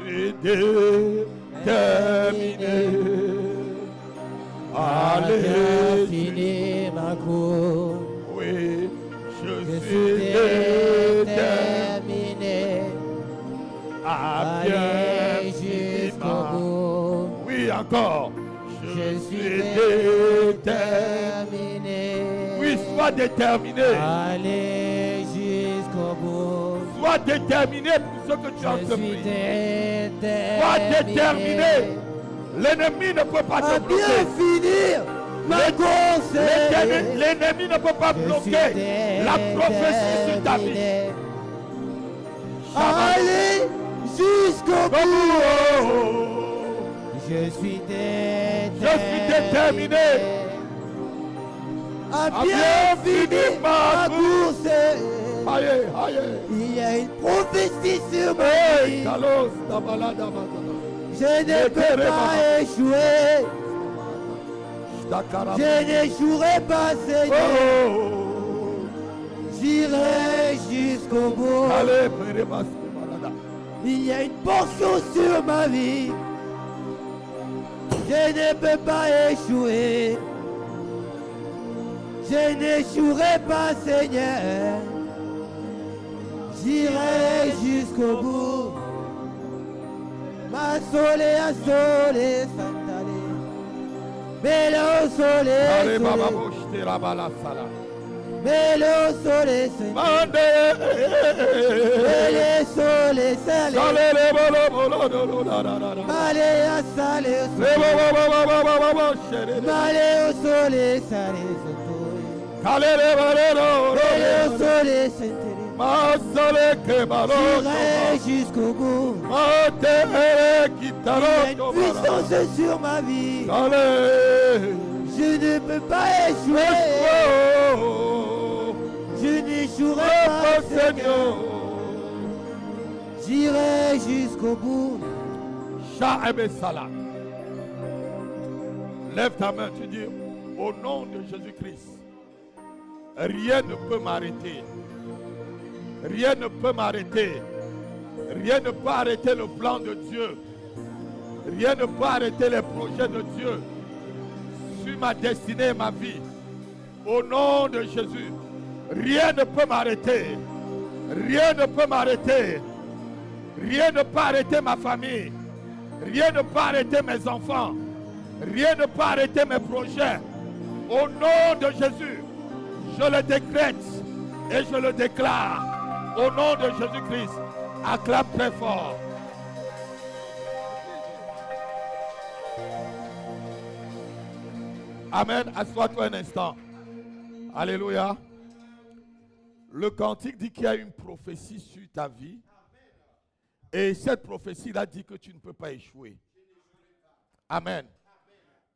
suis déterminé. Allez, fini ma course. oui, je Je suis suis déterminé. déterminé. À bien Allez finir jusqu'au ma... bout. Oui, encore. Je suis déterminé. déterminé. Oui, sois déterminé. Allez jusqu'au bout. Sois déterminé pour ce que tu as Je suis entrepris. déterminé. Sois déterminé. L'ennemi ne peut pas te À bloquer. bien finir ma course. L'ennemi ne peut pas Je suis bloquer la prophétie sur ta vie. déterminé. Allez jusqu'au bout. Je suis déterminé. À bien finir ma course. Aïe, aïe. Il y a une prophétie sur ma Hey, vie. Kalos, Dabala, Dabala. Je ne peux pas échouer. Je n'échouerai pas, Seigneur. Oh. J'irai jusqu'au bout. Allez, Pérémas, Kumalada. Il y a une portion sur ma vie. Je ne peux pas échouer. Je n'échouerai pas, Seigneur. J'irai jusqu'au bout. Ma sole a sole santale. Melo sole Allez, Baba, sole. Boshte, Rabala, Sala. Melo sole santale. Mande. Mele sole sale. Sale, le, bolo, bolo, do, do, da, da, da, da. Male a sale Le, sole. bo, bo, bo, bo, bo, bo, bo, bo, shere, de. Male o sole sale sole. Kale, le, bolo, do, do, Mele o do. sole santale. Ma sole, ke, balo, J'irai jusqu'au bout. Ma te, ki, Il y taro, a une do, bara. puissance sur ma vie. Allez. Je ne peux pas échouer. Oh, Je n'échouerai oh, pas, Seigneur. Seigneur. J'irai jusqu'au bout. Sha'ebe Salah. Lève ta main, tu dis au nom de Jésus-Christ, rien ne peut m'arrêter. Rien ne peut m'arrêter. Rien ne peut arrêter le plan de Dieu. Rien ne peut arrêter les projets de Dieu sur ma destinée et ma vie. Au nom de Jésus, rien ne peut m'arrêter. Rien ne peut m'arrêter. Rien ne peut arrêter ma famille. Rien ne peut arrêter mes enfants. Rien ne peut arrêter mes projets. Au nom de Jésus, je le décrète et je le déclare. Au nom de Jésus-Christ, acclame très fort. Amen. Assois-toi un instant. Alléluia. Le cantique dit qu'il y a une prophétie sur ta vie. Et cette prophétie-là dit que tu ne peux pas échouer. Amen.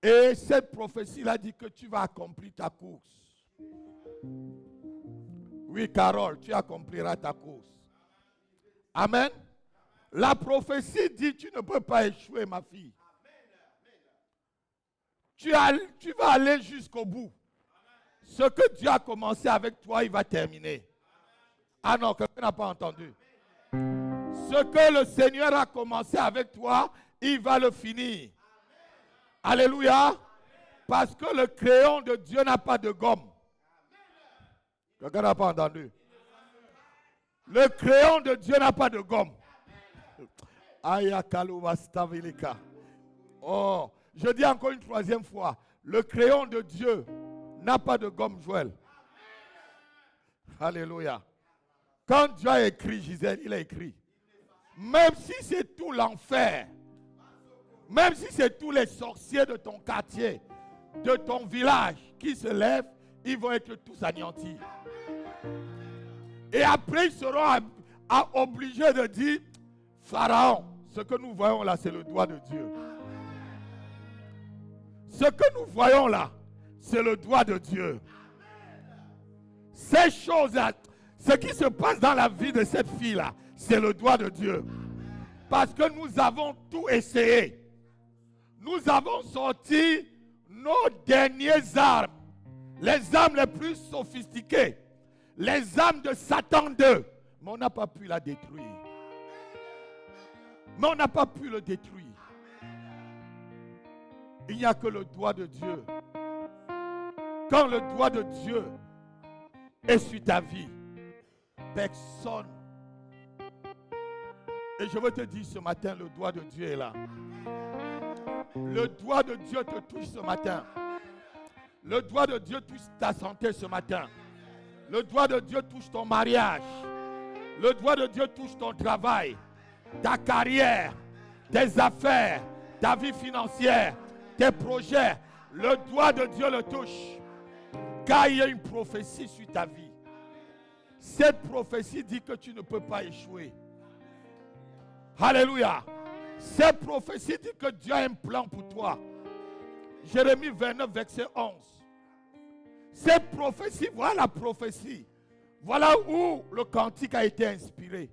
Et cette prophétie-là dit que tu vas accomplir ta course. Oui, Carole, tu accompliras ta course. Amen. La prophétie dit tu ne peux pas échouer, ma fille. Tu vas aller jusqu'au bout. Ce que Dieu a commencé avec toi, il va terminer. Ah non, quelqu'un n'a pas entendu. Ce que le Seigneur a commencé avec toi, il va le finir. Alléluia. Parce que le crayon de Dieu n'a pas de gomme. Quelqu'un n'a pas entendu. Le crayon de Dieu n'a pas de gomme. Oh, je dis encore une troisième fois. Le crayon de Dieu n'a pas de gomme, Joël. Alléluia. Quand Dieu a écrit, Gisèle, il a écrit. Même si c'est tout l'enfer, même si c'est tous les sorciers de ton quartier, de ton village qui se lèvent, ils vont être tous anéantis. Et après, ils seront obligés de dire, Pharaon, ce que nous voyons là, c'est le doigt de Dieu. Ce que nous voyons là, c'est le doigt de Dieu. Ces choses-là, ce qui se passe dans la vie de cette fille-là, c'est le doigt de Dieu. Parce que nous avons tout essayé. Nous avons sorti nos dernières armes. Les armes les plus sophistiquées. Les armes de Satan 2. Mais on n'a pas pu la détruire. Mais on n'a pas pu le détruire. Il n'y a que le doigt de Dieu. Quand le doigt de Dieu est sur ta vie, personne. Et je veux te dire ce matin, le doigt de Dieu est là. Le doigt de Dieu te touche ce matin. Le doigt de Dieu touche ta santé ce matin. Le doigt de Dieu touche ton mariage. Le doigt de Dieu touche ton travail, ta carrière, tes affaires, ta vie financière, tes projets. Le doigt de Dieu le touche. Car il y a une prophétie sur ta vie. Cette prophétie dit que tu ne peux pas échouer. Alléluia. Cette prophétie dit que Dieu a un plan pour toi. Jérémie 29, verset 11. Cette prophétie, voilà la prophétie. Voilà où le cantique a été inspiré.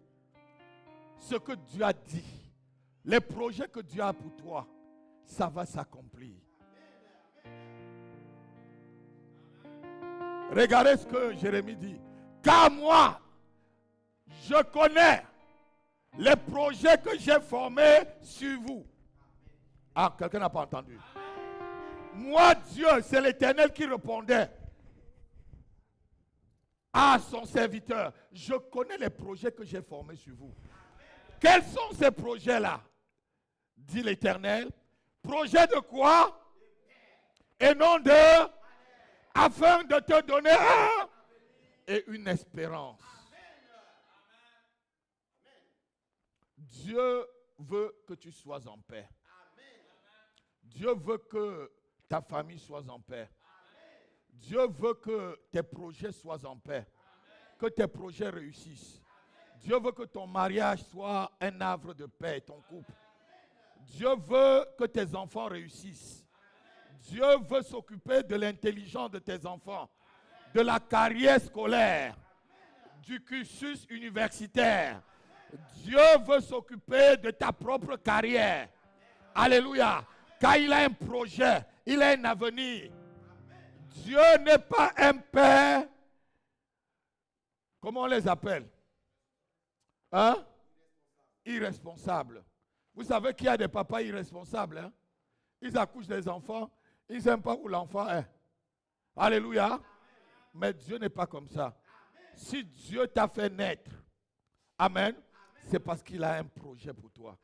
Ce que Dieu a dit, les projets que Dieu a pour toi, ça va s'accomplir. Regardez ce que Jérémie dit. Car moi, je connais les projets que j'ai formés sur vous. Ah, quelqu'un n'a pas entendu. Moi, Dieu, c'est l'Éternel qui répondait à son serviteur. Je connais les projets que j'ai formés sur vous. Quels sont ces projets-là? Dit l'Éternel. Projet de quoi? Et non de... Afin de te donner un et une espérance. Dieu veut que tu sois en paix. Dieu veut que ta famille soit en paix. Dieu veut que tes projets soient en paix. Que tes projets réussissent. Dieu veut que ton mariage soit un havre de paix, ton couple. Dieu veut que tes enfants réussissent. Dieu veut s'occuper de l'intelligence de tes enfants, de la carrière scolaire, du cursus universitaire. Dieu veut s'occuper de ta propre carrière. Alléluia. Car il a un projet, il a un avenir. Dieu n'est pas un père. Comment on les appelle? Hein? Irresponsables. Vous savez qu'il y a des papas irresponsables. Hein? Ils accouchent des enfants. Ils n'aiment pas où l'enfant est. Alléluia. Mais Dieu n'est pas comme ça. Si Dieu t'a fait naître, amen, c'est parce qu'il a un projet pour toi.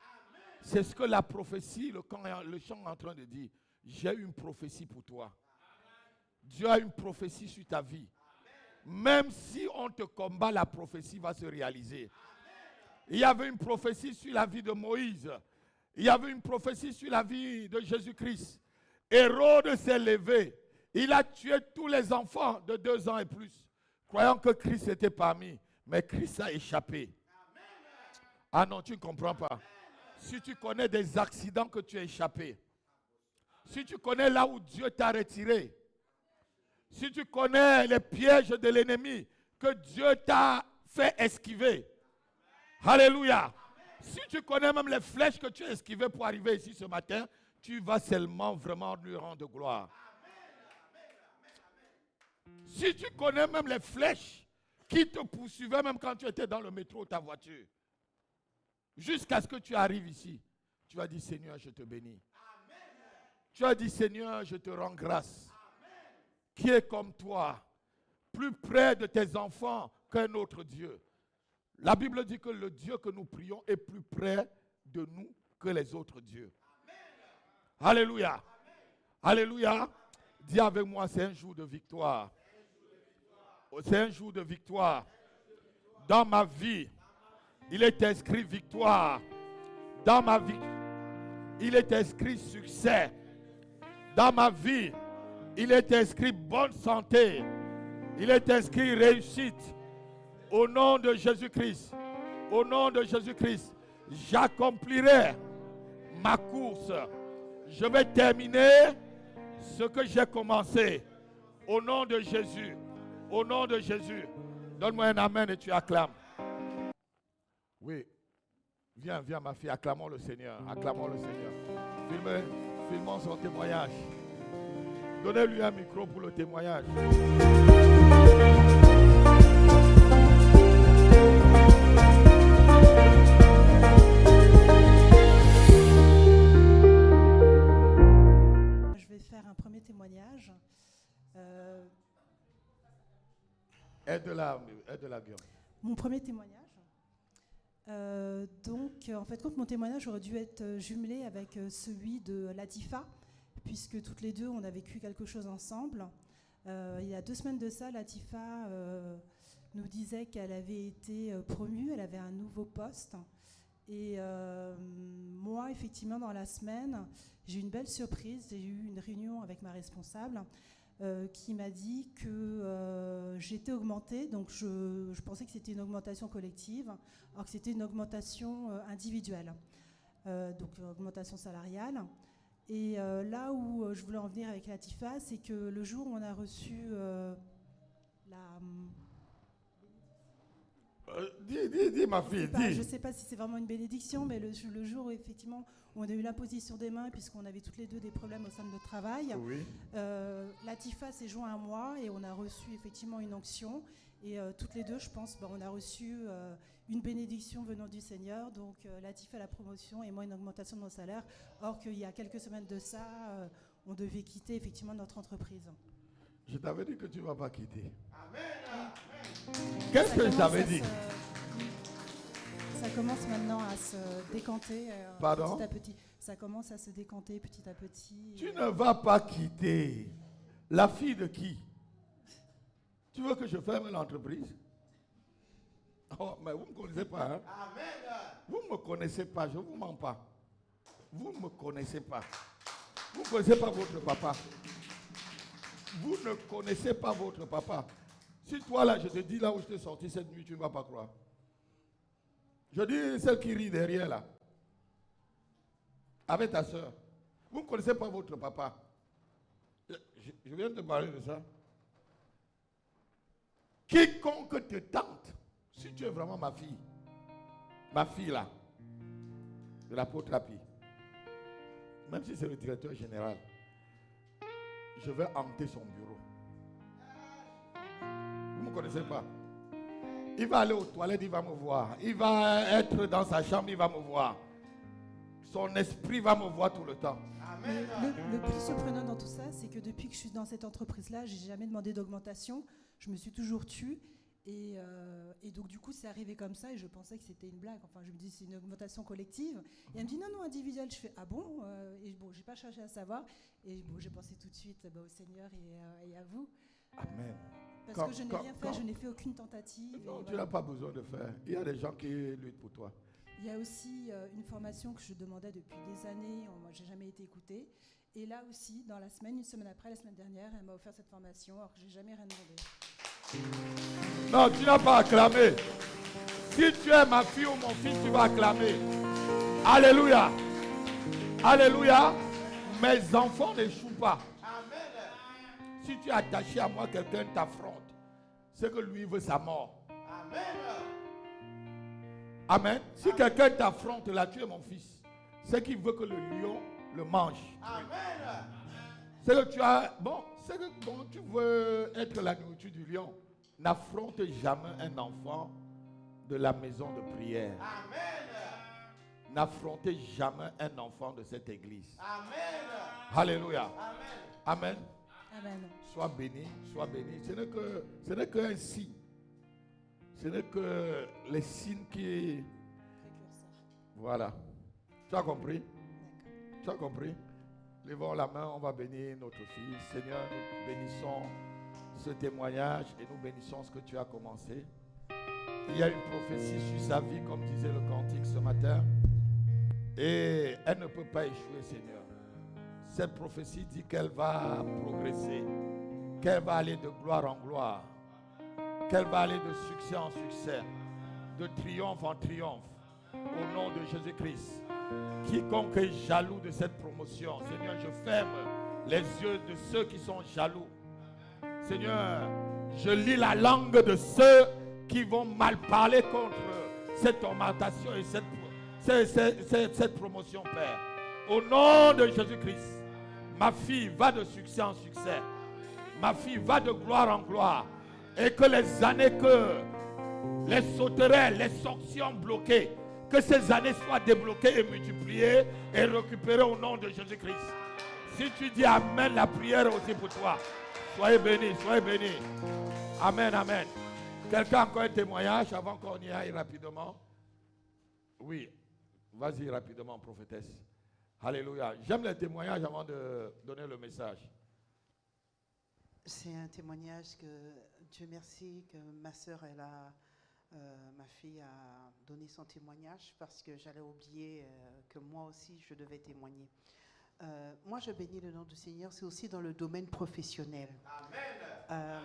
C'est ce que la prophétie, le chant est en train de dire. J'ai une prophétie pour toi. Dieu a une prophétie sur ta vie. Même si on te combat, la prophétie va se réaliser. Il y avait une prophétie sur la vie de Moïse. Il y avait une prophétie sur la vie de Jésus-Christ. Hérode s'est levé. Il a tué tous les enfants de 2 ans et plus, croyant que Christ était parmi. Mais Christ a échappé. Ah non, tu ne comprends pas. Si tu connais des accidents que tu as échappé, si tu connais là où Dieu t'a retiré, si tu connais les pièges de l'ennemi que Dieu t'a fait esquiver, alléluia. Si tu connais même les flèches que tu as esquivées pour arriver ici ce matin, tu vas seulement vraiment lui rendre gloire. Si tu connais même les flèches qui te poursuivaient même quand tu étais dans le métro ou ta voiture, jusqu'à ce que tu arrives ici, tu vas dire Seigneur, je te bénis. Tu as dit Seigneur, je te rends grâce. Qui est comme toi, plus près de tes enfants qu'un autre Dieu. La Bible dit que le Dieu que nous prions est plus près de nous que les autres dieux. Alléluia. Alléluia. Dis avec moi, c'est un jour de victoire. C'est un jour de victoire. Dans ma vie, il est inscrit victoire. Dans ma vie, il est inscrit succès. Dans ma vie, il est inscrit bonne santé. Il est inscrit réussite. Au nom de Jésus-Christ. Au nom de Jésus-Christ. J'accomplirai ma course. Je vais terminer ce que j'ai commencé. Au nom de Jésus. Au nom de Jésus. Donne-moi un amen et tu acclames. Oui. Viens ma fille, acclamons le Seigneur. Acclamons le Seigneur. Filmons son témoignage. Donnez-lui un micro pour le témoignage. de la Guillaume. Mon premier témoignage. En fait, mon témoignage aurait dû être jumelé avec celui de Latifa, puisque toutes les deux, on a vécu quelque chose ensemble. Il y a 2 semaines de ça, Latifa nous disait qu'elle avait été promue, elle avait un nouveau poste. Et moi, effectivement, dans la semaine, j'ai eu une belle surprise. J'ai eu une réunion avec ma responsable qui m'a dit que j'étais augmentée. Donc, je pensais que c'était une augmentation collective, alors que c'était une augmentation individuelle. Donc, augmentation salariale. Et là où je voulais en venir avec Latifa, c'est que le jour où on a reçu dis ma fille, dis. Je ne sais pas si c'est vraiment une bénédiction, mais le jour où effectivement on a eu l'imposition des mains, puisqu'on avait toutes les deux des problèmes au sein de notre travail, Oui. Latifa s'est joint à moi et on a reçu effectivement une onction. Et toutes les deux, je pense, on a reçu une bénédiction venant du Seigneur. Donc Latifa la promotion et moi une augmentation de mon salaire. Or qu'il y a quelques semaines de ça, on devait quitter effectivement notre entreprise. Je t'avais dit que tu ne vas pas quitter. Amen. Qu'est-ce que je t'avais dit? Ça commence maintenant à se décanter Pardon? petit à petit. Ça commence à se décanter petit à petit. Tu ne vas pas quitter. La fille de qui? Tu veux que je ferme l'entreprise? Oh, mais vous ne me connaissez pas. Hein? Amen. Vous ne me connaissez pas, je ne vous mens pas. Vous ne me connaissez pas. Vous ne connaissez pas votre papa. Vous ne connaissez pas votre papa. Si toi là, je te dis là où je t'ai sorti cette nuit, tu ne vas pas croire. Je dis celle qui rit derrière là. Avec ta soeur. Vous ne connaissez pas votre papa. Je viens de te parler de ça. Quiconque te tente, si tu es vraiment ma fille là, de l'apôtre Api, même si c'est le directeur général, je vais hanter son bureau. Vous ne me connaissez pas. Il va aller aux toilettes, il va me voir. Il va être dans sa chambre, il va me voir. Son esprit va me voir tout le temps. Amen. Le plus surprenant dans tout ça, c'est que depuis que je suis dans cette entreprise-là, je n'ai jamais demandé d'augmentation. Je me suis toujours tue. Et donc, du coup, c'est arrivé comme ça. Et je pensais que c'était une blague. Enfin, je me dis, c'est une augmentation collective. Et elle me dit, non, individuelle. Je fais, ah bon? Et bon, je n'ai pas cherché à savoir. Et bon, j'ai pensé tout de suite au Seigneur et à vous. Amen. Parce que je n'ai rien fait, je n'ai fait aucune tentative. Non, tu n'as pas besoin de faire. Il y a des gens qui luttent pour toi. Il y a aussi une formation que je demandais depuis des années. Moi, je n'ai jamais été écoutée. Et là aussi, dans la semaine, une semaine après, la semaine dernière, elle m'a offert cette formation alors que je n'ai jamais rien demandé. Non, tu n'as pas acclamé. Si tu es ma fille ou mon fils, tu vas acclamer. Alléluia. Alléluia. Mes enfants n'échouent pas. Si tu es attaché à moi, quelqu'un t'affronte. C'est que lui veut sa mort. Amen. Amen. Si quelqu'un t'affronte, là, tu es mon fils. C'est qu'il veut que le lion le mange. Amen. C'est que tu as... Bon, c'est que quand tu veux être la nourriture du lion, n'affronte jamais un enfant de la maison de prière. Amen. N'affrontez jamais un enfant de cette église. Amen. Alléluia. Amen. Amen. Amen. Sois béni, sois béni. Ce n'est qu'un signe. Ce n'est que les signes qui... Voilà. Tu as compris? Tu as compris? Levons la main, on va bénir notre fille. Seigneur, nous bénissons ce témoignage et nous bénissons ce que tu as commencé. Il y a une prophétie sur sa vie, comme disait le cantique ce matin. Et elle ne peut pas échouer, Seigneur. Cette prophétie dit qu'elle va progresser, qu'elle va aller de gloire en gloire, qu'elle va aller de succès en succès, de triomphe en triomphe, au nom de Jésus-Christ. Quiconque est jaloux de cette promotion, Seigneur, je ferme les yeux de ceux qui sont jaloux. Seigneur, je lis la langue de ceux qui vont mal parler contre cette augmentation et cette promotion, Père. Au nom de Jésus-Christ, ma fille va de succès en succès. Ma fille va de gloire en gloire. Et que les années que les sauterelles, les sorciers ont bloquées, que ces années soient débloquées et multipliées et récupérées au nom de Jésus-Christ. Si tu dis Amen, la prière est aussi pour toi. Soyez bénis, soyez bénis. Amen, amen. Quelqu'un a encore un témoignage avant qu'on y aille rapidement? Oui, vas-y rapidement, prophétesse. Alléluia. J'aime les témoignages avant de donner le message. C'est un témoignage que Dieu merci que ma sœur, ma fille a donné son témoignage parce que j'allais oublier que moi aussi je devais témoigner. Moi je bénis le nom du Seigneur, c'est aussi dans le domaine professionnel. Amen.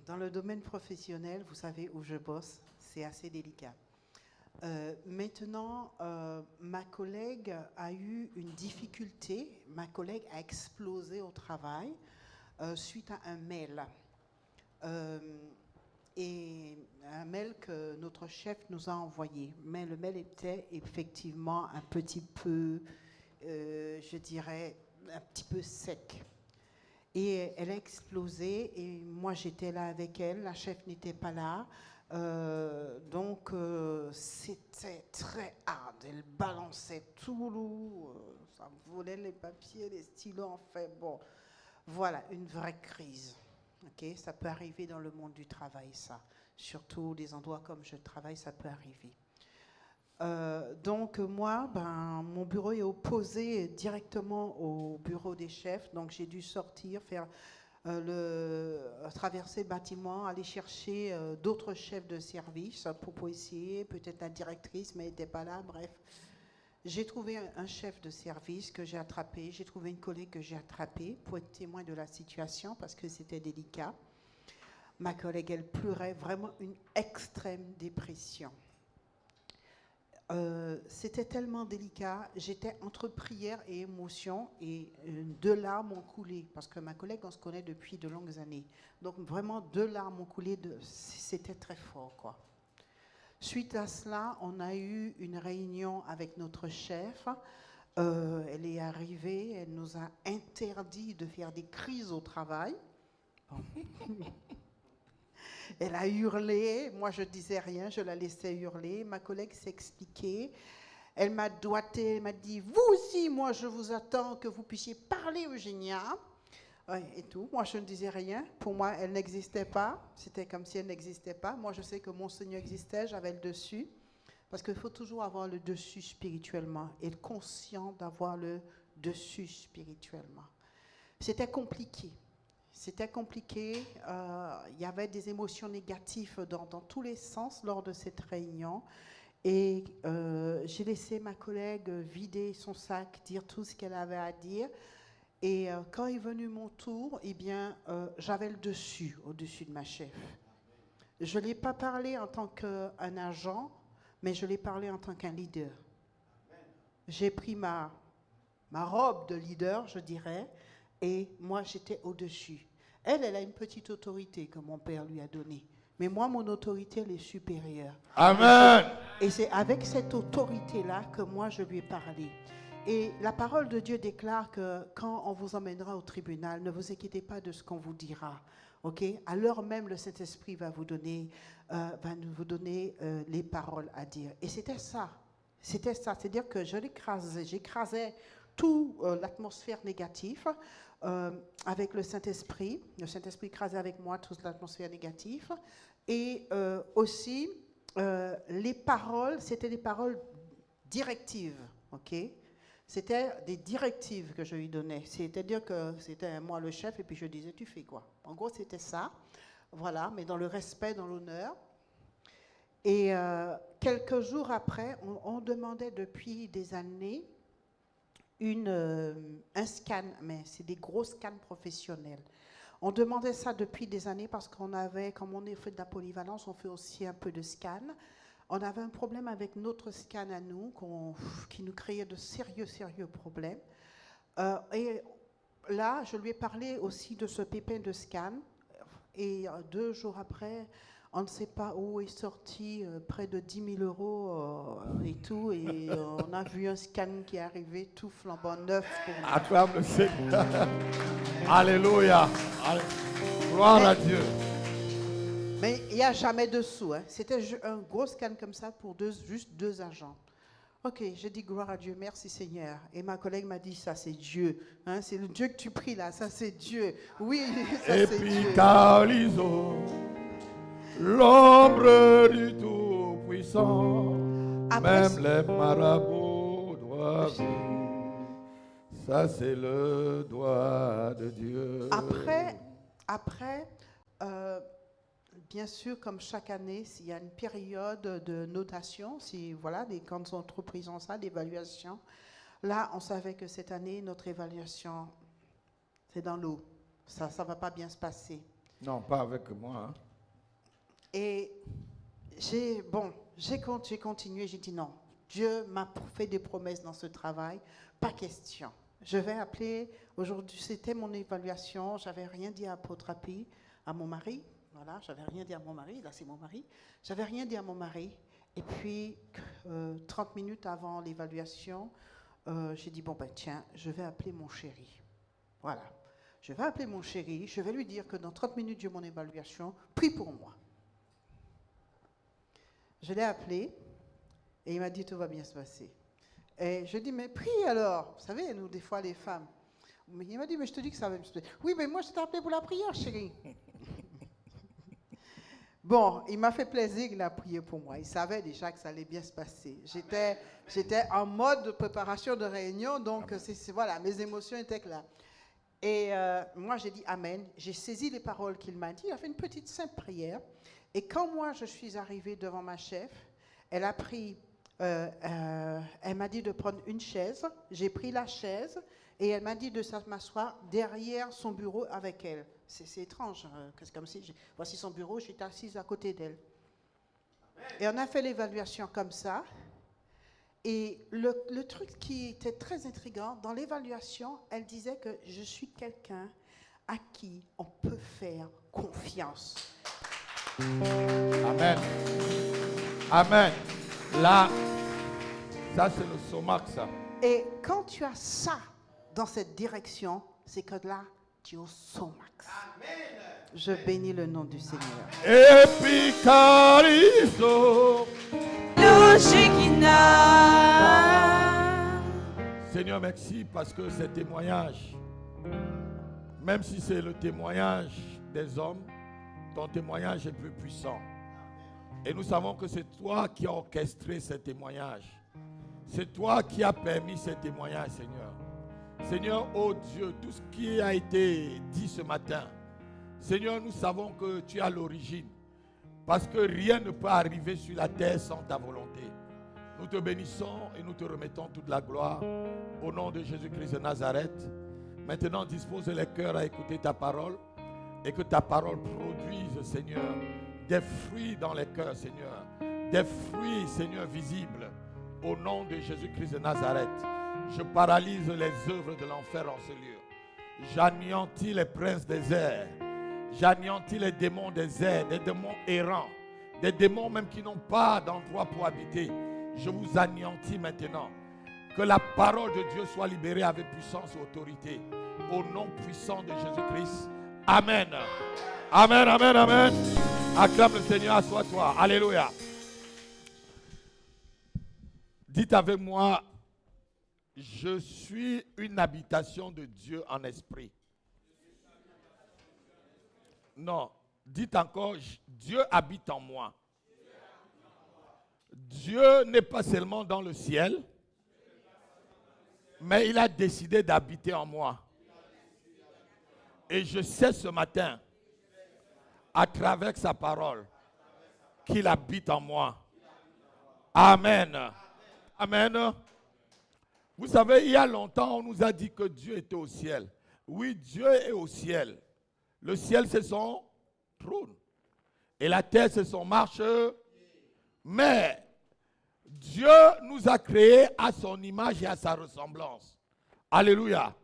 Dans le domaine professionnel, vous savez où je bosse, c'est assez délicat. Maintenant, ma collègue a eu une difficulté, ma collègue a explosé au travail suite à un mail. Et un mail que notre chef nous a envoyé. Mais le mail était effectivement un petit peu, je dirais, un petit peu sec. Et elle a explosé et moi j'étais là avec elle, la chef n'était pas là. Donc c'était très hard, elle balançait tout, ça volait les papiers, les stylos, en fait, bon, voilà, une vraie crise. Okay? Ça peut arriver dans le monde du travail, ça. Surtout des endroits comme je travaille, ça peut arriver. Donc moi, mon bureau est opposé directement au bureau des chefs, donc j'ai dû sortir, faire traverser le bâtiment, aller chercher d'autres chefs de service pour essayer, peut-être la directrice, mais elle n'était pas là, bref. J'ai trouvé un chef de service que j'ai attrapé, j'ai trouvé une collègue que j'ai attrapée pour être témoin de la situation parce que c'était délicat. Ma collègue, elle pleurait, vraiment une extrême dépression. C'était tellement délicat, j'étais entre prière et émotion et 2 larmes ont coulé parce que ma collègue, on se connaît depuis de longues années. Donc vraiment 2 larmes ont coulé, c'était très fort, quoi. Suite à cela, on a eu une réunion avec notre chef. Elle est arrivée, elle nous a interdit de faire des crises au travail. Bon. Elle a hurlé, moi je ne disais rien, je la laissais hurler. Ma collègue s'expliquait. Elle m'a doigté, elle m'a dit, vous aussi, moi je vous attends que vous puissiez parler, Eugénia. Ouais, et tout. Moi je ne disais rien. Pour moi, elle n'existait pas. C'était comme si elle n'existait pas. Moi je sais que mon Seigneur existait, j'avais le dessus. Parce qu'il faut toujours avoir le dessus spirituellement, être conscient d'avoir le dessus spirituellement. C'était compliqué. C'était compliqué, il y avait des émotions négatives dans tous les sens lors de cette réunion. Et j'ai laissé ma collègue vider son sac, dire tout ce qu'elle avait à dire. Et quand est venu mon tour, eh bien, j'avais le dessus, au-dessus de ma chef. Je ne l'ai pas parlé en tant qu'un agent, mais je l'ai parlé en tant qu'un leader. J'ai pris ma robe de leader, je dirais, et moi, j'étais au-dessus. Elle a une petite autorité que mon père lui a donnée. Mais moi, mon autorité, elle est supérieure. Amen. Et c'est avec cette autorité-là que moi, je lui ai parlé. Et la parole de Dieu déclare que quand on vous emmènera au tribunal, ne vous inquiétez pas de ce qu'on vous dira. Okay? À l'heure même, le Saint-Esprit va vous donner les paroles à dire. Et c'était ça. C'était ça. C'est-à-dire que j'écrasais toute l'atmosphère négative avec le Saint-Esprit. Le Saint-Esprit écrasait avec moi toute l'atmosphère négative. Et aussi, les paroles, c'était des paroles directives. Okay? C'était des directives que je lui donnais. C'est-à-dire que c'était moi le chef et puis je disais, tu fais quoi? En gros, c'était ça. Voilà, mais dans le respect, dans l'honneur. Et quelques jours après, on demandait depuis des années un scan, mais c'est des gros scans professionnels. On demandait ça depuis des années parce qu'on avait, comme on fait de la polyvalence, on fait aussi un peu de scan. On avait un problème avec notre scan à nous, qui nous créait de sérieux problèmes. Et là, je lui ai parlé aussi de ce pépin de scan. Et 2 jours après, on ne sait pas où est sorti près de 10 000 euros et tout. Et on a vu un scan qui est arrivé tout flambant neuf pour nous. Acclame le Seigneur. Alléluia. Gloire à Dieu. Mais il n'y a jamais de sous. Hein. C'était un gros scan comme ça pour juste 2 agents. Ok, j'ai dit gloire à Dieu, merci Seigneur. Et ma collègue m'a dit, ça c'est Dieu. Hein, c'est le Dieu que tu pries là, ça c'est Dieu. Oui, ça c'est Dieu. l'ombre du Tout-Puissant. Après, Même les marabouts doivent venir. Ça, c'est le doigt de Dieu. Après, bien sûr, comme chaque année, s'il y a une période de notation, si voilà, les grandes entreprises ont ça, d'évaluation, là, on savait que cette année, notre évaluation, c'est dans l'eau. Ça ne va pas bien se passer. Non, pas avec moi. Hein. Et j'ai continué, j'ai dit non, Dieu m'a fait des promesses dans ce travail, pas question. Je vais appeler, aujourd'hui c'était mon évaluation, j'avais rien dit à Apôtre Api, à mon mari, voilà, j'avais rien dit à mon mari, là c'est mon mari, j'avais rien dit à mon mari, et puis 30 minutes avant l'évaluation, j'ai dit bon ben tiens, je vais appeler mon chéri, voilà. Je vais appeler mon chéri, je vais lui dire que dans 30 minutes, j'ai mon évaluation, prie pour moi. Je l'ai appelé et il m'a dit tout va bien se passer. Et je dis mais prie alors, vous savez, nous des fois les femmes. Il m'a dit mais je te dis que ça va bien se passer. Oui mais moi je t'ai appelé pour la prière chérie. Bon, il m'a fait plaisir, il a prié pour moi. Il savait déjà que ça allait bien se passer. J'étais en mode préparation de réunion, donc voilà, mes émotions étaient claires. Et moi, j'ai dit Amen. J'ai saisi les paroles qu'il m'a dit. Il a fait une petite simple prière. Et quand moi, je suis arrivée devant ma chef, elle a pris, elle m'a dit de prendre une chaise. J'ai pris la chaise et elle m'a dit de m'asseoir derrière son bureau avec elle. C'est étrange. C'est comme si, voici son bureau, j'étais assise à côté d'elle. Et on a fait l'évaluation comme ça. Et le truc qui était très intriguant, dans l'évaluation, elle disait que je suis quelqu'un à qui on peut faire confiance. Amen. Amen. Là, ça c'est le somax, ça. Et quand tu as ça dans cette direction, c'est que là, tu es au somax. Amen. Je bénis le nom du Seigneur. Epicariso. Seigneur, merci parce que ces témoignages, même si c'est le témoignage des hommes, ton témoignage est plus puissant. Et nous savons que c'est toi qui as orchestré ces témoignages. C'est toi qui as permis ces témoignages, Seigneur. Seigneur, oh Dieu, tout ce qui a été dit ce matin, Seigneur, nous savons que tu as l'origine. Parce que rien ne peut arriver sur la terre sans ta volonté. Nous te bénissons et nous te remettons toute la gloire au nom de Jésus-Christ de Nazareth. Maintenant, dispose les cœurs à écouter ta parole et que ta parole produise, Seigneur, des fruits dans les cœurs, Seigneur. Des fruits, Seigneur, visibles au nom de Jésus-Christ de Nazareth. Je paralyse les œuvres de l'enfer en ce lieu. J'anéantis les princes des airs. J'anéantis les démons des airs, des démons errants, des démons même qui n'ont pas d'endroit pour habiter. Je vous anéantis maintenant. Que la parole de Dieu soit libérée avec puissance et autorité. Au nom puissant de Jésus-Christ. Amen. Amen, amen, amen. Acclame le Seigneur, assois-toi. Alléluia. Dites avec moi, je suis une habitation de Dieu en esprit. Non, dites encore, Dieu habite en moi. Dieu n'est pas seulement dans le ciel, mais il a décidé d'habiter en moi. Et je sais ce matin, à travers sa parole, qu'il habite en moi. Amen. Amen. Vous savez, il y a longtemps, on nous a dit que Dieu était au ciel. Oui, Dieu est au ciel. Le ciel, c'est son trône. Et la terre, c'est son marche. Mais Dieu nous a créés à son image et à sa ressemblance. Alléluia.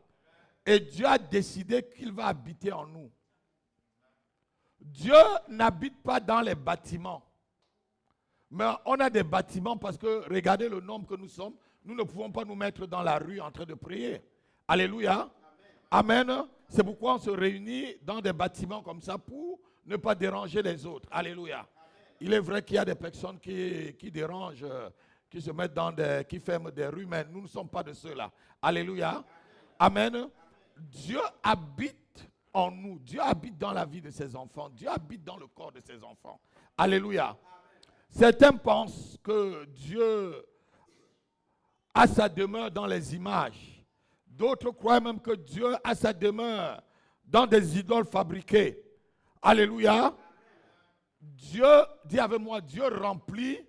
Et Dieu a décidé qu'il va habiter en nous. Dieu n'habite pas dans les bâtiments. Mais on a des bâtiments parce que, regardez le nombre que nous sommes, nous ne pouvons pas nous mettre dans la rue en train de prier. Alléluia. Amen. C'est pourquoi on se réunit dans des bâtiments comme ça pour ne pas déranger les autres. Alléluia. Il est vrai qu'il y a des personnes qui dérangent, qui se mettent qui ferment des rues, mais nous ne sommes pas de ceux-là. Alléluia. Amen. Dieu habite en nous. Dieu habite dans la vie de ses enfants. Dieu habite dans le corps de ses enfants. Alléluia. Certains pensent que Dieu a sa demeure dans les images. D'autres croient même que Dieu a sa demeure dans des idoles fabriquées. Alléluia. Dieu, dis avec moi, Dieu remplit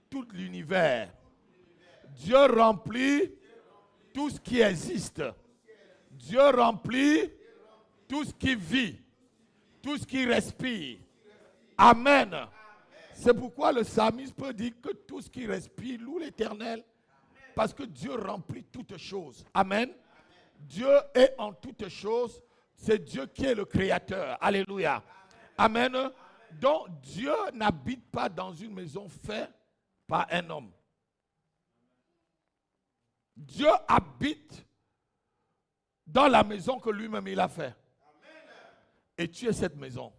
tout l'univers. Dieu remplit tout ce qui existe. Dieu remplit tout ce qui vit, tout ce qui respire. Amen. C'est pourquoi le psalmiste peut dire que tout ce qui respire loue l'Éternel, parce que Dieu remplit toutes choses. Amen. Dieu est en toutes choses. C'est Dieu qui est le créateur. Alléluia. Amen. Donc Dieu n'habite pas dans une maison faite par un homme. Dieu habite dans la maison que lui-même il a faite. Et tu es cette maison.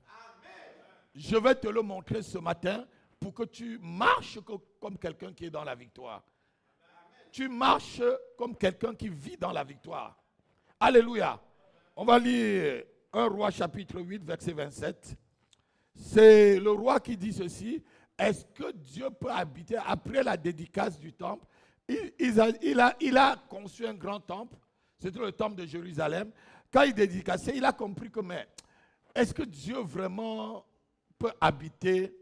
Je vais te le montrer ce matin pour que tu marches comme quelqu'un qui est dans la victoire. Tu marches comme quelqu'un qui vit dans la victoire. Alléluia. On va lire 1 Roi chapitre 8 verset 27. C'est le roi qui dit ceci. Est-ce que Dieu peut habiter après la dédicace du temple? Il a conçu un grand temple. C'était le temple de Jérusalem. Quand il dédicaçait, il a compris que mais est-ce que Dieu vraiment peut habiter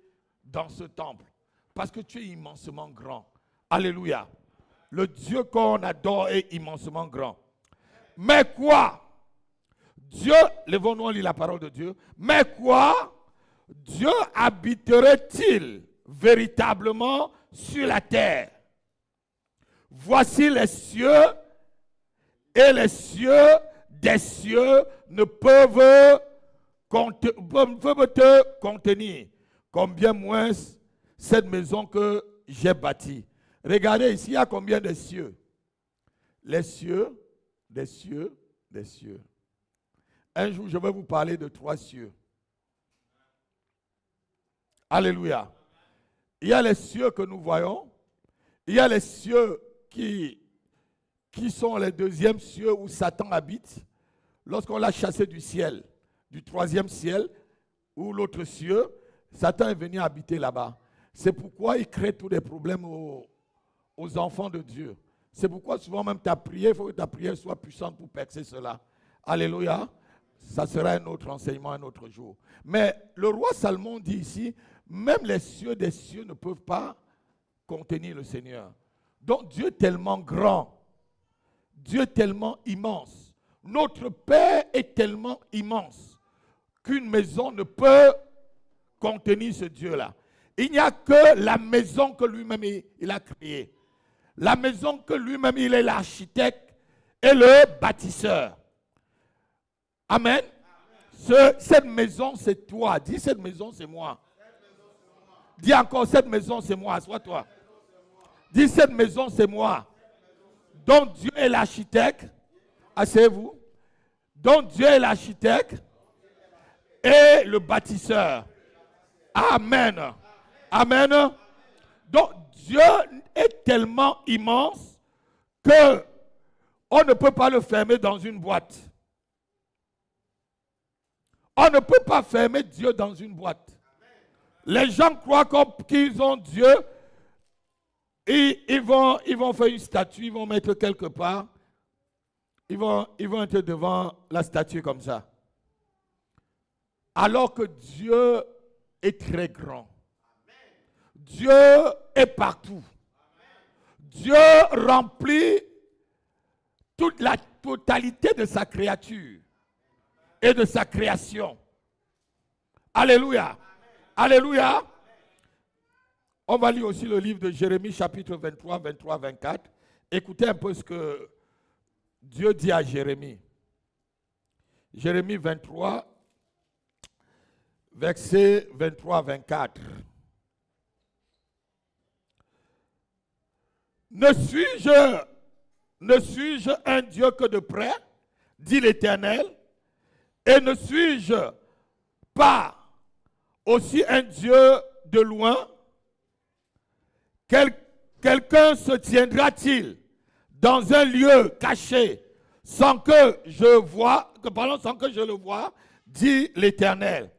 dans ce temple? Parce que tu es immensement grand. Alléluia. Le Dieu qu'on adore est immensement grand. Mais quoi? Dieu, levons-nous, on lit la parole de Dieu. Mais quoi? Dieu habiterait-il véritablement sur la terre? Voici les cieux, et les cieux des cieux ne peuvent te contenir. Combien moins cette maison que j'ai bâtie. Regardez ici, il y a combien de cieux? Les cieux, des cieux, des cieux. Un jour, je vais vous parler de 3 cieux. Alléluia. Il y a les cieux que nous voyons. Il y a les cieux qui sont les 2e cieux où Satan habite. Lorsqu'on l'a chassé du ciel, du 3e ciel, ou l'autre cieux, Satan est venu habiter là-bas. C'est pourquoi il crée tous les problèmes aux enfants de Dieu. C'est pourquoi souvent même ta prière, il faut que ta prière soit puissante pour percer cela. Alléluia. Ça sera un autre enseignement un autre jour. Mais le roi Salomon dit ici, même les cieux des cieux ne peuvent pas contenir le Seigneur. Donc Dieu est tellement grand, Dieu est tellement immense, notre Père est tellement immense qu'une maison ne peut contenir ce Dieu-là. Il n'y a que la maison que lui-même il a créée. La maison que lui-même il est l'architecte et le bâtisseur. Amen. Cette maison c'est toi. Dis cette maison c'est moi. Dis encore cette maison c'est moi. Assois-toi. Dis cette maison c'est moi. Donc Dieu est l'architecte. Asseyez-vous. Donc Dieu est l'architecte et le bâtisseur. Amen. Amen. Donc Dieu est tellement immense que on ne peut pas le fermer dans une boîte. On ne peut pas fermer Dieu dans une boîte. Les gens croient qu'ils ont Dieu et ils vont faire une statue, ils vont mettre quelque part. Ils vont être devant la statue comme ça. Alors que Dieu est très grand. Dieu est partout. Dieu remplit toute la totalité de sa créature et de sa création. Alléluia. Alléluia. On va lire aussi le livre de Jérémie chapitre 23, 23, 24. Écoutez un peu ce que Dieu dit à Jérémie. Jérémie 23, versets 23, 24. Ne suis-je un Dieu que de près, dit l'Éternel, et ne suis-je pas aussi un Dieu de loin? Quelqu'un se tiendra-t-il dans un lieu caché sans que je le voie, dit l'Éternel?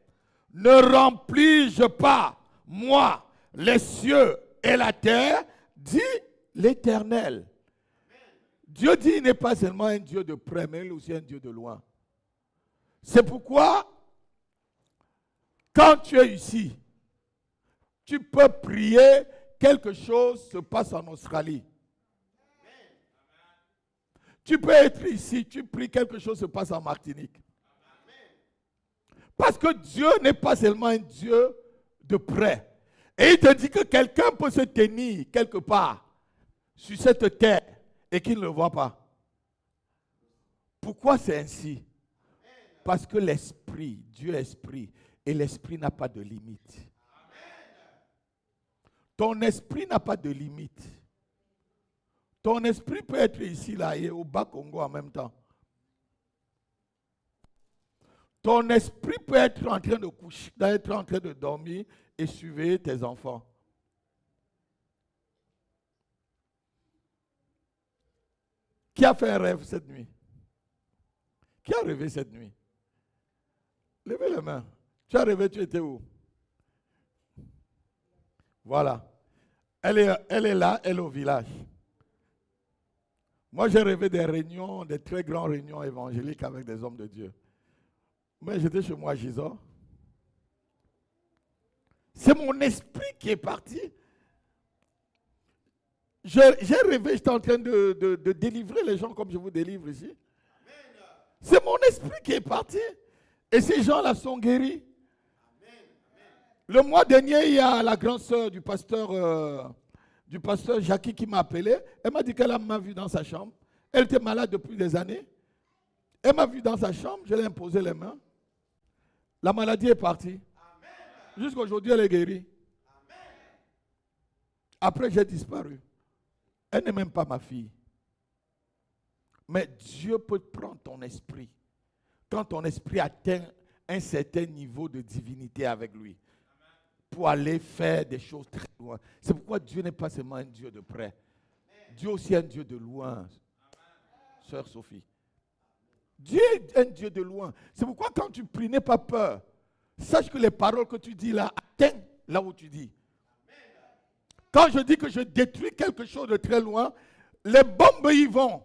ne remplis-je pas, moi, les cieux et la terre, dit l'Éternel. Dieu dit, il n'est pas seulement un Dieu de près, mais il est aussi un Dieu de loin. C'est pourquoi, quand tu es ici, tu peux prier, quelque chose se passe en Australie. Tu peux être ici, tu pries, quelque chose se passe en Martinique. Parce que Dieu n'est pas seulement un Dieu de près. Et il te dit que quelqu'un peut se tenir quelque part sur cette terre et qu'il ne le voit pas. Pourquoi c'est ainsi? Parce que l'esprit, Dieu est esprit, et l'esprit n'a pas de limite. Ton esprit n'a pas de limite. Ton esprit peut être ici, là, et au Bas-Congo en même temps. Ton esprit peut être en train de coucher, d'être en train de dormir et surveiller tes enfants. Qui a fait un rêve cette nuit? Qui a rêvé cette nuit? Levez les mains. Tu as rêvé, tu étais où? Voilà. Elle est là, elle est au village. Moi, j'ai rêvé des réunions, des très grandes réunions évangéliques avec des hommes de Dieu. Mais j'étais chez moi à Gisors. C'est mon esprit qui est parti. J'ai rêvé, j'étais en train de délivrer les gens comme je vous délivre ici. C'est mon esprit qui est parti. Et ces gens-là sont guéris. Le mois dernier, il y a la grande sœur du pasteur Jackie qui m'a appelé. Elle m'a dit qu'elle m'a vu dans sa chambre. Elle était malade depuis des années. Elle m'a vu dans sa chambre, je lui ai imposé les mains. La maladie est partie. Jusqu'à aujourd'hui, elle est guérie. Après, j'ai disparu. Elle n'est même pas ma fille. Mais Dieu peut prendre ton esprit. Quand ton esprit atteint un certain niveau de divinité avec lui, pour aller faire des choses très loin. C'est pourquoi Dieu n'est pas seulement un Dieu de près. Dieu aussi est un Dieu de loin. Sœur Sophie. Dieu est un Dieu de loin. C'est pourquoi quand tu pries, n'aie pas peur. Sache que les paroles que tu dis là atteignent là où tu dis. Quand je dis que je détruis quelque chose de très loin, les bombes y vont.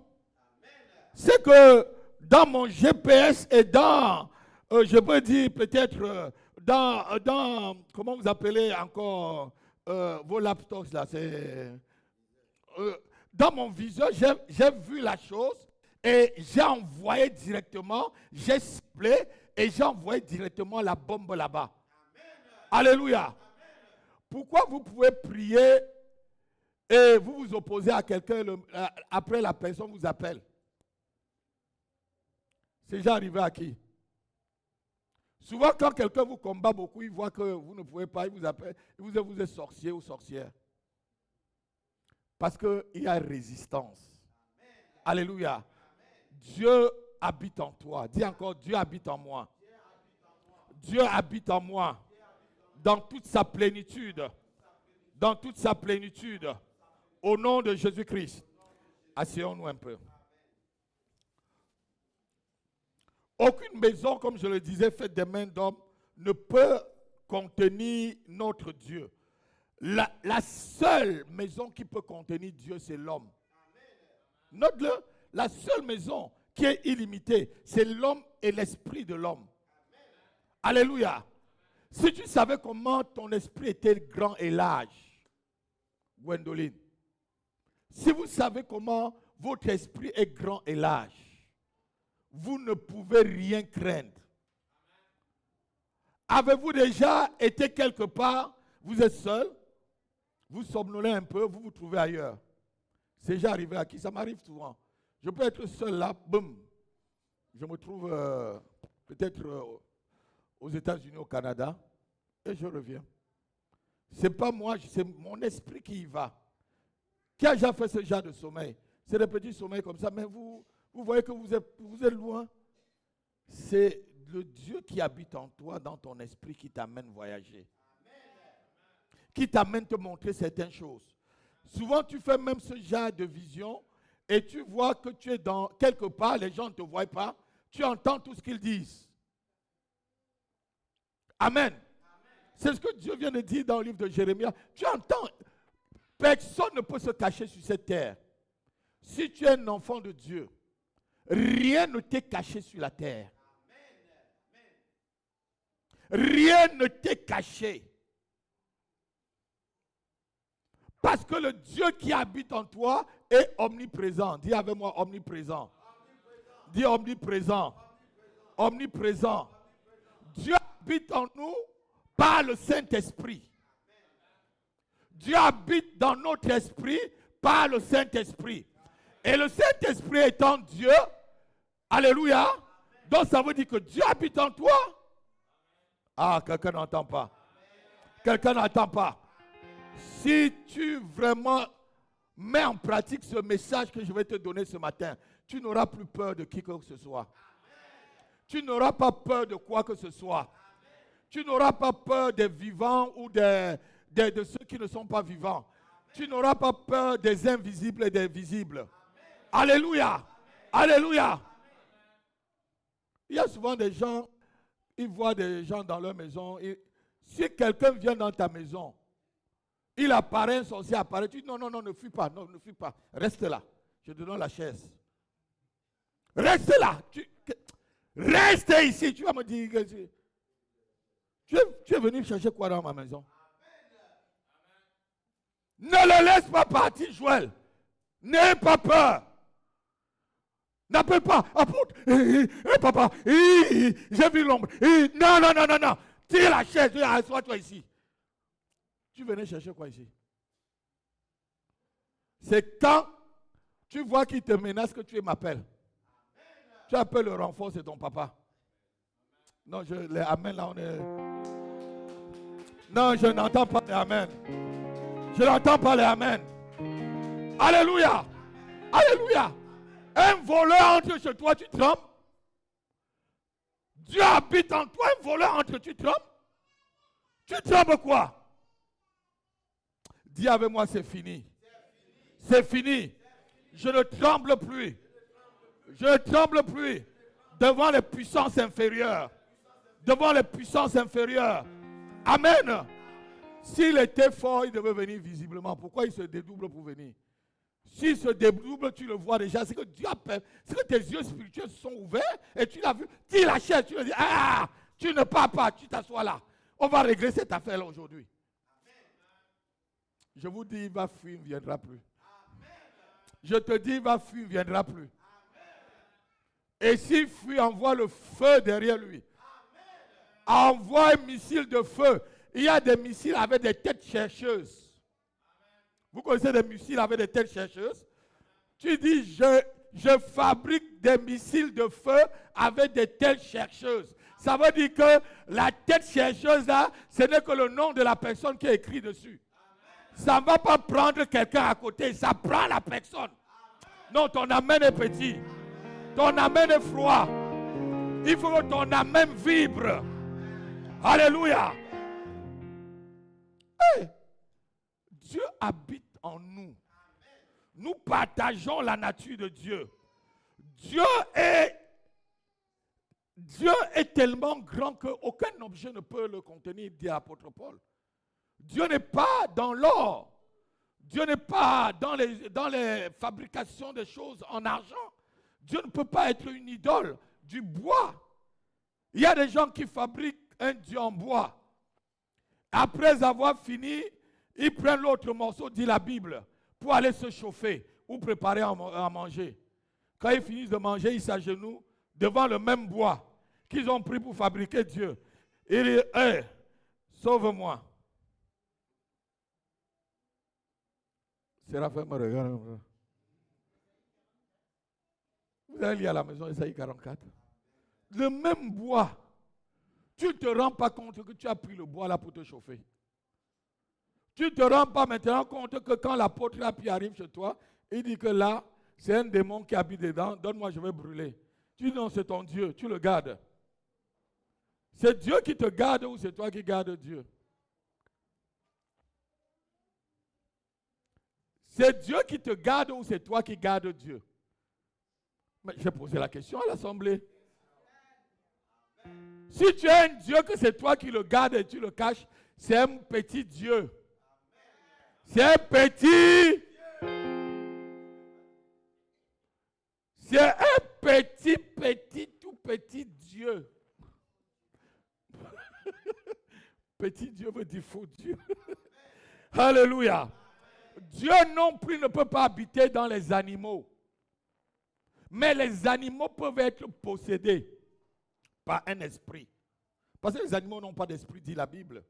C'est que dans mon GPS et dans, je peux dire peut-être, dans comment vous appelez encore vos laptops là, c'est dans mon viseur, j'ai vu la chose et j'ai envoyé directement, j'ai ciblé et j'ai envoyé directement la bombe là-bas. Alléluia. Pourquoi vous pouvez prier et vous vous opposez à quelqu'un, après la personne vous appelle? C'est déjà arrivé à qui? Souvent, quand quelqu'un vous combat beaucoup, il voit que vous ne pouvez pas, il vous appelle, vous êtes sorcier ou sorcière. Parce qu'il y a résistance. Amen. Alléluia. Amen. Dieu habite en toi. Dis encore, Dieu habite en moi. Dieu habite en moi. Dans toute sa plénitude. Dans toute sa plénitude. Au nom de Jésus-Christ. Asseyons-nous un peu. Aucune maison, comme je le disais, faite des mains d'hommes, ne peut contenir notre Dieu. La seule maison qui peut contenir Dieu, c'est l'homme. Note-le, la seule maison qui est illimitée, c'est l'homme et l'esprit de l'homme. Alléluia. Si tu savais comment ton esprit était grand et large, Gwendoline, si vous savez comment votre esprit est grand et large, vous ne pouvez rien craindre. Avez-vous déjà été quelque part, vous êtes seul, vous somnolez un peu, vous vous trouvez ailleurs? C'est déjà arrivé à qui? Ça m'arrive souvent. Je peux être seul là, boum. Je me trouve peut-être aux États-Unis, au Canada, et je reviens. Ce n'est pas moi, c'est mon esprit qui y va. Qui a déjà fait ce genre de sommeil? C'est des petits sommeils comme ça, mais vous voyez que vous êtes loin. C'est le Dieu qui habite en toi, dans ton esprit, qui t'amène voyager. Qui t'amène te montrer certaines choses. Souvent, tu fais même ce genre de vision et tu vois que tu es dans quelque part, les gens ne te voient pas, tu entends tout ce qu'ils disent. Amen. C'est ce que Dieu vient de dire dans le livre de Jérémie. Tu entends, personne ne peut se cacher sur cette terre. Si tu es un enfant de Dieu, rien ne t'est caché sur la terre. Rien ne t'est caché. Parce que le Dieu qui habite en toi est omniprésent. Dis avec moi omniprésent. Dis omniprésent. Omniprésent. Dieu habite en nous par le Saint-Esprit. Dieu habite dans notre esprit par le Saint-Esprit. Et le Saint-Esprit étant Dieu, alléluia, donc ça veut dire que Dieu habite en toi. Ah, quelqu'un n'entend pas. Quelqu'un n'entend pas. Si tu vraiment mets en pratique ce message que je vais te donner ce matin, tu n'auras plus peur de qui que ce soit. Tu n'auras pas peur de quoi que ce soit. Tu n'auras pas peur des vivants ou de ceux qui ne sont pas vivants. Tu n'auras pas peur des invisibles et des visibles. Alléluia. Alléluia. Il y a souvent des gens, ils voient des gens dans leur maison. Si quelqu'un vient dans ta maison, il apparaît, un sorcier apparaît, tu dis non, ne fuis pas, non, ne fuis pas. Reste là. Je te donne la chaise. Reste là. Reste ici. Tu vas me dire que tu es venu chercher quoi dans ma maison? Ne le laisse pas partir, Joël. N'aie pas peur. N'appelle pas. Apôtre. Papa. J'ai vu l'ombre. Non. Tire la chaise. Assois-toi ici. Tu venais chercher quoi ici? C'est quand tu vois qu'il te menace que tu m'appelles. Tu appelles le renfort, c'est ton papa. Non, les amen là, on est... Non, je n'entends pas les amen. Je n'entends pas les amen. Alléluia. Alléluia. Un voleur entre chez toi, tu trembles. Dieu habite en toi, un voleur entre, tu trembles. Tu trembles quoi? Dis avec moi, c'est fini. C'est fini. Je ne tremble plus. Je ne tremble plus devant les puissances inférieures. Devant les puissances inférieures. Amen. S'il était fort, il devait venir visiblement. Pourquoi il se dédouble pour venir? S'il se dédouble, tu le vois déjà. C'est que Dieu appelle. C'est que tes yeux spirituels sont ouverts et tu l'as vu. Tire la chaise, tu lui dis, tu ne pars pas, tu t'assois là. On va régler cette affaire-là aujourd'hui. Je vous dis, il va fuir, il ne viendra plus. Je te dis, il va fuir, il ne viendra plus. Et s'il fuit, envoie le feu derrière lui. Envoie un missile de feu. Il y a des missiles avec des têtes chercheuses. Vous connaissez des missiles avec des têtes chercheuses? Tu dis, je fabrique des missiles de feu avec des têtes chercheuses. Ça veut dire que la tête chercheuse là, ce n'est que le nom de la personne qui est écrit dessus. Ça ne va pas prendre quelqu'un à côté, ça prend la personne. Non, ton amen est petit. Ton amen est froid. Il faut que ton amen vibre. Alléluia. Hey, Dieu habite en nous. Nous partageons la nature de Dieu. Dieu est tellement grand qu'aucun objet ne peut le contenir, dit l'apôtre Paul. Dieu n'est pas dans l'or. Dieu n'est pas dans les fabrications de choses en argent. Dieu ne peut pas être une idole du bois. Il y a des gens qui fabriquent un Dieu en bois. Après avoir fini, ils prennent l'autre morceau, dit la Bible, pour aller se chauffer ou préparer à manger. Quand ils finissent de manger, ils s'agenouillent devant le même bois qu'ils ont pris pour fabriquer Dieu. Ils disent, hey, sauve-moi. Séraphin me regarde. Vous allez lire à la maison Isaïe 44. Le même bois. Tu ne te rends pas compte que tu as pris le bois là pour te chauffer. Tu ne te rends pas maintenant compte que quand l'apôtre là arrive chez toi, il dit que là, c'est un démon qui habite dedans. Donne-moi, je vais brûler. Tu dis non, c'est ton Dieu. Tu le gardes. C'est Dieu qui te garde ou c'est toi qui gardes Dieu? C'est Dieu qui te garde ou c'est toi qui gardes Dieu? Mais j'ai posé la question à l'assemblée. Si tu as un Dieu que c'est toi qui le gardes et tu le caches, c'est un petit Dieu. C'est un petit. C'est un tout petit Dieu. Petit Dieu veut dire faux Dieu. Alléluia. Dieu non plus ne peut pas habiter dans les animaux. Mais les animaux peuvent être possédés par un esprit. Parce que les animaux n'ont pas d'esprit, dit la Bible.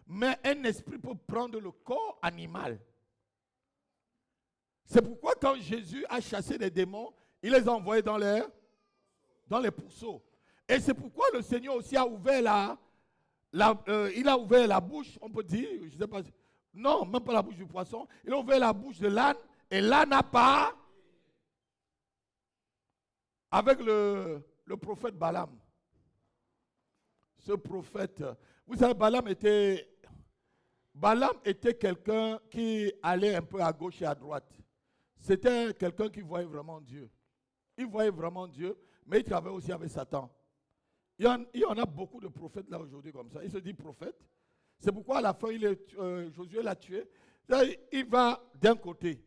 Mais un esprit peut prendre le corps animal. C'est pourquoi quand Jésus a chassé les démons, il les a envoyés dans les pourceaux. Et c'est pourquoi le Seigneur aussi a ouvert il a ouvert la bouche, on peut dire, je ne sais pas. Non, même pas la bouche du poisson. Il a ouvert la bouche de l'âne et l'âne n'a pas. Avec le prophète Balaam. Ce prophète, vous savez, Balaam était quelqu'un qui allait un peu à gauche et à droite. C'était quelqu'un qui voyait vraiment Dieu. Il voyait vraiment Dieu, mais il travaillait aussi avec Satan. Il y en a beaucoup de prophètes là aujourd'hui comme ça. Il se dit prophète. C'est pourquoi à la fin, Josué l'a tué. Là, il va d'un côté.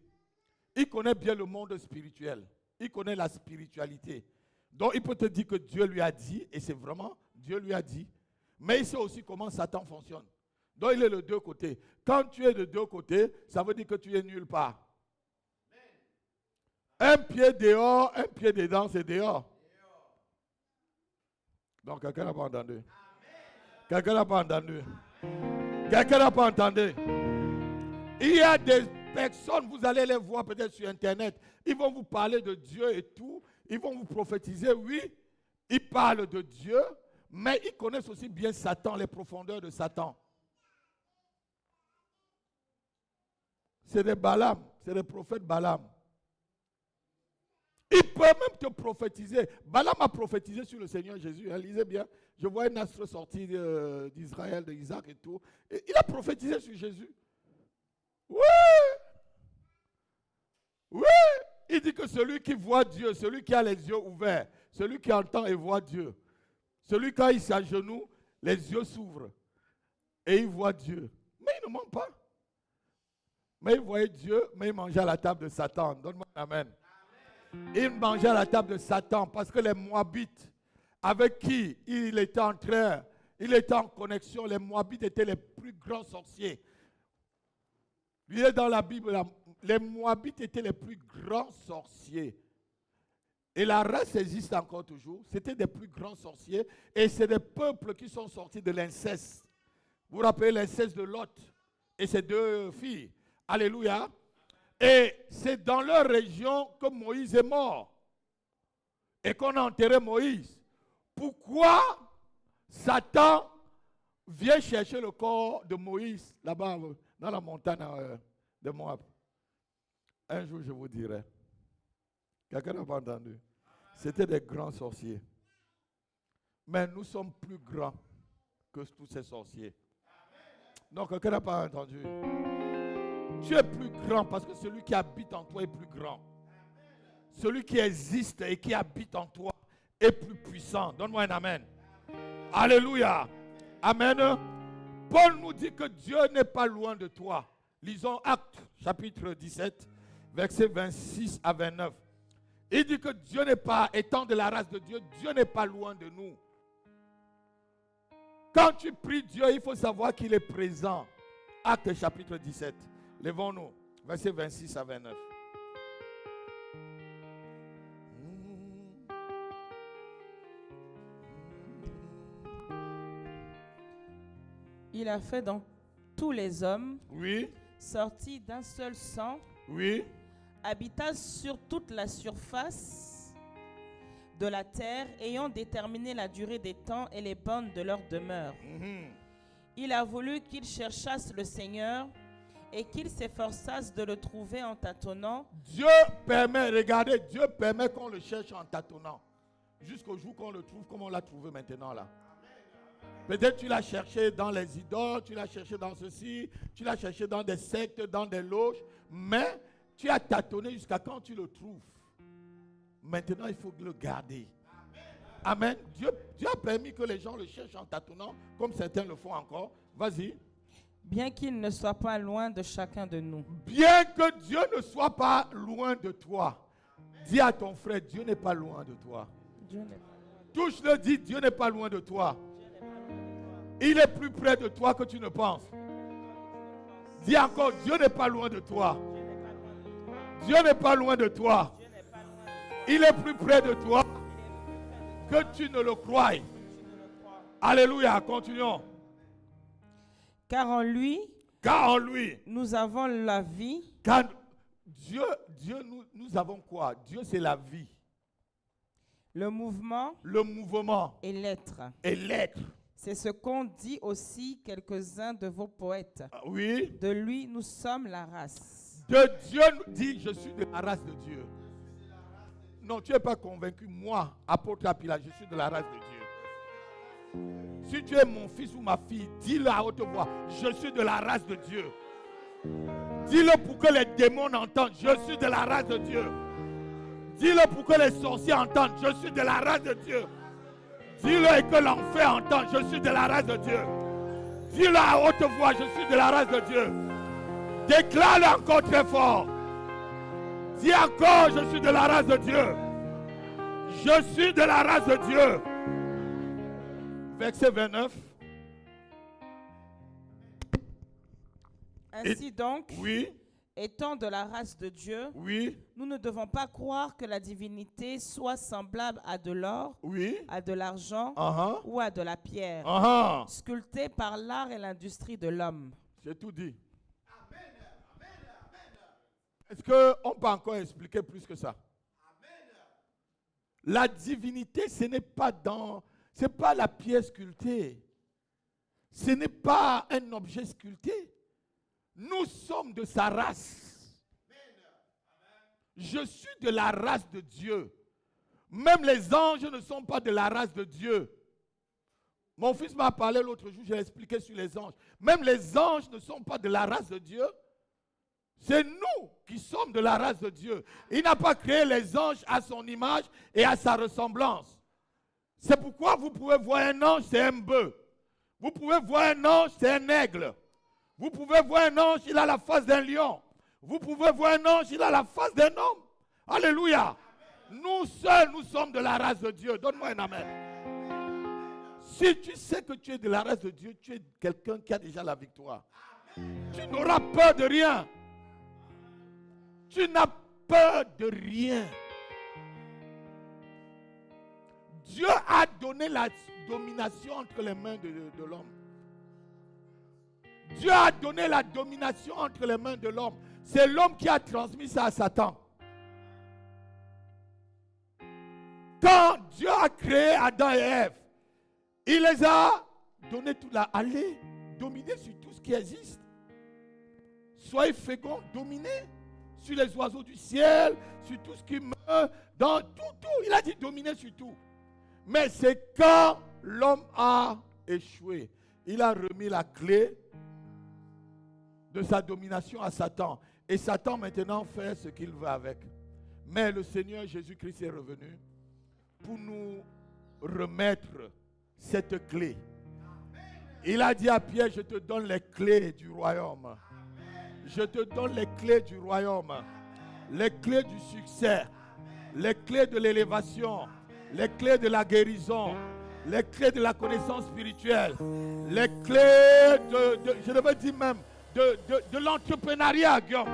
Il connaît bien le monde spirituel. Il connaît la spiritualité. Donc, il peut te dire que Dieu lui a dit, et c'est vraiment, Dieu lui a dit. Mais il sait aussi comment Satan fonctionne. Donc, il est de deux côtés. Quand tu es de deux côtés, ça veut dire que tu es nulle part. Un pied dehors, un pied dedans, c'est dehors. Donc, quelqu'un n'a pas entendu. Quelqu'un n'a pas entendu. Quelqu'un n'a pas entendu. Il y a des personnes, vous allez les voir peut-être sur Internet, ils vont vous parler de Dieu et tout, ils vont vous prophétiser, oui, ils parlent de Dieu, mais ils connaissent aussi bien Satan, les profondeurs de Satan. C'est des Balaam, c'est des prophètes Balaam. Il peut même te prophétiser. Balaam a prophétisé sur le Seigneur Jésus. Hein, lisez bien. Je vois un astre sorti d'Israël, d'Isaac et tout. Et il a prophétisé sur Jésus. Oui. Oui. Il dit que celui qui voit Dieu, celui qui a les yeux ouverts, celui qui entend et voit Dieu, celui quand il s'agenouille, les yeux s'ouvrent et il voit Dieu. Mais il ne ment pas. Mais il voyait Dieu, mais il mangeait à la table de Satan. Donne-moi un amen. Il mangeait à la table de Satan parce que les Moabites, avec qui il était en connexion, les Moabites étaient les plus grands sorciers. Lisez dans la Bible, les Moabites étaient les plus grands sorciers. Et la race existe encore toujours. C'était des plus grands sorciers. Et c'est des peuples qui sont sortis de l'inceste. Vous vous rappelez l'inceste de Lot et ses deux filles. Alléluia. Et c'est dans leur région que Moïse est mort. Et qu'on a enterré Moïse. Pourquoi Satan vient chercher le corps de Moïse là-bas dans la montagne de Moab? Un jour, je vous dirai. Quelqu'un n'a pas entendu? C'était des grands sorciers. Mais nous sommes plus grands que tous ces sorciers. Donc, quelqu'un n'a pas entendu? Tu es plus grand parce que celui qui habite en toi est plus grand. Celui qui existe et qui habite en toi est plus puissant. Donne-moi un amen. Alléluia. Amen. Paul nous dit que Dieu n'est pas loin de toi. Lisons Actes chapitre 17, versets 26 à 29. Il dit que Dieu n'est pas, étant de la race de Dieu, Dieu n'est pas loin de nous. Quand tu pries Dieu, il faut savoir qu'il est présent. Actes chapitre 17. Levons-nous, versets 26 à 29. Il a fait donc tous les hommes, Oui, sortis d'un seul sang, oui, habita sur toute la surface de la terre, ayant déterminé la durée des temps et les bornes de leur demeure. Il a voulu qu'ils cherchassent le Seigneur et qu'ils s'efforçassent de le trouver en tâtonnant. Dieu permet, regardez, Dieu permet qu'on le cherche en tâtonnant. Jusqu'au jour qu'on le trouve comme on l'a trouvé maintenant là. Peut-être tu l'as cherché dans les idoles, tu l'as cherché dans ceci, tu l'as cherché dans des sectes, dans des loges, mais tu as tâtonné jusqu'à quand tu le trouves. Maintenant, il faut le garder. Amen. Dieu a permis que les gens le cherchent en tâtonnant, comme certains le font encore. Vas-y. Bien qu'il ne soit pas loin de chacun de nous. Bien que Dieu ne soit pas loin de toi. Dis à ton frère, Dieu n'est pas loin de toi. Dieu n'est pas loin de Touche-le, dis, Dieu n'est pas loin de toi. Il est plus près de toi que tu ne penses. Dis encore, Dieu n'est pas loin de toi. Dieu n'est pas loin de toi. Il est plus près de toi que tu ne le crois. Alléluia, continuons. Car en lui, nous avons la vie. Car Dieu nous avons quoi? Dieu, c'est la vie. Le mouvement Et l'être. l'être. C'est ce qu'ont dit aussi quelques-uns de vos poètes. Oui. De lui, nous sommes la race. De Dieu nous dit, je suis de la race de Dieu. Non, tu n'es pas convaincu. Moi, apôtre Apila, je suis de la race de Dieu. Si tu es mon fils ou ma fille, dis-le à haute voix. Je suis de la race de Dieu. Dis-le pour que les démons entendent. Je suis de la race de Dieu. Dis-le pour que les sorciers entendent. Je suis de la race de Dieu. Dis-le et que l'enfer entende. Je suis de la race de Dieu. Dis-le à haute voix. Je suis de la race de Dieu. Déclare-le encore très fort. Dis encore, je suis de la race de Dieu. Je suis de la race de Dieu. Verset 29. Ainsi donc, Oui, étant de la race de Dieu, oui, nous ne devons pas croire que la divinité soit semblable à de l'or, oui. à de l'argent ou à de la pierre, sculptée par l'art et l'industrie de l'homme. J'ai tout dit. Est-ce qu'on peut encore expliquer plus que ça? La divinité, ce n'est pas la pierre sculptée. Ce n'est pas un objet sculpté. Nous sommes de sa race. Je suis de la race de Dieu. Même les anges ne sont pas de la race de Dieu. Mon fils m'a parlé l'autre jour, j'ai expliqué sur les anges. Même les anges ne sont pas de la race de Dieu. C'est nous qui sommes de la race de Dieu. Il n'a pas créé les anges à son image et à sa ressemblance. C'est pourquoi vous pouvez voir un ange, c'est un bœuf. Vous pouvez voir un ange, c'est un aigle. Vous pouvez voir un ange, il a la face d'un lion. Vous pouvez voir un ange, il a la face d'un homme. Alléluia. Nous seuls, nous sommes de la race de Dieu. Donne-moi un amen. Si tu sais que tu es de la race de Dieu, tu es quelqu'un qui a déjà la victoire. Tu n'auras peur de rien. Tu n'as peur de rien. Dieu a donné la domination entre les mains de l'homme. Dieu a donné la domination entre les mains de l'homme. C'est l'homme qui a transmis ça à Satan. Quand Dieu a créé Adam et Ève, il les a donné tout là. Allez, dominez sur tout ce qui existe. Soyez féconds, dominez sur les oiseaux du ciel, sur tout ce qui meurt, dans tout. Il a dit dominer sur tout. Mais c'est quand l'homme a échoué. Il a remis la clé de sa domination à Satan. Et Satan maintenant fait ce qu'il veut avec. Mais le Seigneur Jésus-Christ est revenu pour nous remettre cette clé. Il a dit à Pierre, je te donne les clés du royaume. Je te donne les clés du royaume. Les clés du succès. Les clés de l'élévation. Les clés de la guérison. Les clés de la connaissance spirituelle. Les clés je devais dire même, de l'entrepreneuriat, Guillaume.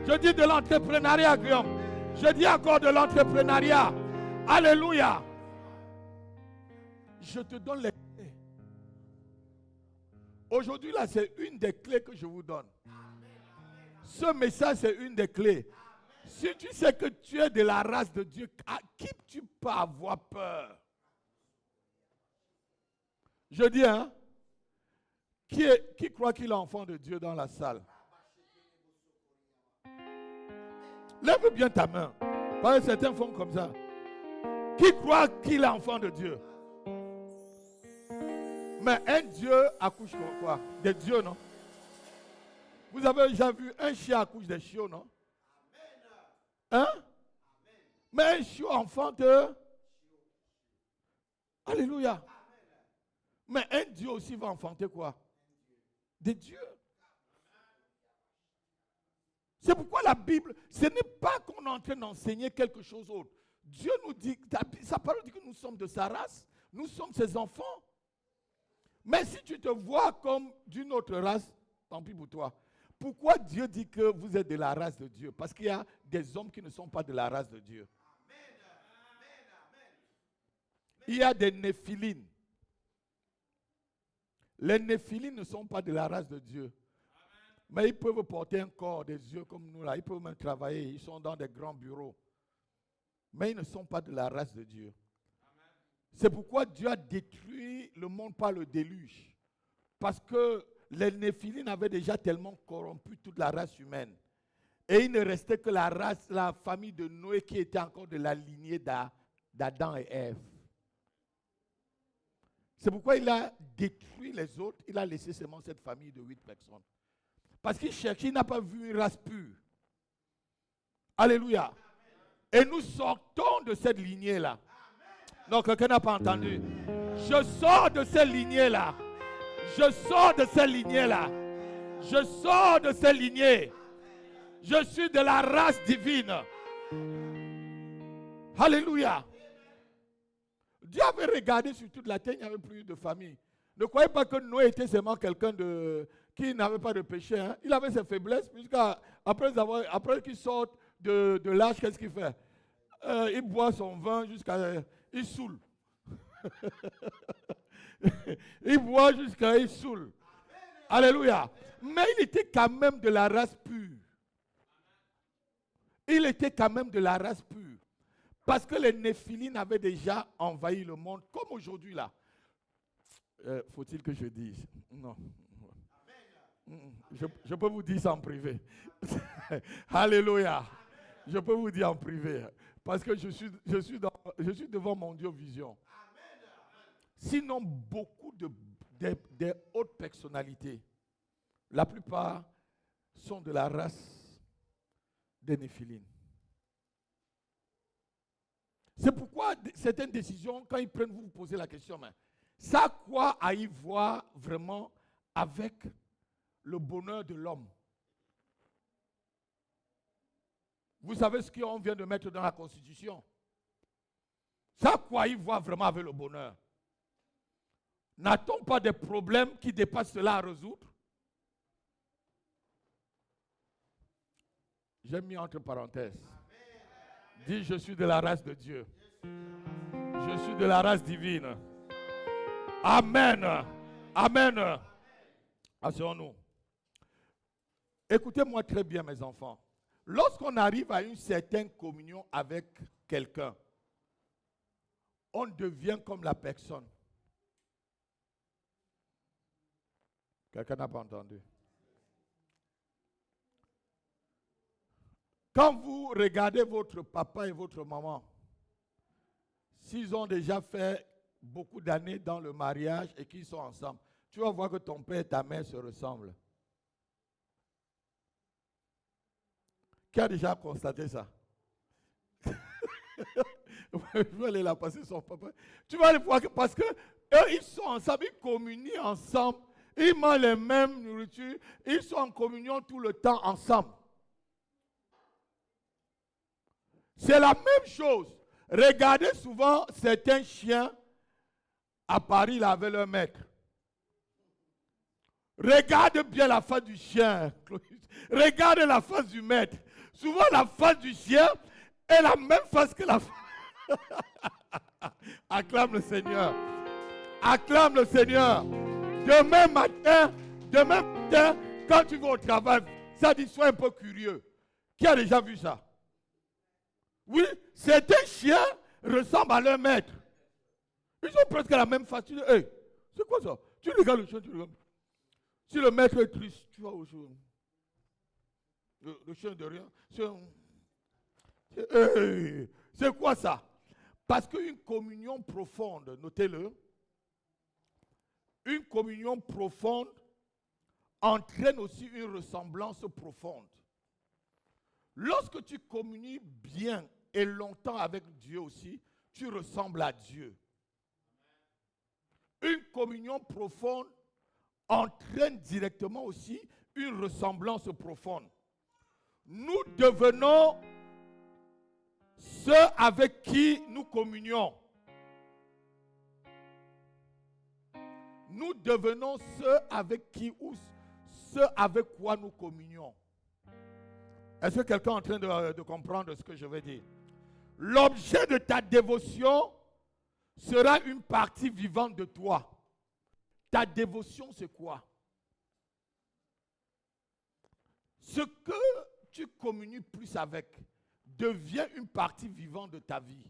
Je dis de l'entrepreneuriat, Guillaume. Je dis encore de l'entrepreneuriat. Alléluia. Je te donne les clés. Aujourd'hui, là, c'est une des clés que je vous donne. Ce message, c'est une des clés. Si tu sais que tu es de la race de Dieu, à qui tu peux avoir peur? Je dis, hein? Qui croit qu'il est enfant de Dieu dans la salle? Lève bien ta main. Parce que certains font comme ça. Qui croit qu'il est enfant de Dieu? Mais un Dieu accouche quoi? Des dieux, non? Vous avez déjà vu un chien accouche des chiots, non? Hein? Mais un chiot enfante. Alléluia. Mais un Dieu aussi va enfanter quoi? Des dieux. C'est pourquoi la Bible, ce n'est pas qu'on est en train d'enseigner quelque chose d'autre. Dieu nous dit, sa parole dit que nous sommes de sa race, nous sommes ses enfants. Mais si tu te vois comme d'une autre race, tant pis pour toi. Pourquoi Dieu dit que vous êtes de la race de Dieu? Parce qu'il y a des hommes qui ne sont pas de la race de Dieu. Il y a des néphilines. Les néphilines ne sont pas de la race de Dieu. Mais ils peuvent porter un corps, des yeux comme nous là. Ils peuvent même travailler. Ils sont dans des grands bureaux. Mais ils ne sont pas de la race de Dieu. C'est pourquoi Dieu a détruit le monde par le déluge. Parce que les néphilines avaient déjà tellement corrompu toute la race humaine. Et il ne restait que la famille de Noé qui était encore de la lignée d'Adam et Ève. C'est pourquoi il a détruit les autres. Il a laissé seulement cette famille de 8 personnes. Parce qu'il cherchait, il n'a pas vu une race pure. Alléluia. Et nous sortons de cette lignée-là. Non, quelqu'un n'a pas entendu. Je sors de cette lignée-là. Je sors de cette lignée-là. Je sors de cette lignée. Je suis de la race divine. Alléluia. Dieu avait regardé sur toute la terre, il n'y avait plus de famille. Ne croyez pas que Noé était seulement quelqu'un qui n'avait pas de péché. Hein. Il avait ses faiblesses, après qu'il sorte de l'âge, qu'est-ce qu'il fait? Il boit son vin jusqu'à... Il saoule. Il boit jusqu'à... Il saoule. Alléluia. Mais il était quand même de la race pure. Il était quand même de la race pure. Parce que les néphilines avaient déjà envahi le monde, comme aujourd'hui là. Faut-il que je dise? Non. Je peux vous dire ça en privé. Alléluia. Je peux vous dire en privé. Parce que je suis devant mon Dieu Vision. Sinon, beaucoup des hautes personnalités, la plupart sont de la race des néphilines. C'est pourquoi certaines décisions, quand ils prennent, vous vous posez la question, mais ça a quoi à y voir vraiment avec le bonheur de l'homme? Vous savez ce qu'on vient de mettre dans la Constitution? Ça a quoi à y voir vraiment avec le bonheur? N'a-t-on pas des problèmes qui dépassent cela à résoudre? J'ai mis entre parenthèses. Dis, je suis de la race de Dieu. Je suis de la race divine. Amen. Amen. Asseyons-nous. Écoutez-moi très bien, mes enfants. Lorsqu'on arrive à une certaine communion avec quelqu'un, on devient comme la personne. Quelqu'un n'a pas entendu? Quand vous regardez votre papa et votre maman, s'ils ont déjà fait beaucoup d'années dans le mariage et qu'ils sont ensemble, tu vas voir que ton père et ta mère se ressemblent. Qui a déjà constaté ça? Je vais aller là passer son papa. Tu vas aller voir parce que eux, ils sont ensemble, ils communient ensemble, ils mangent les mêmes nourritures, ils sont en communion tout le temps ensemble. C'est la même chose. Regardez souvent certains chiens à Paris là avec leur maître. Regarde bien la face du chien. Regarde la face du maître. Souvent la face du chien est la même face que la face. Acclame le Seigneur. Acclame le Seigneur. Demain matin, quand tu vas au travail, ça dit sois un peu curieux. Qui a déjà vu ça? Oui, certains chiens ressemblent à leur maître. Ils ont presque la même face. Tu dis, hey, c'est quoi ça? Tu regardes le chien, tu regardes. Si le maître est triste, tu vas au chien. Le chien de rien. C'est quoi ça? Parce qu'une communion profonde, notez-le, une communion profonde entraîne aussi une ressemblance profonde. Lorsque tu communies bien et longtemps avec Dieu aussi, tu ressembles à Dieu. Une communion profonde entraîne directement aussi une ressemblance profonde. Nous devenons ceux avec qui nous communions. Nous devenons ceux avec qui ou ceux avec quoi nous communions. Est-ce que quelqu'un est en train de comprendre ce que je veux dire? L'objet de ta dévotion sera une partie vivante de toi. Ta dévotion, c'est quoi? Ce que tu communies plus avec devient une partie vivante de ta vie.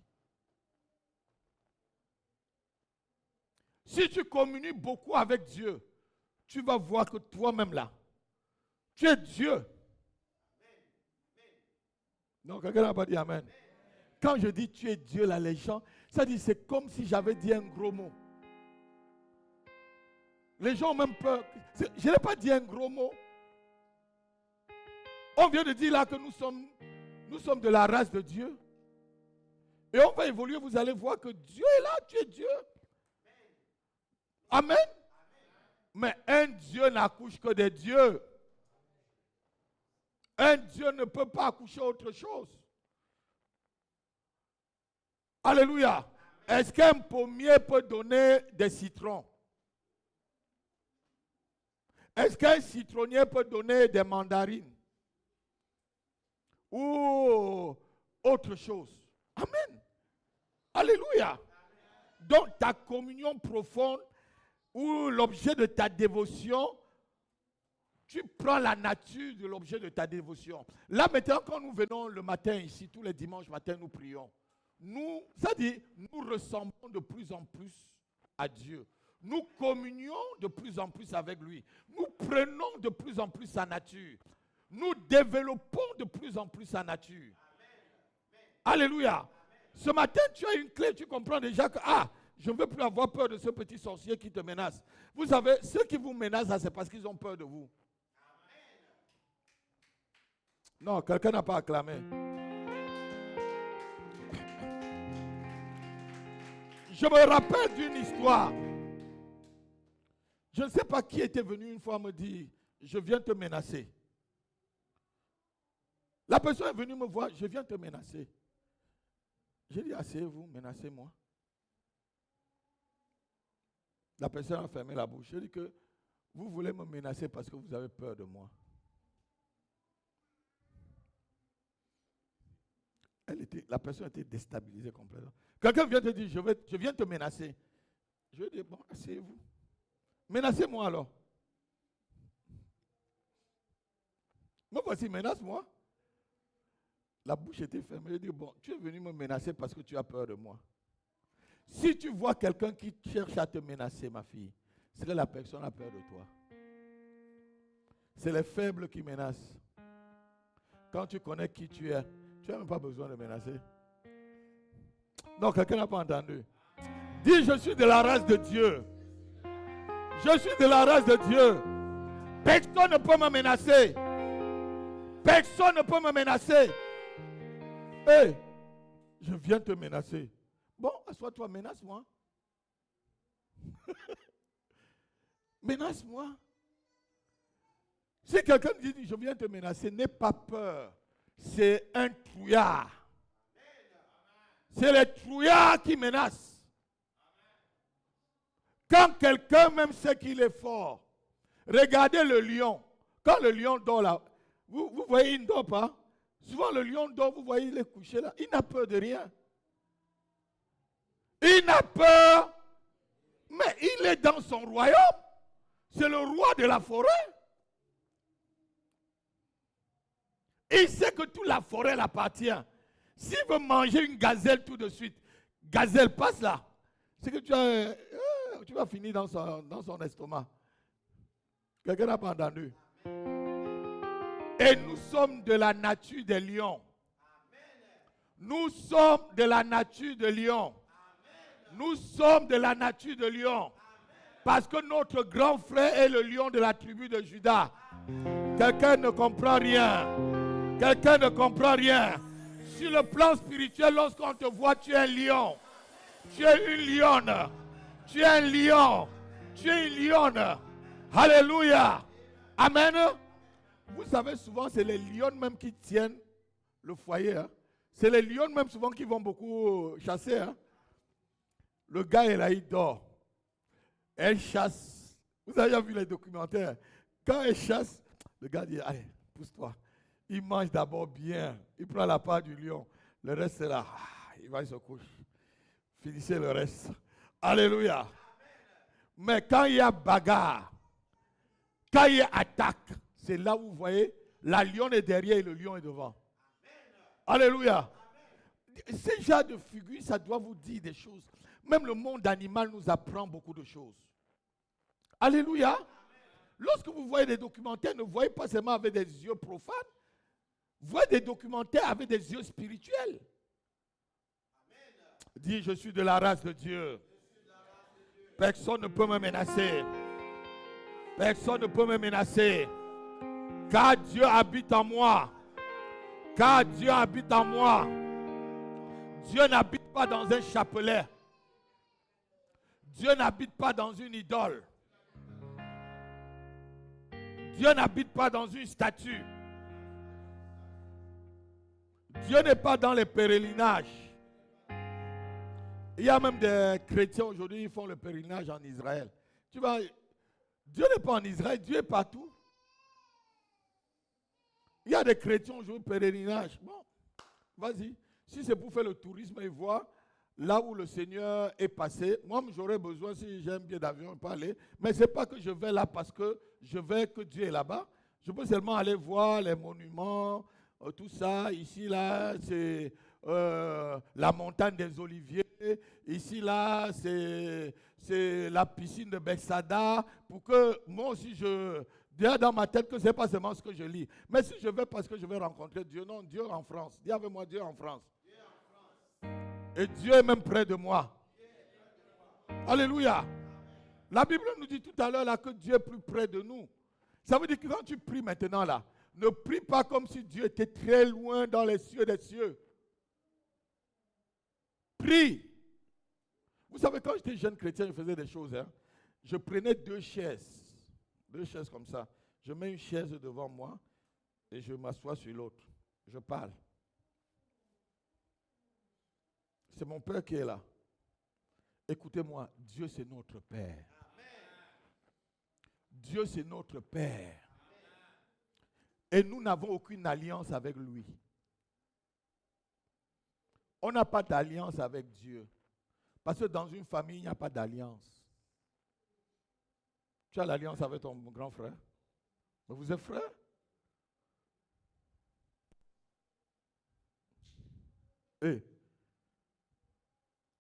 Si tu communies beaucoup avec Dieu, tu vas voir que toi-même là, tu es Dieu. Non, quelqu'un n'a pas dit Amen. Quand je dis tu es Dieu, là, les gens, ça dit c'est comme si j'avais dit un gros mot. Les gens ont même peur. Je n'ai pas dit un gros mot. On vient de dire là que nous sommes de la race de Dieu. Et on va évoluer, vous allez voir que Dieu est là, tu es Dieu. Amen. Mais un Dieu n'accouche que des dieux. Un Dieu ne peut pas accoucher autre chose. Alléluia. Est-ce qu'un pommier peut donner des citrons? Est-ce qu'un citronnier peut donner des mandarines? Ou autre chose? Amen. Alléluia. Donc ta communion profonde ou l'objet de ta dévotion, tu prends la nature de l'objet de ta dévotion. Là maintenant, quand nous venons le matin ici, tous les dimanches matin, nous prions. Nous ressemblons de plus en plus à Dieu. Nous communions de plus en plus avec lui. Nous prenons de plus en plus sa nature. Nous développons de plus en plus sa nature. Alléluia. Ce matin, tu as une clé, tu comprends déjà que, je ne veux plus avoir peur de ce petit sorcier qui te menace. Vous savez, ceux qui vous menacent, c'est parce qu'ils ont peur de vous. Non, quelqu'un n'a pas acclamé. Je me rappelle d'une histoire. Je ne sais pas qui était venu une fois me dire, je viens te menacer. La personne est venue me voir, je viens te menacer. J'ai dit, asseyez-vous, menacez-moi. La personne a fermé la bouche. J'ai dit que vous voulez me menacer parce que vous avez peur de moi. La personne était déstabilisée complètement. Quelqu'un vient te dire, je viens te menacer. Je lui dis, bon, asseyez-vous. Menacez-moi alors. Me voici, menace-moi. La bouche était fermée. Je dis, bon, tu es venu me menacer parce que tu as peur de moi. Si tu vois quelqu'un qui cherche à te menacer, ma fille, c'est que la personne a peur de toi. C'est les faibles qui menacent. Quand tu connais qui tu es, tu n'as même pas besoin de menacer. Non, quelqu'un n'a pas entendu. Dis, je suis de la race de Dieu. Je suis de la race de Dieu. Personne ne peut me menacer. Personne ne peut me menacer. Hé, je viens te menacer. Bon, assois-toi, menace-moi. Menace-moi. Si quelqu'un dit, je viens te menacer, n'aie pas peur. C'est un trouillard. C'est les trouillards qui menacent. Quand quelqu'un même sait qu'il est fort, regardez le lion. Quand le lion dort là, vous voyez, il ne dort pas. Souvent le lion dort, vous voyez, il est couché là. Il n'a peur de rien. Il n'a peur, mais il est dans son royaume. C'est le roi de la forêt. Il sait que toute la forêt l'appartient. S'il veut manger une gazelle tout de suite, gazelle passe là. C'est que tu vas finir dans son estomac. Quelqu'un n'a pas entendu. Et nous sommes de la nature des lions. Nous sommes de la nature de lions. Nous sommes de la nature de lion. Parce que notre grand frère est le lion de la tribu de Juda. Quelqu'un ne comprend rien. Quelqu'un ne comprend rien. Sur le plan spirituel, lorsqu'on te voit, tu es un lion. Tu es une lionne. Tu es un lion. Tu es une lionne. Alléluia. Amen. Vous savez, souvent, c'est les lions même qui tiennent le foyer. Hein. C'est les lions même souvent qui vont beaucoup chasser. Hein. Le gars, il dort. Elle chasse. Vous avez vu les documentaires. Quand elle chasse, le gars dit, allez, pousse-toi. Il mange d'abord bien. Il prend la part du lion. Le reste, c'est là. Il va, il se couche. Finissez le reste. Alléluia. Mais quand il y a bagarre, quand il y a attaque, c'est là où vous voyez, la lionne est derrière et le lion est devant. Alléluia. Ces genres de figures, ça doit vous dire des choses. Même le monde animal nous apprend beaucoup de choses. Alléluia. Lorsque vous voyez des documentaires, ne voyez pas seulement avec des yeux profanes. Voyez des documentaires avec des yeux spirituels. Dis, je suis de la race de Dieu. Personne ne peut me menacer. Personne ne peut me menacer. Car Dieu habite en moi. Car Dieu habite en moi. Dieu n'habite pas dans un chapelet. Dieu n'habite pas dans une idole. Dieu n'habite pas dans une statue. Dieu n'est pas dans les pèlerinages. Il y a même des chrétiens aujourd'hui qui font le pèlerinage en Israël. Tu vois, Dieu n'est pas en Israël, Dieu est partout. Il y a des chrétiens aujourd'hui pèlerinage. Bon, vas-y. Si c'est pour faire le tourisme et voir là où le Seigneur est passé, moi j'aurais besoin, si j'ai un billet d'avion, pas aller. Mais ce n'est pas que je vais là parce que je veux que Dieu est là-bas. Je peux seulement aller voir les monuments, tout ça. Ici, là, c'est la montagne des Oliviers. Ici, là, c'est la piscine de Bethsaida. Pour que moi aussi, je dis dans ma tête que ce n'est pas seulement ce que je lis. Mais si je vais parce que je vais rencontrer Dieu, non, Dieu en France. Dis avec moi, Dieu en France. Et Dieu est même près de moi. Alléluia. La Bible nous dit tout à l'heure là que Dieu est plus près de nous. Ça veut dire que quand tu pries maintenant là, ne prie pas comme si Dieu était très loin dans les cieux des cieux. Prie. Vous savez, quand j'étais jeune chrétien, je faisais des choses. Hein. Je prenais deux chaises comme ça. Je mets une chaise devant moi et je m'assois sur l'autre. Je parle. C'est mon Père qui est là. Écoutez-moi, Dieu c'est notre Père. Dieu c'est notre Père. Et nous n'avons aucune alliance avec lui. On n'a pas d'alliance avec Dieu. Parce que dans une famille, il n'y a pas d'alliance. Tu as l'alliance avec ton grand frère. Mais vous êtes frères. Hey.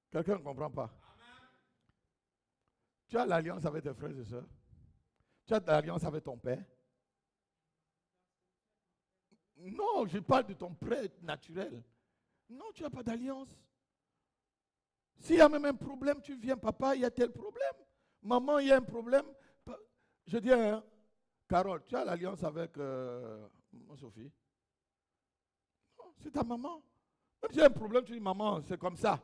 Quelqu'un ne comprend pas. Tu as l'alliance avec tes frères et sœurs. Tu as l'alliance avec ton père. Non, je parle de ton père naturel. Non, tu n'as pas d'alliance. S'il y a même un problème, tu viens, papa, il y a tel problème. Maman, il y a un problème. Je dis, hein, Carole, tu as l'alliance avec Sophie. Non, c'est ta maman. Même s'il y a un problème, tu dis, maman, c'est comme ça.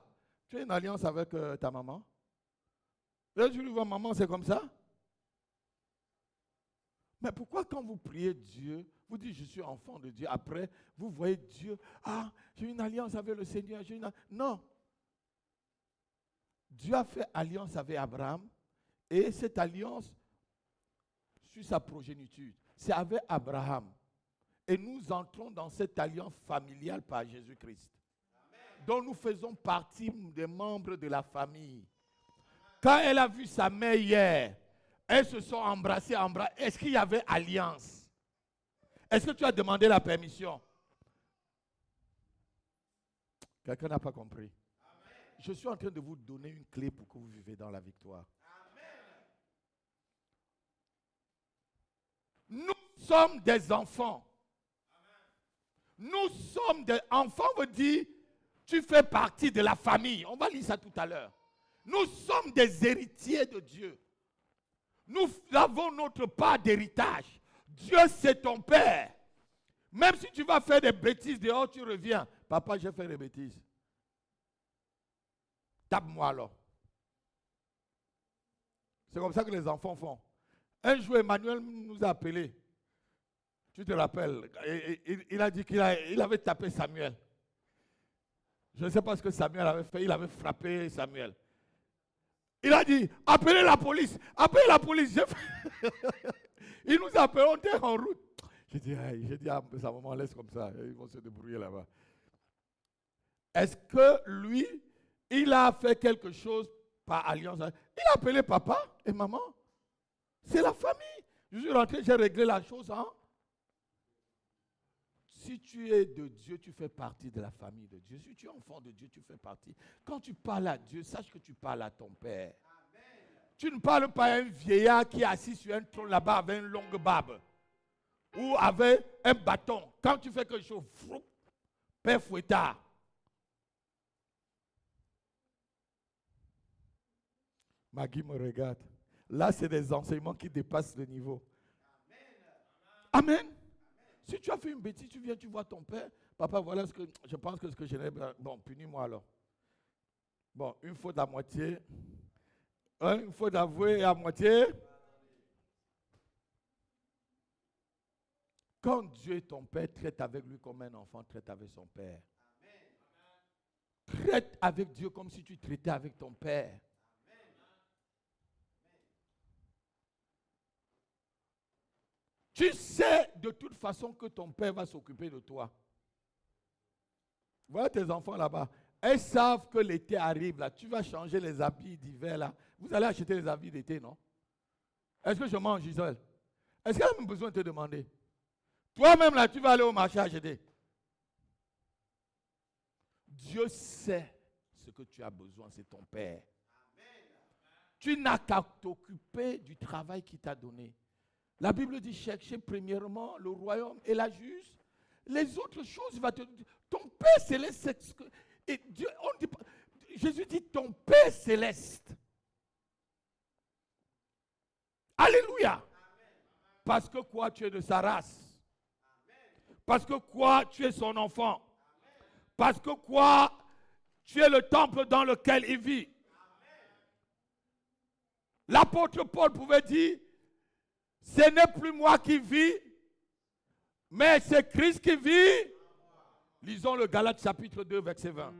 Tu as une alliance avec ta maman. Là, tu lui vois, maman, c'est comme ça. Mais pourquoi quand vous priez Dieu, vous dites, je suis enfant de Dieu, après, vous voyez Dieu, ah, j'ai une alliance avec le Seigneur. Non. Dieu a fait alliance avec Abraham et cette alliance, sur sa progéniture, c'est avec Abraham. Et nous entrons dans cette alliance familiale par Jésus-Christ, dont nous faisons partie des membres de la famille. Quand elle a vu sa mère hier, elles se sont embrassées. Est-ce qu'il y avait alliance? Est-ce que tu as demandé la permission? Quelqu'un n'a pas compris. Je suis en train de vous donner une clé pour que vous viviez dans la victoire. Nous sommes des enfants. Nous sommes des enfants, veut dire, tu fais partie de la famille. On va lire ça tout à l'heure. Nous sommes des héritiers de Dieu. Nous avons notre part d'héritage. Dieu, c'est ton Père. Même si tu vas faire des bêtises dehors, tu reviens. Papa, j'ai fait des bêtises. Tape-moi alors. C'est comme ça que les enfants font. Un jour, Emmanuel nous a appelés. Tu te rappelles, il a dit qu'il avait tapé Samuel. Je ne sais pas ce que Samuel avait fait. Il avait frappé Samuel. Il a dit, appelez la police. Appelez la police. Il nous a appelé, on était en route. J'ai dit, sa maman laisse comme ça. Ils vont se débrouiller là-bas. Est-ce que lui, il a fait quelque chose par alliance? Il a appelé papa et maman. C'est la famille. Je suis rentré, j'ai réglé la chose. Hein? Si tu es de Dieu, tu fais partie de la famille de Dieu. Si tu es enfant de Dieu, tu fais partie. Quand tu parles à Dieu, sache que tu parles à ton Père. Amen. Tu ne parles pas à un vieillard qui est assis sur un trône là-bas avec une longue barbe ou avec un bâton. Quand tu fais quelque chose, Père Fouettard. Maggie me regarde. Là, c'est des enseignements qui dépassent le niveau. Amen. Amen. Si tu as fait une bêtise, tu viens, tu vois ton père. Papa, voilà ce que je pense que ce que je n'ai. Bon, punis-moi alors. Bon, une faute à moitié. Une faute avouée à moitié. Quand Dieu est ton père, traite avec lui comme un enfant traite avec son père. Amen. Traite avec Dieu comme si tu traitais avec ton père. Tu sais de toute façon que ton père va s'occuper de toi. Voilà tes enfants là-bas. Elles savent que l'été arrive là. Tu vas changer les habits d'hiver là. Vous allez acheter les habits d'été, non? Est-ce que je mange, Gisèle? Est-ce qu'elle a même besoin de te demander? Toi-même là, tu vas aller au marché acheter. Dieu sait ce que tu as besoin, c'est ton père. Amen. Tu n'as qu'à t'occuper du travail qu'il t'a donné. La Bible dit, cherchez premièrement le royaume et la justice. Les autres choses, ton Père céleste, et Dieu, Jésus dit, ton Père céleste. Alléluia. Parce que quoi, tu es de sa race. Parce que quoi, tu es son enfant. Parce que quoi, tu es le temple dans lequel il vit. L'apôtre Paul pouvait dire, ce n'est plus moi qui vis, mais c'est Christ qui vit. Lisons le Galates chapitre 2, verset 20.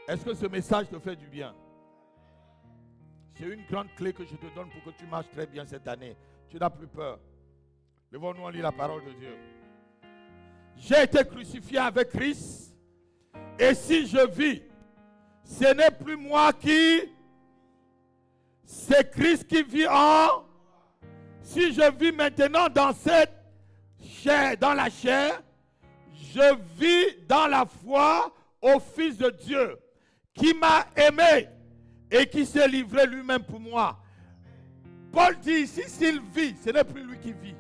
Est-ce que ce message te fait du bien? C'est une grande clé que je te donne pour que tu marches très bien cette année. Tu n'as plus peur. Levons-nous, on lit la parole de Dieu. J'ai été crucifié avec Christ, et si je vis, ce n'est plus moi qui, c'est Christ qui vit en. Si je vis maintenant dans cette chair, dans la chair, je vis dans la foi au Fils de Dieu, qui m'a aimé et qui s'est livré lui-même pour moi. Paul dit ici, s'il vit, ce n'est plus lui qui vit,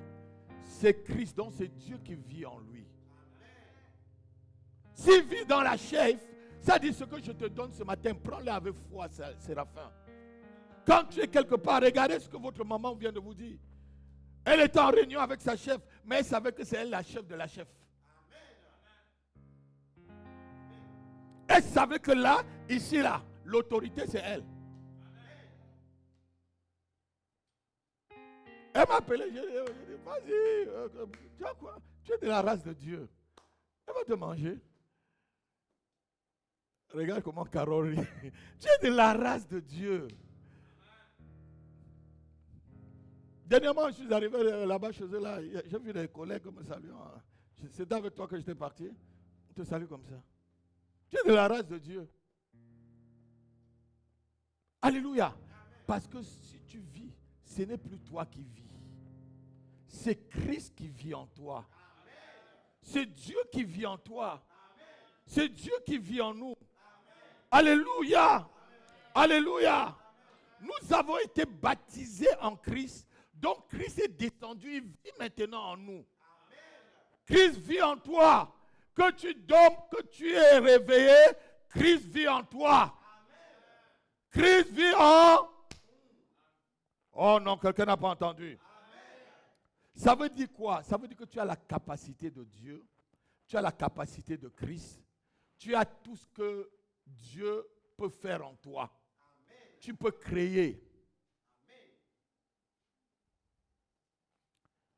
c'est Christ, donc c'est Dieu qui vit en lui. S'il vit dans la chair, ça dit ce que je te donne ce matin, prends-le avec foi, Séraphin. Quand tu es quelque part, regardez ce que votre maman vient de vous dire. Elle était en réunion avec sa chef, mais elle savait que c'est elle la chef de la chef. Elle savait que là, ici, là, l'autorité c'est elle. Elle m'a appelé, je dit, vas-y, tu as quoi? Tu es de la race de Dieu. Elle va te manger. Regarde comment Carole rit. Tu es de la race de Dieu. Dernièrement, je suis arrivé là-bas chez eux, là. J'ai vu des collègues me saluant. C'est avec toi que j'étais parti. On te salue comme ça. Tu es de la race de Dieu. Alléluia. Parce que si tu vis, ce n'est plus toi qui vis. C'est Christ qui vit en toi. C'est Dieu qui vit en toi. C'est Dieu qui vit en nous. Alléluia. Alléluia. Nous avons été baptisés en Christ. Donc Christ est descendu, il vit maintenant en nous. Christ vit en toi. Que tu dormes, que tu es réveillé, Christ vit en toi. Christ vit en... Oh non, quelqu'un n'a pas entendu. Ça veut dire quoi? Ça veut dire que tu as la capacité de Dieu, tu as la capacité de Christ tu as tout ce que Dieu peut faire en toi. Tu peux créer.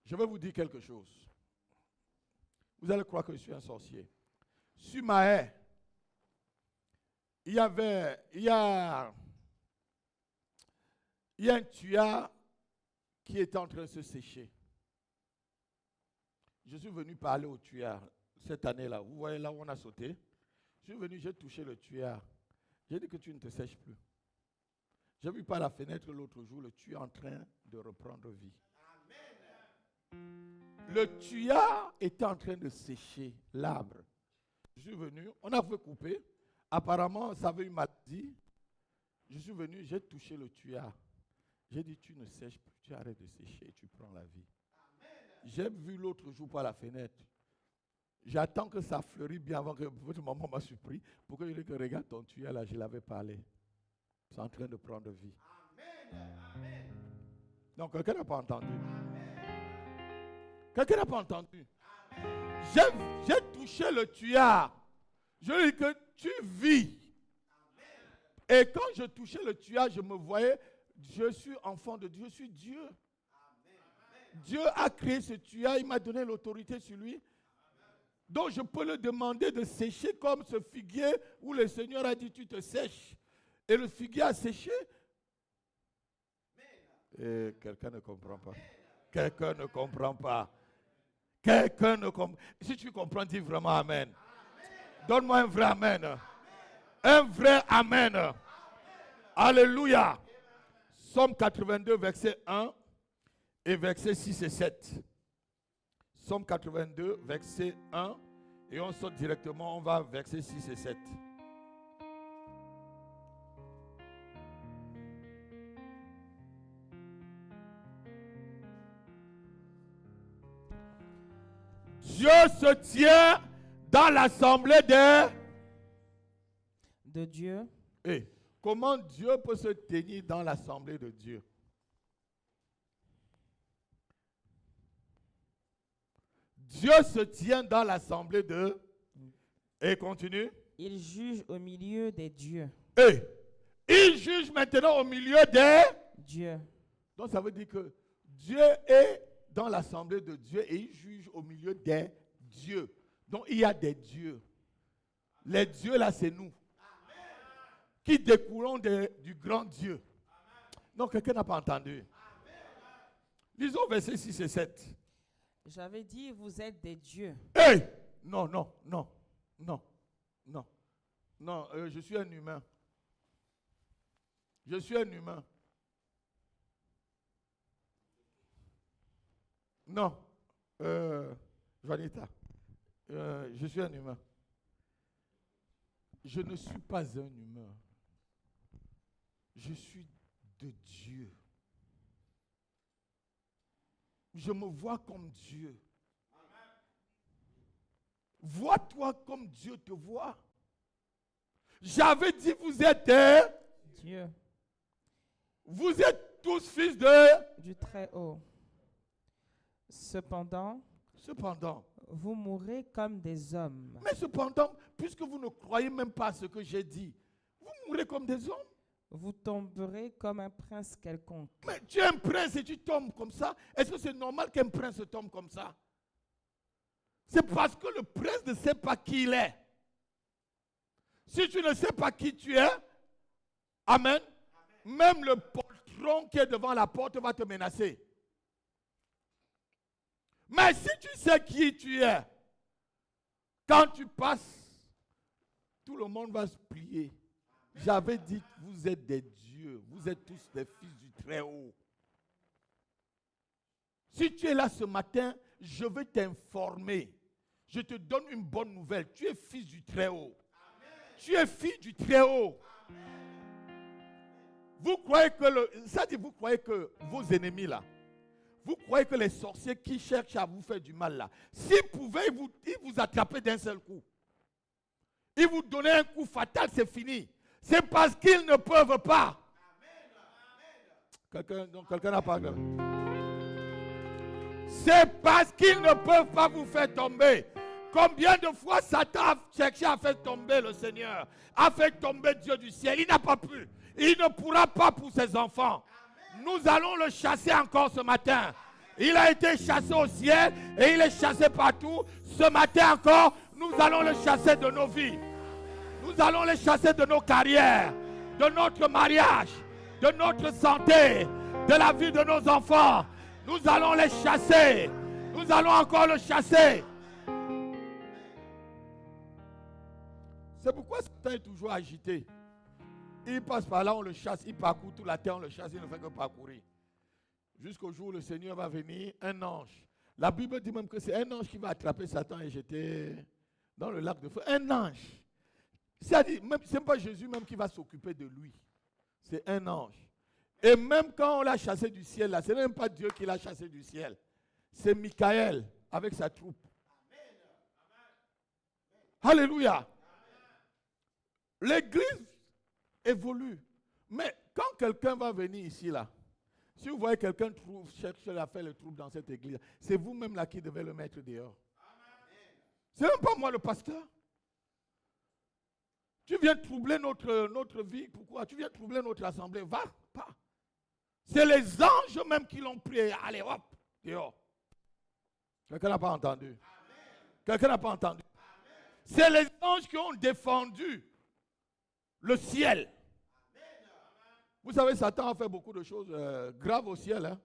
Je vais vous dire quelque chose. Vous allez croire que je suis un sorcier. Sur ma haie, il y a un tuyau qui était en train de se sécher. Je suis venu parler au tuyau cette année-là. Vous voyez là où on a sauté? Je suis venu, j'ai touché le tuyau. J'ai dit que tu ne te sèches plus. J'ai vu par la fenêtre l'autre jour le tuyau en train de reprendre vie. Le tuyau était en train de sécher l'arbre. Je suis venu, on a fait couper. Apparemment, ça avait une maladie. Je suis venu, j'ai touché le tuyau. J'ai dit, tu ne sèches plus, tu arrêtes de sécher et tu prends la vie. J'ai vu l'autre jour par la fenêtre. J'attends que ça fleurisse bien avant que votre maman m'a surpris pour que je dise que regarde ton tuyau là, je l'avais parlé. C'est en train de prendre vie. Amen. Donc, quelqu'un n'a pas entendu. Quelqu'un n'a pas entendu. J'ai touché le tuyau. Je dis que tu vis. Et quand je touchais le tuyau, je me voyais, je suis enfant de Dieu, je suis Dieu. Dieu a créé ce tuyau, il m'a donné l'autorité sur lui. Donc je peux le demander de sécher comme ce figuier où le Seigneur a dit tu te sèches. Et le figuier a séché. Et quelqu'un ne comprend pas. Quelqu'un ne comprend pas. Quelqu'un ne comprend pas. Si tu comprends, dis vraiment Amen. Donne-moi un vrai Amen. Un vrai Amen. Alléluia. Psaume 82, verset 1 et verset 6 et 7. Psaume 82, verset 1. Et on saute directement, on va verset 6 et 7. Dieu se tient dans l'assemblée de Dieu. Et comment Dieu peut se tenir dans l'assemblée de Dieu? Dieu se tient dans l'assemblée de... Et continue. Il juge au milieu des dieux. Et il juge maintenant au milieu des... Dieu. Donc ça veut dire que Dieu est dans l'assemblée de Dieu et il juge au milieu des dieux. Donc il y a des dieux. Les dieux là, c'est nous. Qui découlons du grand Dieu. Donc quelqu'un n'a pas entendu. Lisons versets 6 et 7. J'avais dit, vous êtes des dieux. Hey! Non, je suis un humain. Je suis un humain. Non, Juanita, je suis un humain. Je ne suis pas un humain. Je suis de Dieu. Je me vois comme Dieu. Vois-toi comme Dieu te voit. J'avais dit, vous êtes Dieu. Vous êtes tous fils de Du Très-Haut. Cependant, vous mourrez comme des hommes. Mais cependant, puisque vous ne croyez même pas à ce que j'ai dit, vous mourrez comme des hommes. Vous tomberez comme un prince quelconque. Mais tu es un prince et tu tombes comme ça. Est-ce que c'est normal qu'un prince tombe comme ça? C'est parce que le prince ne sait pas qui il est. Si tu ne sais pas qui tu es, amen, même le poltron qui est devant la porte va te menacer. Mais si tu sais qui tu es, quand tu passes, tout le monde va se plier. J'avais dit que vous êtes des dieux, vous êtes tous des fils du Très-Haut. Si tu es là ce matin, je veux t'informer. Je te donne une bonne nouvelle. Tu es fils du Très-Haut. Tu es fille du Très-Haut. Vous croyez que vous croyez que vos ennemis là, vous croyez que les sorciers qui cherchent à vous faire du mal là, s'ils pouvaient, ils vous attraper d'un seul coup. Ils vous donnaient un coup fatal, c'est fini. C'est parce qu'ils ne peuvent pas. Quelqu'un n'a pas. C'est parce qu'ils ne peuvent pas vous faire tomber. Combien de fois Satan a cherché à faire tomber le Seigneur, a fait tomber Dieu du ciel. Il n'a pas pu. Il ne pourra pas pour ses enfants. Nous allons le chasser encore ce matin. Il a été chassé au ciel et il est chassé partout. Ce matin encore, nous allons le chasser de nos vies. Nous allons le chasser de nos carrières, de notre mariage, de notre santé, de la vie de nos enfants. Nous allons les chasser. Nous allons encore le chasser. C'est pourquoi Satan est toujours agité. Il passe par là, on le chasse, il parcourt toute la terre, on le chasse, il ne fait que parcourir. Jusqu'au jour où le Seigneur va venir, un ange. La Bible dit même que c'est un ange qui va attraper Satan et jeter dans le lac de feu. Un ange. C'est-à-dire, ce n'est pas Jésus même qui va s'occuper de lui. C'est un ange. Et même quand on l'a chassé du ciel, là, ce n'est même pas Dieu qui l'a chassé du ciel. C'est Michael avec sa troupe. Amen. Alléluia. L'église évolue. Mais quand quelqu'un va venir ici, là, si vous voyez quelqu'un chercher à faire le trouble dans cette église, c'est vous-même là qui devez le mettre dehors. Ce n'est même pas moi le pasteur. Tu viens troubler notre vie. Pourquoi? Tu viens troubler notre assemblée. Va, pas. C'est les anges même qui l'ont pris. Allez, hop, dehors. Quelqu'un n'a pas entendu. Quelqu'un n'a pas entendu. C'est les anges qui ont défendu le ciel. Vous savez, Satan a fait beaucoup de choses graves au ciel. Hein?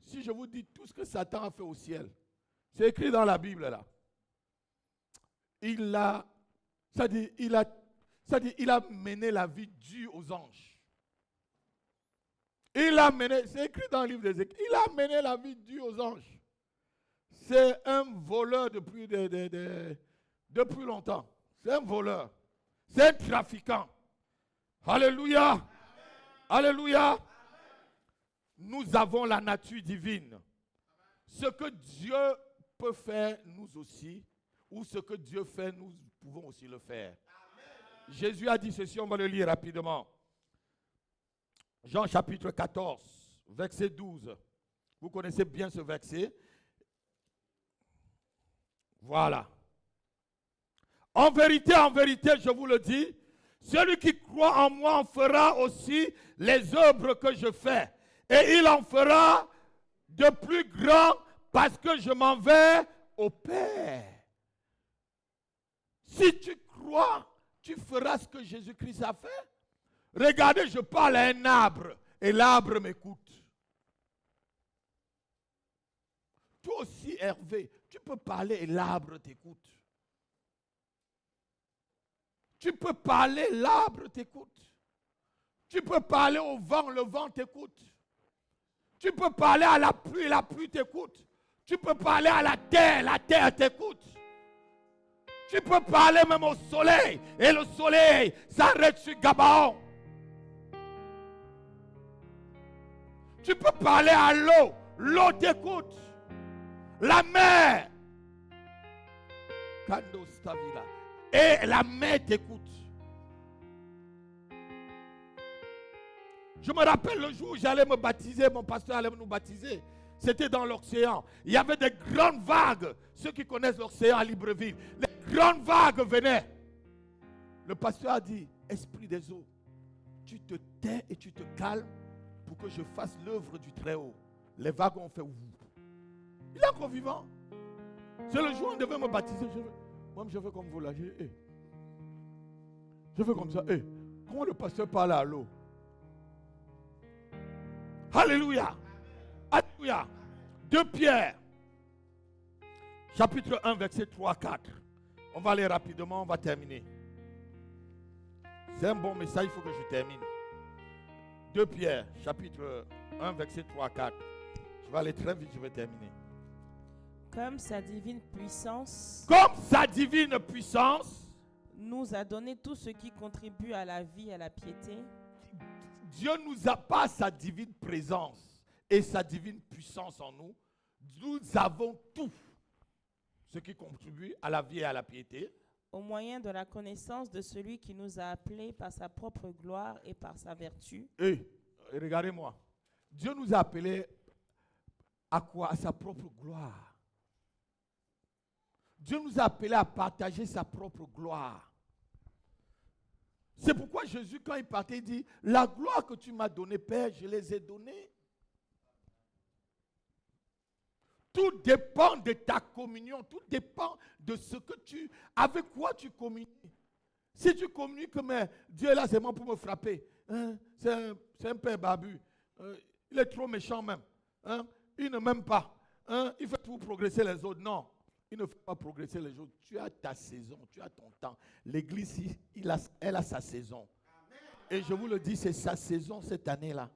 Si je vous dis tout ce que Satan a fait au ciel, c'est écrit dans la Bible là. Il a mené la vie dure aux anges. C'est écrit dans le livre d'Ézéchiel, il a mené la vie dure aux anges. C'est un voleur depuis longtemps. C'est un voleur. C'est un trafiquant. Alléluia. Alléluia. Nous avons la nature divine. Ce que Dieu peut faire, nous aussi, ou ce que Dieu fait, nous pouvons aussi le faire. Jésus a dit ceci, on va le lire rapidement. Jean chapitre 14, verset 12. Vous connaissez bien ce verset. Voilà. En vérité, je vous le dis, celui qui croit en moi en fera aussi les œuvres que je fais. Et il en fera de plus grands parce que je m'en vais au Père. Si tu crois, tu feras ce que Jésus-Christ a fait. Regardez, je parle à un arbre et l'arbre m'écoute. Toi aussi, Hervé, tu peux parler et l'arbre t'écoute. Tu peux parler, l'arbre t'écoute. Tu peux parler au vent, le vent t'écoute. Tu peux parler à la pluie t'écoute. Tu peux parler à la terre t'écoute. Tu peux parler même au soleil, et le soleil s'arrête sur Gabaon. Tu peux parler à l'eau, l'eau t'écoute. La mer, et la mer t'écoute. Je me rappelle le jour où j'allais me baptiser, mon pasteur allait nous baptiser. C'était dans l'océan. Il y avait des grandes vagues. Ceux qui connaissent l'océan à Libreville, les grandes vagues venaient. Le pasteur a dit, esprit des eaux, tu te tais et tu te calmes pour que je fasse l'œuvre du Très-Haut. Les vagues ont fait ouf. Il est encore vivant. C'est le jour où on devait me baptiser. Moi, je veux comme vous là. Je veux comme ça. Comment le pasteur parle à l'eau? Alléluia. Alléluia. 2 Pierre, chapitre 1, verset 3-4. On va aller rapidement, on va terminer. C'est un bon message, il faut que je termine. 2 Pierre, chapitre 1, verset 3-4. Je vais aller très vite, je vais terminer. Comme sa divine puissance nous a donné tout ce qui contribue à la vie et à la piété. Dieu nous a pas sa divine présence et sa divine puissance en nous. Nous avons tout ce qui contribue à la vie et à la piété. Au moyen de la connaissance de celui qui nous a appelés par sa propre gloire et par sa vertu. Regardez-moi. Dieu nous a appelés à quoi? À sa propre gloire. Dieu nous a appelés à partager sa propre gloire. C'est pourquoi Jésus, quand il partait, il dit, la gloire que tu m'as donnée, Père, je les ai données. Tout dépend de ta communion, tout dépend de ce que avec quoi tu communies. Si tu communiques, mais Dieu est là seulement pour me frapper, hein, c'est un père barbu, il est trop méchant même, hein, il ne m'aime pas, hein, il fait tout pour progresser les autres. Non, il ne fait pas progresser les autres. Tu as ta saison, tu as ton temps. L'église, elle a sa saison. Et je vous le dis, c'est sa saison cette année-là.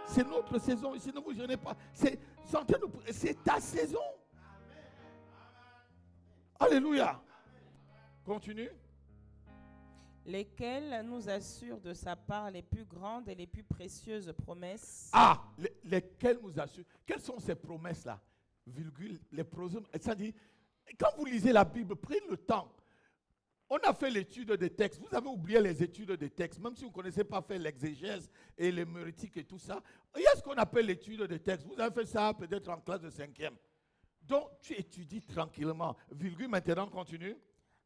C'est notre saison. Si ne vous gênez pas, c'est ta saison. Alléluia. Continue. Lesquels nous assurent de sa part les plus grandes et les plus précieuses promesses. Ah, lesquels nous assurent. Quelles sont ces promesses-là? Virgule, les promesses. Ça dit, quand vous lisez la Bible, prenez le temps. On a fait l'étude des textes. Vous avez oublié les études des textes. Même si vous ne connaissez pas faire l'exégèse et l'hémérétique et tout ça. Il y a ce qu'on appelle l'étude des textes. Vous avez fait ça peut-être en classe de 5e. Donc, tu étudies tranquillement. Virgule, maintenant, continue.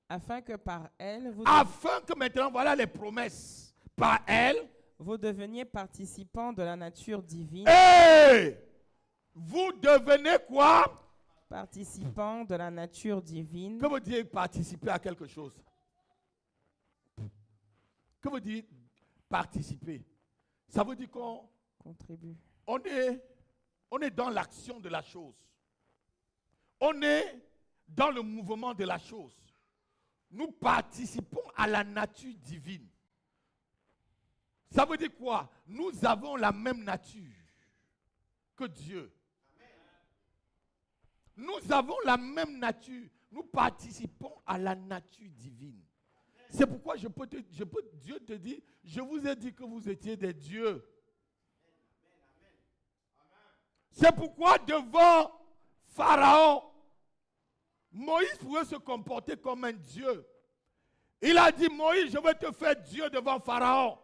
Afin que par elle, Afin que maintenant, voilà les promesses. Par elle, vous deveniez participants de la nature divine. Et vous devenez quoi? Participants de la nature divine. Que veut dire participer à quelque chose? Que veut dire participer? Ça veut dire qu'on Contribue. on est dans l'action de la chose. On est dans le mouvement de la chose. Nous participons à la nature divine. Ça veut dire quoi? Nous avons la même nature que Dieu. Nous avons la même nature. Nous participons à la nature divine. C'est pourquoi Dieu te dit, je vous ai dit que vous étiez des dieux. C'est pourquoi devant Pharaon, Moïse pouvait se comporter comme un dieu. Il a dit, Moïse, je vais te faire Dieu devant Pharaon.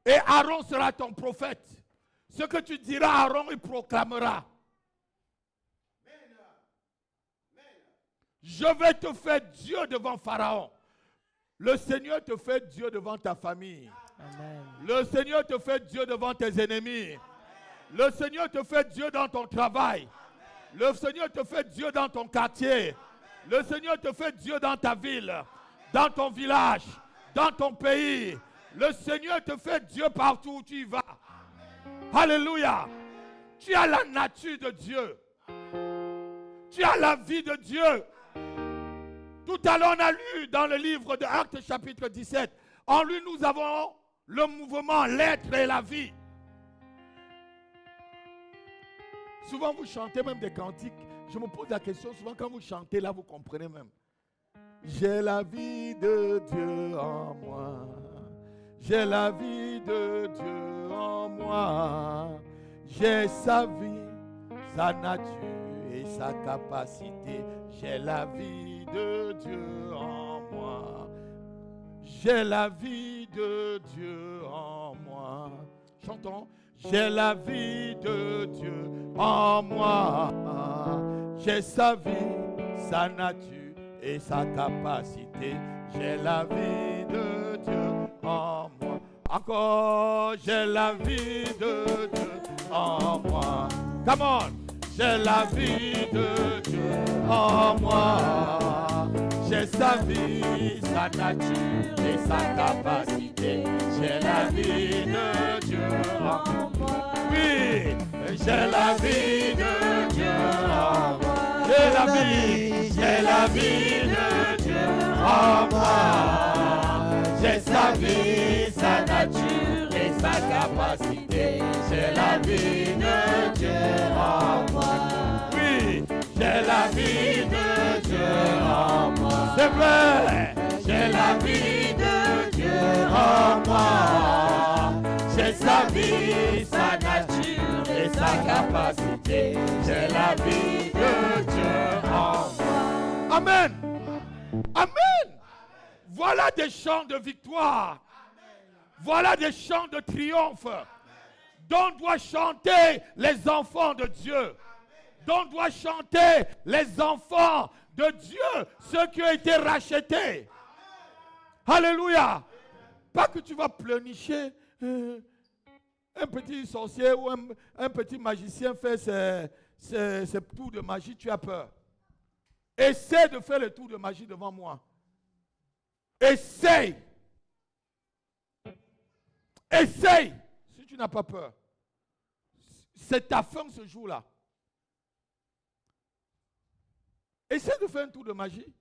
Et Aaron sera ton prophète. Ce que tu diras, Aaron, il proclamera. Je vais te faire Dieu devant Pharaon. Le Seigneur te fait Dieu devant ta famille. Amen. Le Seigneur te fait Dieu devant tes ennemis. Le Seigneur te fait Dieu dans ton travail. Le Seigneur te fait Dieu dans ton quartier. Le Seigneur te fait Dieu dans ta ville, dans ton village, dans ton pays. Le Seigneur te fait Dieu partout où tu y vas. Alléluia. Tu as la nature de Dieu. Tu as la vie de Dieu. Tout à l'heure, on a lu dans le livre de Actes chapitre 17. En lui, nous avons le mouvement, l'être et la vie. Souvent, vous chantez même des cantiques. Je me pose la question, souvent quand vous chantez, là, vous comprenez même. J'ai la vie de Dieu en moi. J'ai la vie de Dieu en moi. J'ai sa vie, sa nature et sa capacité. J'ai la vie de Dieu en moi. J'ai la vie de Dieu en moi. Chantons. J'ai la vie de Dieu en moi. J'ai sa vie, sa nature et sa capacité. J'ai la vie de Dieu en moi. Encore, j'ai la vie de Dieu en moi. Come on. J'ai la vie de Dieu en moi. J'ai sa vie, sa nature et sa capacité. J'ai la vie de Dieu en moi. Oui, j'ai la vie de Dieu en moi. J'ai la vie de Dieu en moi. J'ai sa vie, sa nature et sa capacité. J'ai la vie de Dieu en moi. Oui, j'ai la vie de Dieu en moi. C'est vrai, j'ai la vie de Dieu en moi. J'ai sa vie, sa nature et sa capacité. J'ai la vie de Dieu en moi. Amen. Amen. Voilà des chants de victoire. Voilà des chants de triomphe dont doivent chanter les enfants de Dieu. Dont doivent chanter les enfants de Dieu, ceux qui ont été rachetés. Alléluia. Pas que tu vas pleurnicher. Un petit sorcier ou un petit magicien fait ses tours de magie, tu as peur. Essaie de faire le tour de magie devant moi. Essaye. Essaye. Si tu n'as pas peur. C'est ta fin ce jour-là. Essaie de faire un tour de magie.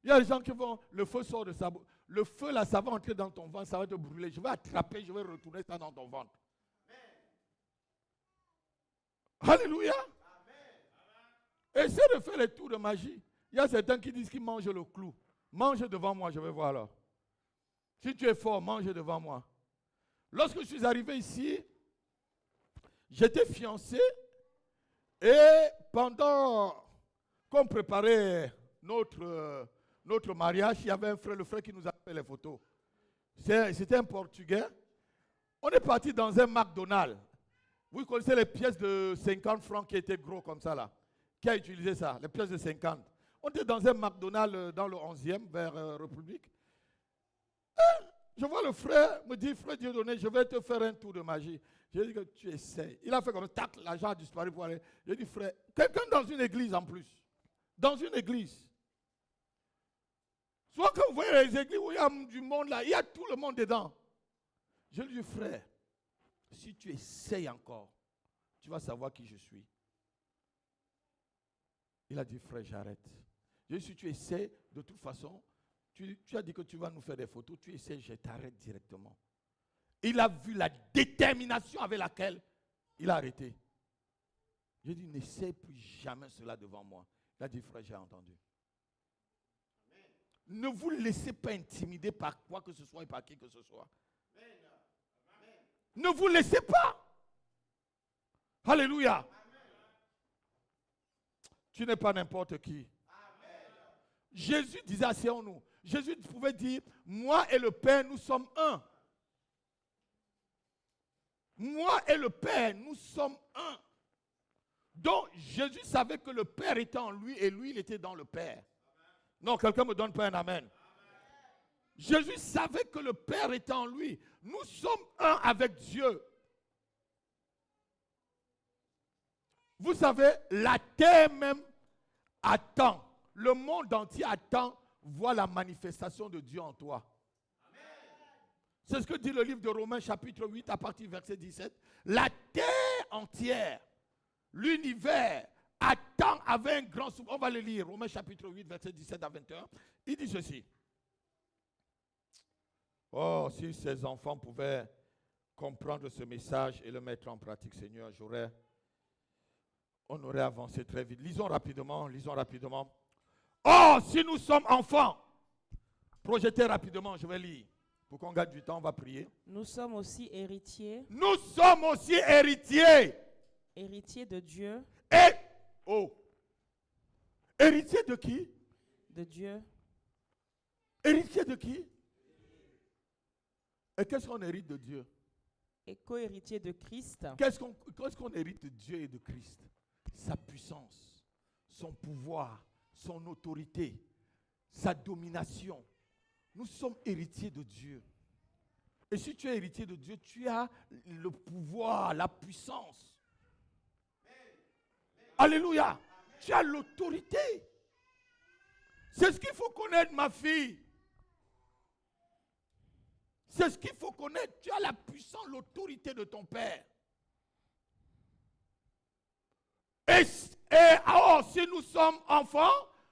Il y a des gens qui vont, le feu sort de sa bouche. Le feu là, ça va entrer dans ton ventre, ça va te brûler. Je vais attraper, je vais retourner ça dans ton ventre. Amen. Alléluia. Amen. Essaie de faire les tours de magie. Il y a certains qui disent qu'ils mangent le clou. Mange devant moi, je vais voir alors. Si tu es fort, mange devant moi. Lorsque je suis arrivé ici, j'étais fiancé et pendant qu'on préparait notre mariage, il y avait le frère qui nous a fait les photos. C'était un Portugais. On est parti dans un McDonald's. Vous connaissez les pièces de 50 francs qui étaient gros comme ça là. Qui a utilisé ça? Les pièces de 50. On était dans un McDonald's dans le 11e, vers République. Et je vois le frère, me dit, frère Dieudonné, je vais te faire un tour de magie. J'ai dit que tu essaies. Il a fait comme ça, tac, l'argent a disparu pour aller. J'ai dit, frère, quelqu'un dans une église en plus. Dans une église. Soit quand vous voyez les églises où il y a du monde là, il y a tout le monde dedans. Je lui dis, frère, si tu essayes encore, tu vas savoir qui je suis. Il a dit, frère, j'arrête. Je lui dis, si tu essaies, de toute façon, tu as dit que tu vas nous faire des photos, tu essaies, je t'arrête directement. Il a vu la détermination avec laquelle il a arrêté. J'ai dit, n'essaie plus jamais cela devant moi. Il a dit, frère, j'ai entendu. Amen. Ne vous laissez pas intimider par quoi que ce soit et par qui que ce soit. Amen. Ne vous laissez pas. Alléluia. Amen. Tu n'es pas n'importe qui. Amen. Jésus disait, asseyons-nous. Jésus pouvait dire, moi et le Père, nous sommes un. Moi et le Père, nous sommes un. Donc, Jésus savait que le Père était en lui et lui, il était dans le Père. Amen. Non, quelqu'un me donne pas un amen. Amen. Jésus savait que le Père était en lui. Nous sommes un avec Dieu. Vous savez, la terre même attend. Le monde entier attend voir la manifestation de Dieu en toi. Amen. C'est ce que dit le livre de Romains chapitre 8 à partir du verset 17. La terre entière, l'univers attend avec un grand souffle. On va le lire, Romains chapitre 8, verset 17 à 21. Il dit ceci. Oh, si ces enfants pouvaient comprendre ce message et le mettre en pratique, Seigneur, on aurait avancé très vite. Lisons rapidement. Oh, si nous sommes enfants, projetez rapidement, je vais lire. Pour qu'on gagne du temps, on va prier. Nous sommes aussi héritiers. Nous sommes aussi héritiers. Héritiers de Dieu. Héritier de qui? De Dieu. Héritier de qui? Et qu'est-ce qu'on hérite de Dieu? Et co-héritier de Christ. Qu'est-ce qu'on hérite de Dieu et de Christ? Sa puissance, son pouvoir, son autorité, sa domination. Nous sommes héritiers de Dieu. Et si tu es héritier de Dieu, tu as le pouvoir, la puissance. Alléluia. Tu as l'autorité. C'est ce qu'il faut connaître, ma fille. C'est ce qu'il faut connaître. Tu as la puissance, l'autorité de ton Père. Et si nous sommes enfants,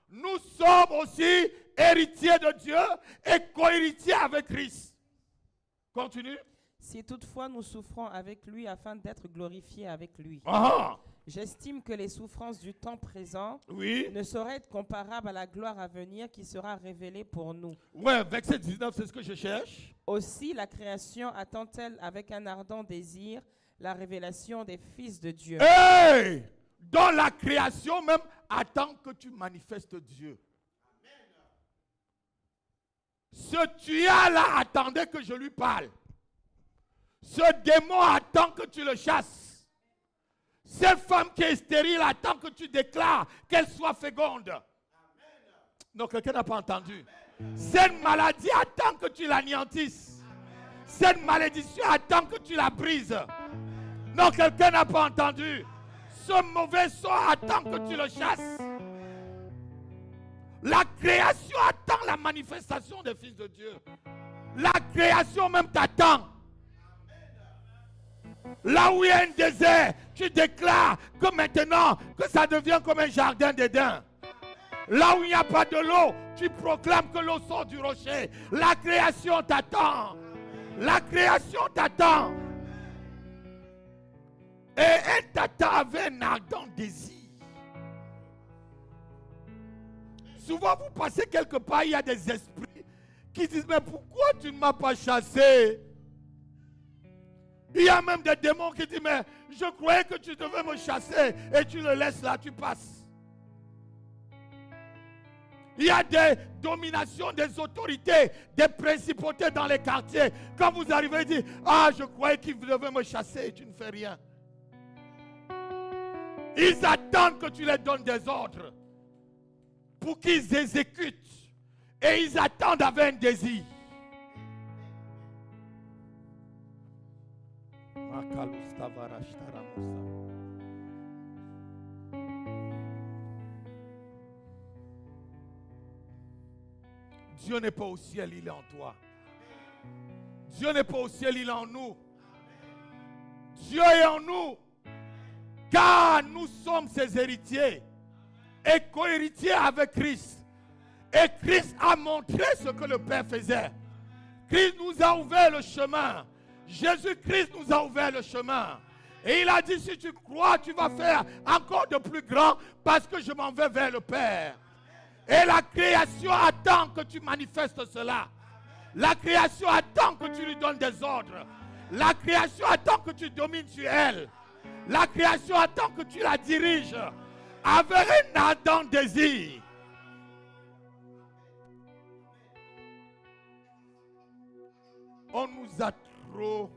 nous sommes aussi héritiers de Dieu et co-héritiers avec Christ. Continue. Si toutefois nous souffrons avec lui afin d'être glorifiés avec lui. Ah. J'estime que les souffrances du temps présent ne sauraient être comparables à la gloire à venir qui sera révélée pour nous. Ouais, verset 19, c'est ce que je cherche. Aussi la création attend-elle avec un ardent désir la révélation des fils de Dieu. Hey! Dans la création même, attend que tu manifestes Dieu. Amen. Ce tueur là attendait que je lui parle. Ce démon attend que tu le chasses. Cette femme qui est stérile attend que tu déclares qu'elle soit féconde. Non, quelqu'un n'a pas entendu. Cette maladie attend que tu l'anéantisses. Cette malédiction attend que tu la brises. Non, quelqu'un n'a pas entendu. Ce mauvais sort attend que tu le chasses. La création attend la manifestation des fils de Dieu. La création même t'attend. Là où il y a un désert, tu déclares que maintenant, que ça devient comme un jardin d'Éden. Là où il n'y a pas de l'eau, tu proclames que l'eau sort du rocher. La création t'attend. La création t'attend. Et elle t'attend avec un ardent désir. Souvent, vous passez quelque part, il y a des esprits qui disent, mais pourquoi tu ne m'as pas chassé? Il y a même des démons qui disent, mais je croyais que tu devais me chasser et tu le laisses là, tu passes. Il y a des dominations, des autorités, des principautés dans les quartiers. Quand vous arrivez, dites, ah, je croyais qu'ils devaient me chasser et tu ne fais rien. Ils attendent que tu les donnes des ordres pour qu'ils exécutent. Et ils attendent avec un désir. Dieu n'est pas au ciel, il est en toi. Dieu n'est pas au ciel, il est en nous. Dieu est en nous. Car nous sommes ses héritiers et co-héritiers avec Christ. Et Christ a montré ce que le Père faisait. Christ nous a ouvert le chemin. Jésus-Christ nous a ouvert le chemin. Et il a dit, si tu crois, tu vas faire encore de plus grand parce que je m'en vais vers le Père. Et la création attend que tu manifestes cela. La création attend que tu lui donnes des ordres. La création attend que tu domines sur elle. La création attend que tu la diriges avec un ardent désir. On nous a trop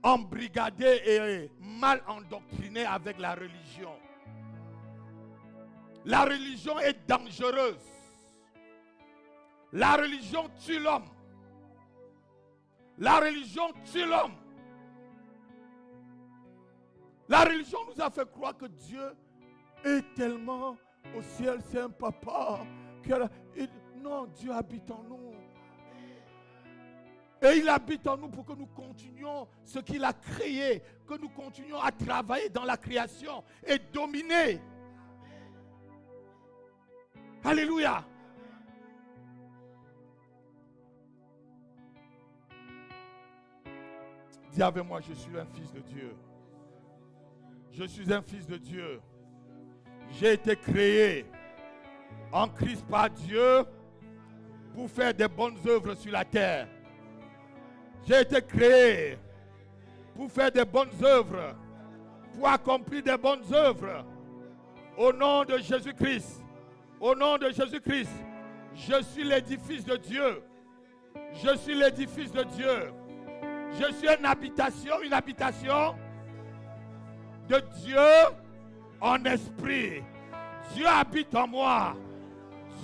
embrigadés et mal endoctrinés avec la religion. La religion est dangereuse. La religion tue l'homme. La religion tue l'homme. La religion nous a fait croire que Dieu est tellement au ciel, c'est un papa. Non, Dieu habite en nous. Et il habite en nous pour que nous continuions ce qu'il a créé, que nous continuions à travailler dans la création et dominer. Alléluia. Dis avec moi, je suis un fils de Dieu. Je suis un fils de Dieu. J'ai été créé en Christ par Dieu pour faire des bonnes œuvres sur la terre. J'ai été créé pour faire des bonnes œuvres, pour accomplir des bonnes œuvres. Au nom de Jésus-Christ. Au nom de Jésus-Christ, je suis l'édifice de Dieu. Je suis l'édifice de Dieu. Je suis une habitation de Dieu en esprit. Dieu habite en moi.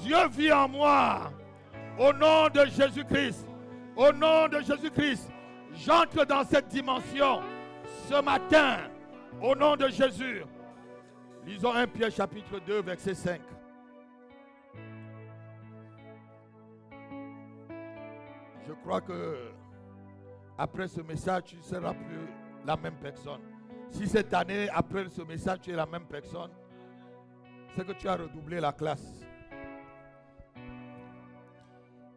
Dieu vit en moi. Au nom de Jésus-Christ. Au nom de Jésus-Christ, j'entre dans cette dimension ce matin. Au nom de Jésus. Lisons 1 Pierre chapitre 2, verset 5. Je crois que après ce message, tu ne seras plus la même personne. Si cette année, après ce message, tu es la même personne, c'est que tu as redoublé la classe.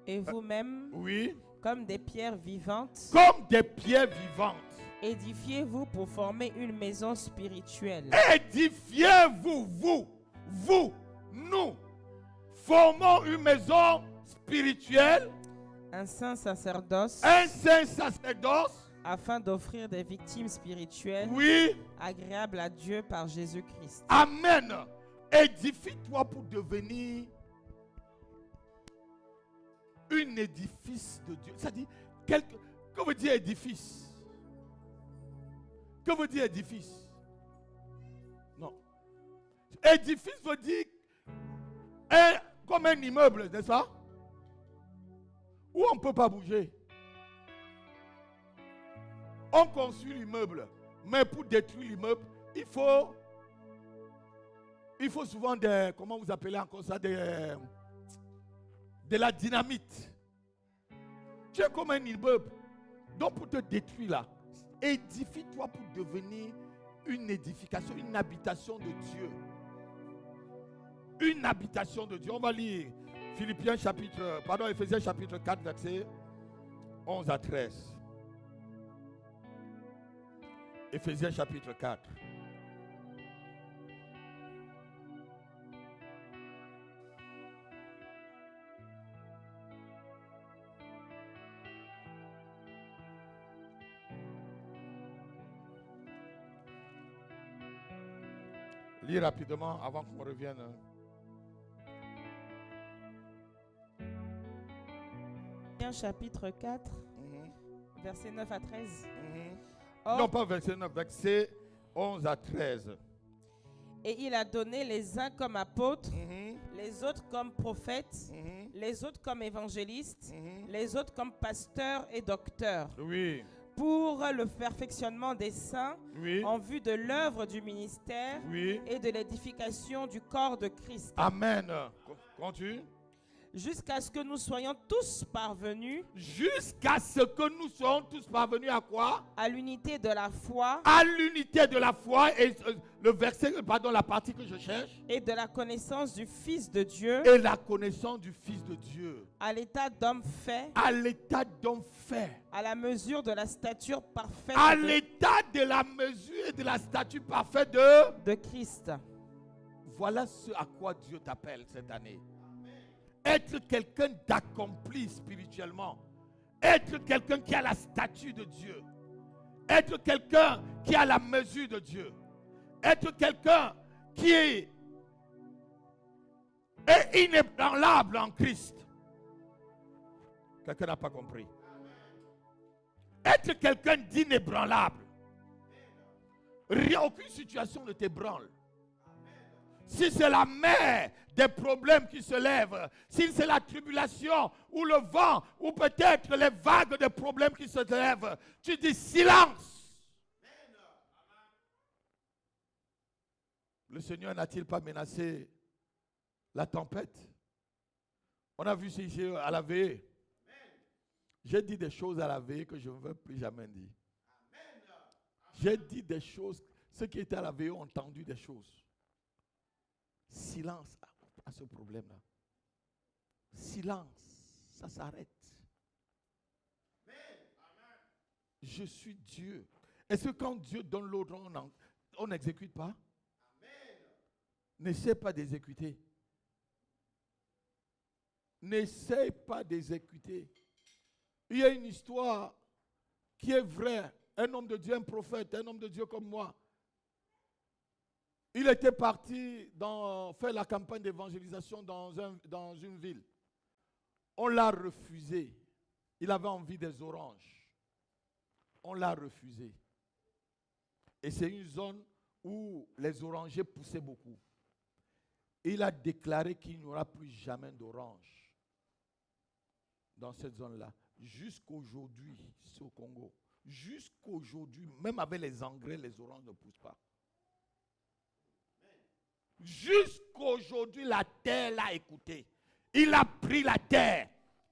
Et vous-même, oui, comme des pierres vivantes, comme des pierres vivantes, édifiez-vous pour former une maison spirituelle. Édifiez-vous, nous, formons une maison spirituelle, un saint sacerdoce, afin d'offrir des victimes spirituelles, oui, agréables à Dieu par Jésus-Christ. Amen. Édifie-toi pour devenir un édifice de Dieu. C'est-à-dire, que veut dire édifice? Que veut dire édifice? Non. Édifice veut dire comme un immeuble, n'est-ce pas? Où on ne peut pas bouger. On construit l'immeuble, mais pour détruire l'immeuble, il faut souvent des, comment vous appelez encore ça, de la dynamite. Tu es comme un immeuble. Donc pour te détruire là, édifie-toi pour devenir une édification, une habitation de Dieu. Une habitation de Dieu. On va lire Ephésiens chapitre 4, versets 11 à 13. Ephésiens chapitre 4. Lis rapidement avant qu'on revienne. Chapitre 4, versets 9 à 13. Or, non, pas verset 9, verset 11 à 13. Et il a donné les uns comme apôtres, les autres comme prophètes, les autres comme évangélistes, les autres comme pasteurs et docteurs. Oui. Pour le perfectionnement des saints, Oui. en vue de l'œuvre du ministère, Oui. et de l'édification du corps de Christ. Amen. Continue. Jusqu'à ce que nous soyons tous parvenus. Jusqu'à ce que nous soyons tous parvenus à quoi? À l'unité de la foi. À l'unité de la foi. Et la partie que je cherche. Et de la connaissance du Fils de Dieu. Et la connaissance du Fils de Dieu. À l'état d'homme fait. À l'état d'homme fait. À la mesure de la stature parfaite. À l'état de la mesure et de la stature parfaite de Christ. Voilà ce à quoi Dieu t'appelle cette année. Être quelqu'un d'accompli spirituellement. Être quelqu'un qui a la stature de Dieu. Être quelqu'un qui a la mesure de Dieu. Être quelqu'un qui est inébranlable en Christ. Quelqu'un n'a pas compris. Être quelqu'un d'inébranlable. Aucune situation ne t'ébranle. Si c'est la mer des problèmes qui se lèvent, si c'est la tribulation ou le vent, ou peut-être les vagues de problèmes qui se lèvent, tu dis silence. Le Seigneur n'a-t-il pas menacé la tempête? On a vu ici à la veillée. J'ai dit des choses à la veillée que je ne veux plus jamais dire. J'ai dit des choses, ceux qui étaient à la veillée ont entendu des choses. Silence à ce problème-là. Silence, ça s'arrête. Je suis Dieu. Est-ce que quand Dieu donne l'ordre, on n'exécute pas? N'essaie pas d'exécuter. N'essaie pas d'exécuter. Il y a une histoire qui est vraie. Un homme de Dieu, un prophète, un homme de Dieu comme moi. Il était parti faire la campagne d'évangélisation dans une ville. On l'a refusé. Il avait envie des oranges. On l'a refusé. Et c'est une zone où les orangers poussaient beaucoup. Il a déclaré qu'il n'y aura plus jamais d'oranges dans cette zone-là. Jusqu'aujourd'hui, c'est au Congo. Jusqu'aujourd'hui, même avec les engrais, les oranges ne poussent pas. Jusqu'aujourd'hui, la terre l'a écouté. Il a pris la terre.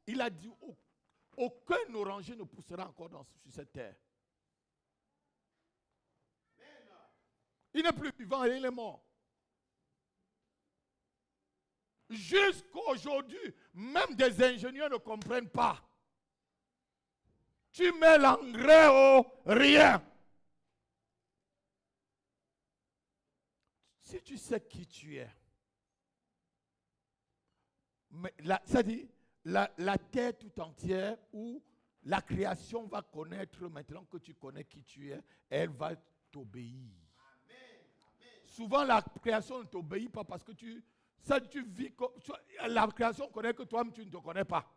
Il a dit, aucun oranger ne poussera encore sur cette terre. Il n'est plus vivant et il est mort. Jusqu'aujourd'hui, même des ingénieurs ne comprennent pas. Tu mets l'engrais au rien. Si tu sais qui tu es, mais ça dit, la terre tout entière où la création va connaître, maintenant que tu connais qui tu es, elle va t'obéir. Souvent la création ne t'obéit pas parce que tu vis comme, la création connaît que toi-même tu ne te connais pas.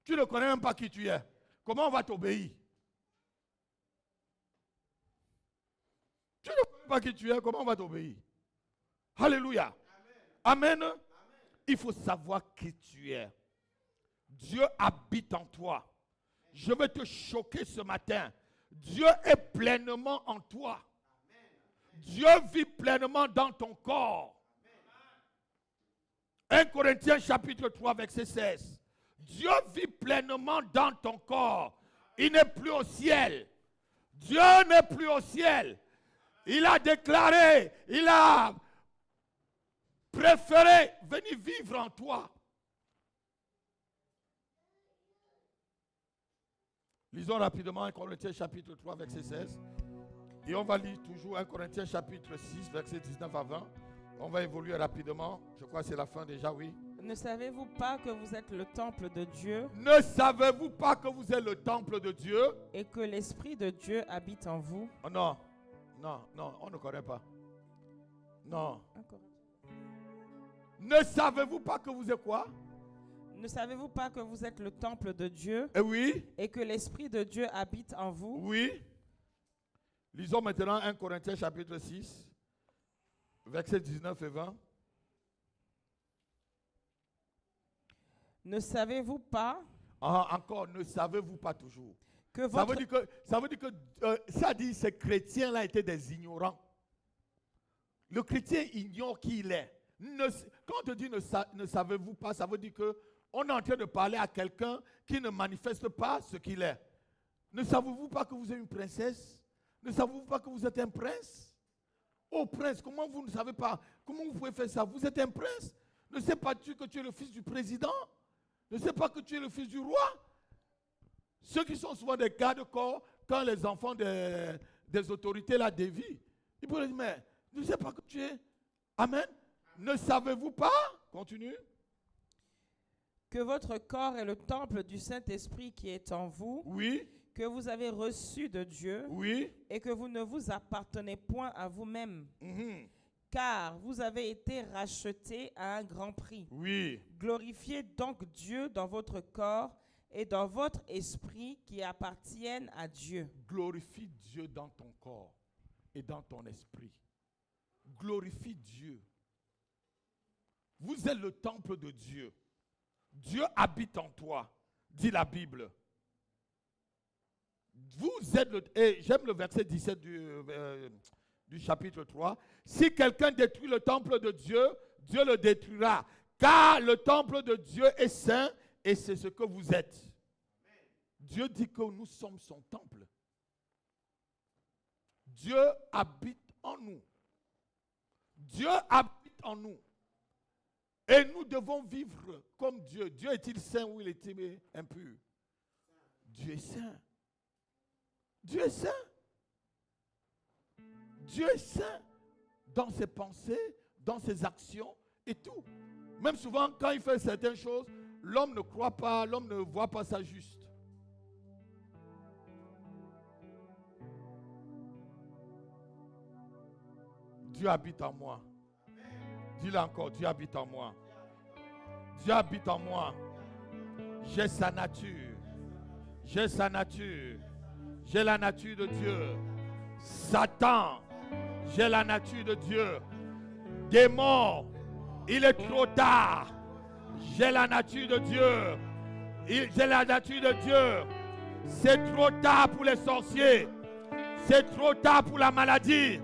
Tu ne connais même pas qui tu es. Comment on va t'obéir? Tu ne connais pas qui tu es, comment on va t'obéir? Alléluia. Amen. Il faut savoir qui tu es. Dieu habite en toi. Je vais te choquer ce matin. Dieu est pleinement en toi. Dieu vit pleinement dans ton corps. 1 Corinthiens chapitre 3 verset 16. Dieu vit pleinement dans ton corps. Il n'est plus au ciel. Dieu n'est plus au ciel. Il a déclaré, il a préféré venir vivre en toi. Lisons rapidement 1 Corinthiens chapitre 3 verset 16. Et on va lire toujours 1 Corinthiens chapitre 6 verset 19 à 20. On va évoluer rapidement. Je crois que c'est la fin déjà, oui. Ne savez-vous pas que vous êtes le temple de Dieu Ne savez-vous pas que vous êtes le temple de Dieu? et que l'Esprit de Dieu habite en vous? Oh non, non, on ne connaît pas. Non. Encore. Ne savez-vous pas que vous êtes quoi? Ne savez-vous pas que vous êtes le temple de Dieu Eh oui, et que l'Esprit de Dieu habite en vous? oui. Lisons maintenant 1 Corinthiens chapitre 6, versets 19 et 20. Ne savez-vous pas Ah, encore, ne savez-vous pas toujours? que Ça votre... veut dire que ça dit ces chrétiens-là étaient des ignorants. Le chrétien ignore qui il est. Quand on te dit ne savez-vous pas, ça veut dire qu'on est en train de parler à quelqu'un qui ne manifeste pas ce qu'il est. Ne savez-vous pas que vous êtes une princesse? Ne savez-vous pas que vous êtes un prince? Oh prince, comment vous ne savez pas? Comment vous pouvez faire ça? Vous êtes un prince? Ne sais pas-tu que tu es le fils du président? Ne sais pas que tu es le fils du roi? Ceux qui sont souvent des gardes-corps, quand les enfants des autorités la dévient, ils peuvent dire, mais ne sais pas que tu es. Amen. Ne savez-vous pas? Continue. que votre corps est le temple du Saint-Esprit qui est en vous, Oui, que vous avez reçu de Dieu oui. et que vous ne vous appartenez point à vous-même, Mhm. car vous avez été rachetés à un grand prix. Oui. Glorifiez donc Dieu dans votre corps et dans votre esprit qui appartiennent à Dieu. Glorifie Dieu dans ton corps et dans ton esprit. Glorifie Dieu. Vous êtes le temple de Dieu. Dieu habite en toi, dit la Bible. Vous êtes et j'aime le verset 17 du chapitre 3. Si quelqu'un détruit le temple de Dieu, Dieu le détruira. Car le temple de Dieu est saint et c'est ce que vous êtes. Dieu dit que nous sommes son temple. Dieu habite en nous. Dieu habite en nous. Et nous devons vivre comme Dieu. Dieu est-il saint ou il est-il impur? Dieu est saint. Dieu est saint. Dieu est saint dans ses pensées, dans ses actions et tout. Même souvent, quand il fait certaines choses, l'homme ne croit pas, l'homme ne voit pas ça juste. Dieu habite en moi. Dis-le encore, Dieu habite en moi. Dieu habite en moi. J'ai sa nature. J'ai sa nature. J'ai la nature de Dieu. Satan, j'ai la nature de Dieu. Démon, il est trop tard. J'ai la nature de Dieu. J'ai la nature de Dieu. C'est trop tard pour les sorciers. C'est trop tard pour la maladie.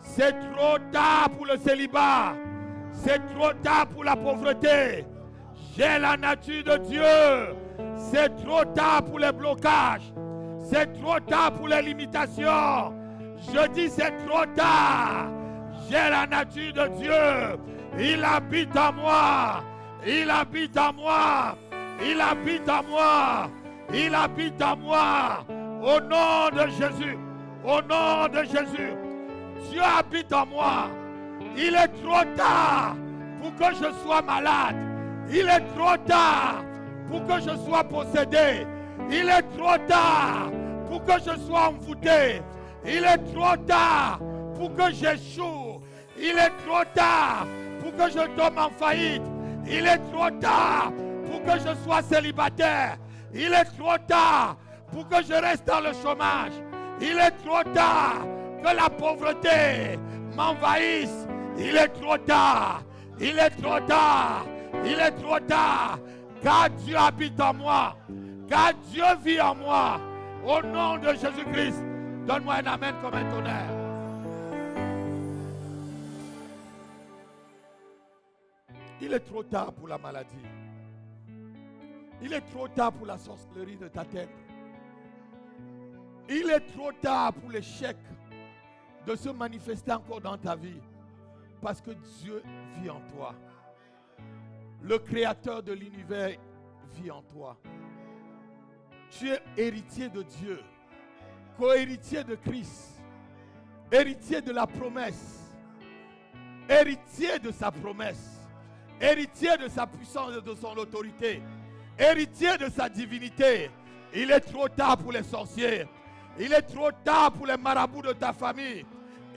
C'est trop tard pour le célibat. C'est trop tard pour la pauvreté. J'ai la nature de Dieu. C'est trop tard pour les blocages. C'est trop tard pour les limitations. Je dis c'est trop tard. J'ai la nature de Dieu. Il habite en moi. Il habite en moi. Il habite en moi. Il habite en moi. Au nom de Jésus. Au nom de Jésus. Dieu habite en moi. Il est trop tard pour que je sois malade. Il est trop tard pour que je sois possédé. Il est trop tard pour que je sois envoûté. Il est trop tard pour que j'échoue. Il est trop tard pour que je tombe en faillite. Il est trop tard pour que je sois célibataire. Il est trop tard pour que je reste dans le chômage. Il est trop tard que la pauvreté m'envahisse. Il est trop tard. Il est trop tard. Il est trop tard. Car Dieu habite en moi. Car Dieu vit en moi. Au nom de Jésus-Christ, donne-moi un amen comme un tonnerre. Il est trop tard pour la maladie. Il est trop tard pour la sorcellerie de t'atteindre. Il est trop tard pour l'échec de se manifester encore dans ta vie. Parce que Dieu vit en toi. Le créateur de l'univers vit en toi. Tu es héritier de Dieu, co-héritier de Christ, héritier de la promesse, héritier de sa promesse, héritier de sa puissance et de son autorité, héritier de sa divinité. Il est trop tard pour les sorciers. Il est trop tard pour les marabouts de ta famille.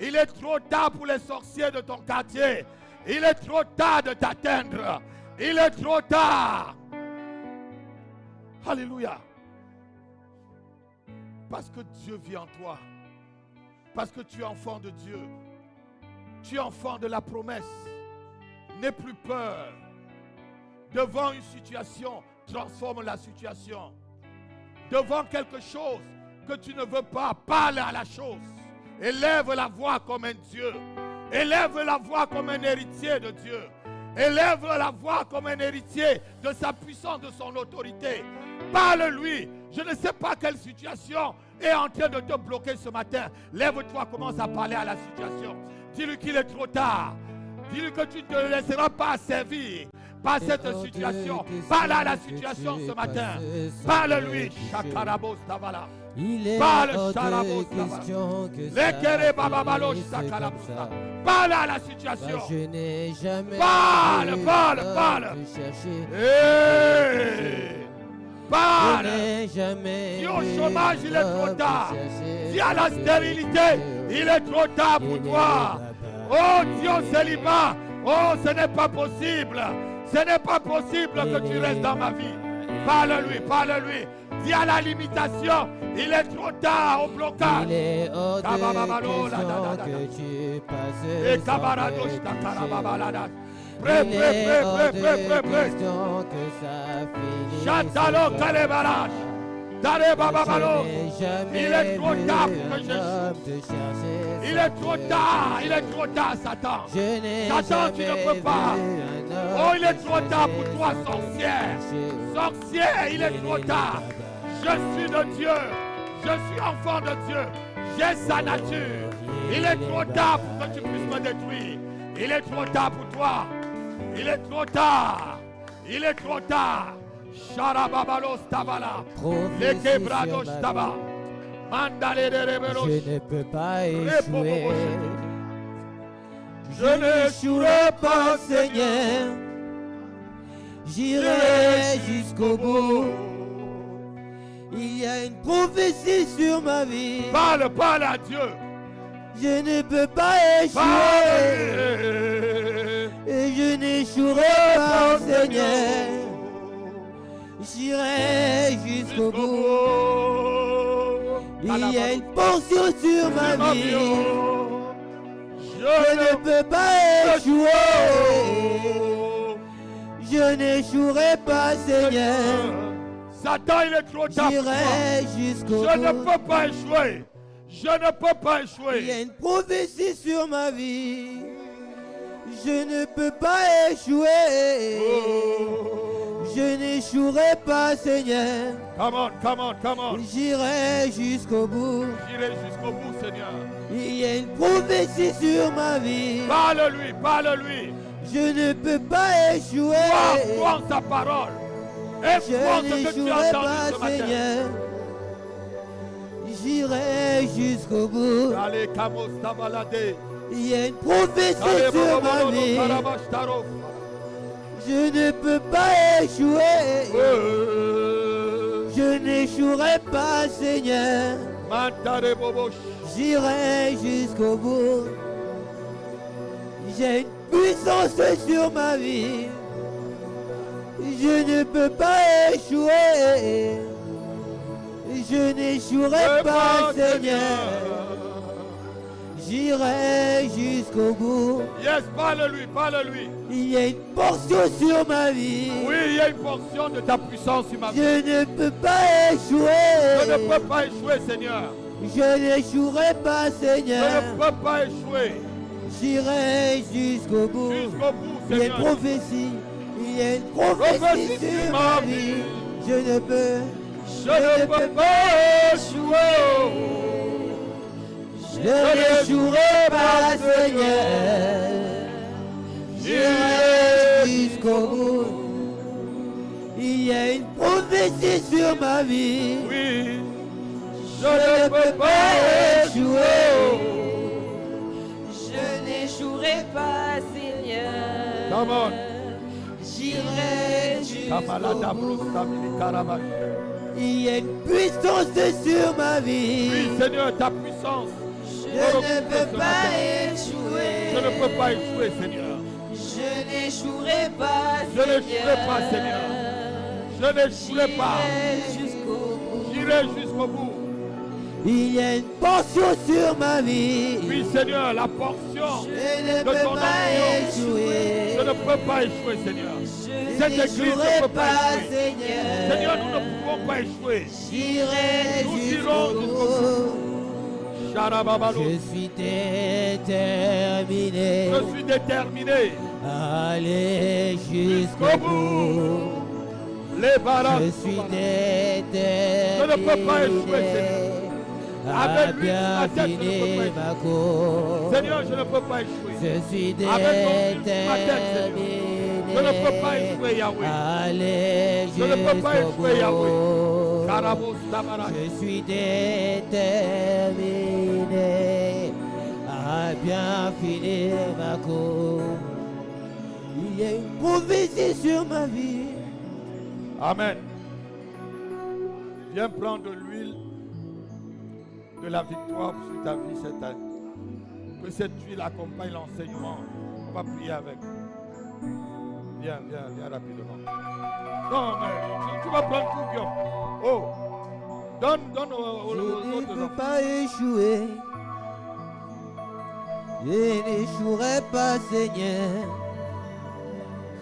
Il est trop tard pour les sorciers de ton quartier. Il est trop tard de t'atteindre. Il est trop tard. Alléluia. Parce que Dieu vit en toi. Parce que tu es enfant de Dieu. Tu es enfant de la promesse. N'aie plus peur. Devant une situation, transforme la situation. Devant quelque chose que tu ne veux pas, parle à la chose. Élève la voix comme un Dieu. Élève la voix comme un héritier de Dieu. Élève la voix comme un héritier de sa puissance, de son autorité. Parle-lui. Je ne sais pas quelle situation est en train de te bloquer ce matin. Lève-toi, commence à parler à la situation. Dis-lui qu'il est trop tard. Dis-lui que tu ne te laisseras pas servir par cette situation. Parle à la situation ce matin. Parle-lui. Chakarabos Tavala. Parle Charabos Tavala. Lekere Bababalo Sakalabusa. Parle à la situation. Je n'ai jamais Parle. Parle. Si au chômage il est trop tard, si à la stérilité il est trop tard pour toi, oh Dieu au célibat, oh ce n'est pas possible, ce n'est pas possible que tu restes dans ma vie. Parle-lui. Dis à la limitation, il est trop tard au blocage. Il est hors de question que tu passes Et sans Kabaradosh me Takarababaladas. toucher. Il est hors de Prêt. question que ça finisse. Chatalo Kalebalash. Dare Bababalo. Il est trop tard pour que j'échoue. Il est trop tard, Satan. Satan, tu ne peux pas. Oh, il est trop tard pour toi, sorcière, il est trop tard. Je suis de Dieu. Je suis enfant de Dieu. J'ai sa nature. Il est trop tard pour que tu puisses me détruire. Il est trop tard pour toi. Il est trop tard. Sharababalos Tavala. Lekebrados Taba. Mandale de Rebelos. Je ne peux pas échouer. Je n'échouerai pas, Seigneur. J'irai jusqu'au bout. Il y a une prophétie sur ma vie. Parle à Dieu. Je ne peux pas échouer. Et je n'échouerai pas, Seigneur. J'irai jusqu'au bout. Il y a une portion sur ma vie. Je ne peux pas échouer. Je n'échouerai pas, Seigneur. Satan, il est trop tard. J'irai jusqu'au bout. Je ne peux pas échouer. Je ne peux pas Il y a échouer. une prophétie sur ma vie. Je ne peux pas échouer. Je n'échouerai pas, Seigneur. Come on. J'irai jusqu'au bout. J'irai jusqu'au bout, Seigneur. Il y a une prophétie sur ma vie. Parle-lui. Je ne peux pas échouer. Crois en sa parole. Et Je crois ce que tu as n'échouerai entendu pas, ce matin. Seigneur. J'irai jusqu'au bout. Allez, Kamos Tabalade. Il y a une prophétie Allez, sur ma Bababolo, vie. Karabash, Tarof. Je ne peux pas échouer. Je n'échouerai pas, Seigneur. Mantare Bobosh. J'irai jusqu'au bout. J'ai une puissance sur ma vie. Je ne peux pas échouer. Je n'échouerai pas, Seigneur. J'irai jusqu'au bout. Yes, parle-lui, parle-lui. Il y a une portion sur ma vie. Oui, il y a une portion de ta puissance sur ma vie. Je ne peux pas échouer. Je ne peux pas échouer, Seigneur. Je n'échouerai pas, Je Seigneur. ne peux pas échouer. J'irai jusqu'au bout. Jusqu'au bout, Il y a une Seigneur. prophétie. Il y a une prophétie sur ma vie. Je ne peux. Je ne peux pas échouer. Je n'échouerai pas, Seigneur. J'irai jusqu'au bout. Il y a une prophétie sur ma vie. Oui. Je ne peux pas échouer. Je n'échouerai pas, Seigneur. Come on. J'irai Kamalada jusqu'au bout. Brusta Mini Karabash. Il y a une puissance sur ma vie. Oui, Seigneur, ta puissance. Je ne peux pas Je échouer. ne peux pas échouer, Seigneur. Je n'échouerai pas, Je n'échouerai pas, Seigneur. Je n'échouerai pas. J'irai jusqu'au bout. J'irai jusqu'au bout. Il y a une portion sur ma vie. Oui, Seigneur, la portion Je ne de peux ton pas onction. échouer. Je ne peux pas échouer, Seigneur. Je Cette église ne n'échouerai peut pas pas, échouer. Seigneur. Seigneur, nous ne pouvons pas échouer. J'irai Nous jusqu'au irons jusqu'au bout. Charababalo. Je suis déterminé. Je suis déterminé. Aller Jusqu'au jusqu'au bout. bout. Les barrages. Je suis déterminé. Je ne peux pas échouer, Seigneur. À Avec lui, bien ma tête, je ne peux pas finir échouer. ma course. Seigneur, je ne peux pas échouer. Je suis Avec ton fils sur ma tête, Seigneur. déterminé. Je ne peux pas échouer, Yahweh. Aller Je ne peux pas jusqu'au échouer, Yahweh. bout. Karabos Tabarak. Je suis déterminé à bien finir ma course. Il y a une prophétie sur ma vie. Amen. Viens prendre de l'huile de la victoire sur ta vie cette année. Que cette huile accompagne l'enseignement. On va prier avec. Viens, viens, viens rapidement. Non, mais tu vas prendre tout bien. Oh, donne aux Je ne autres peux enfants. pas échouer. Je n'échouerai pas, Seigneur.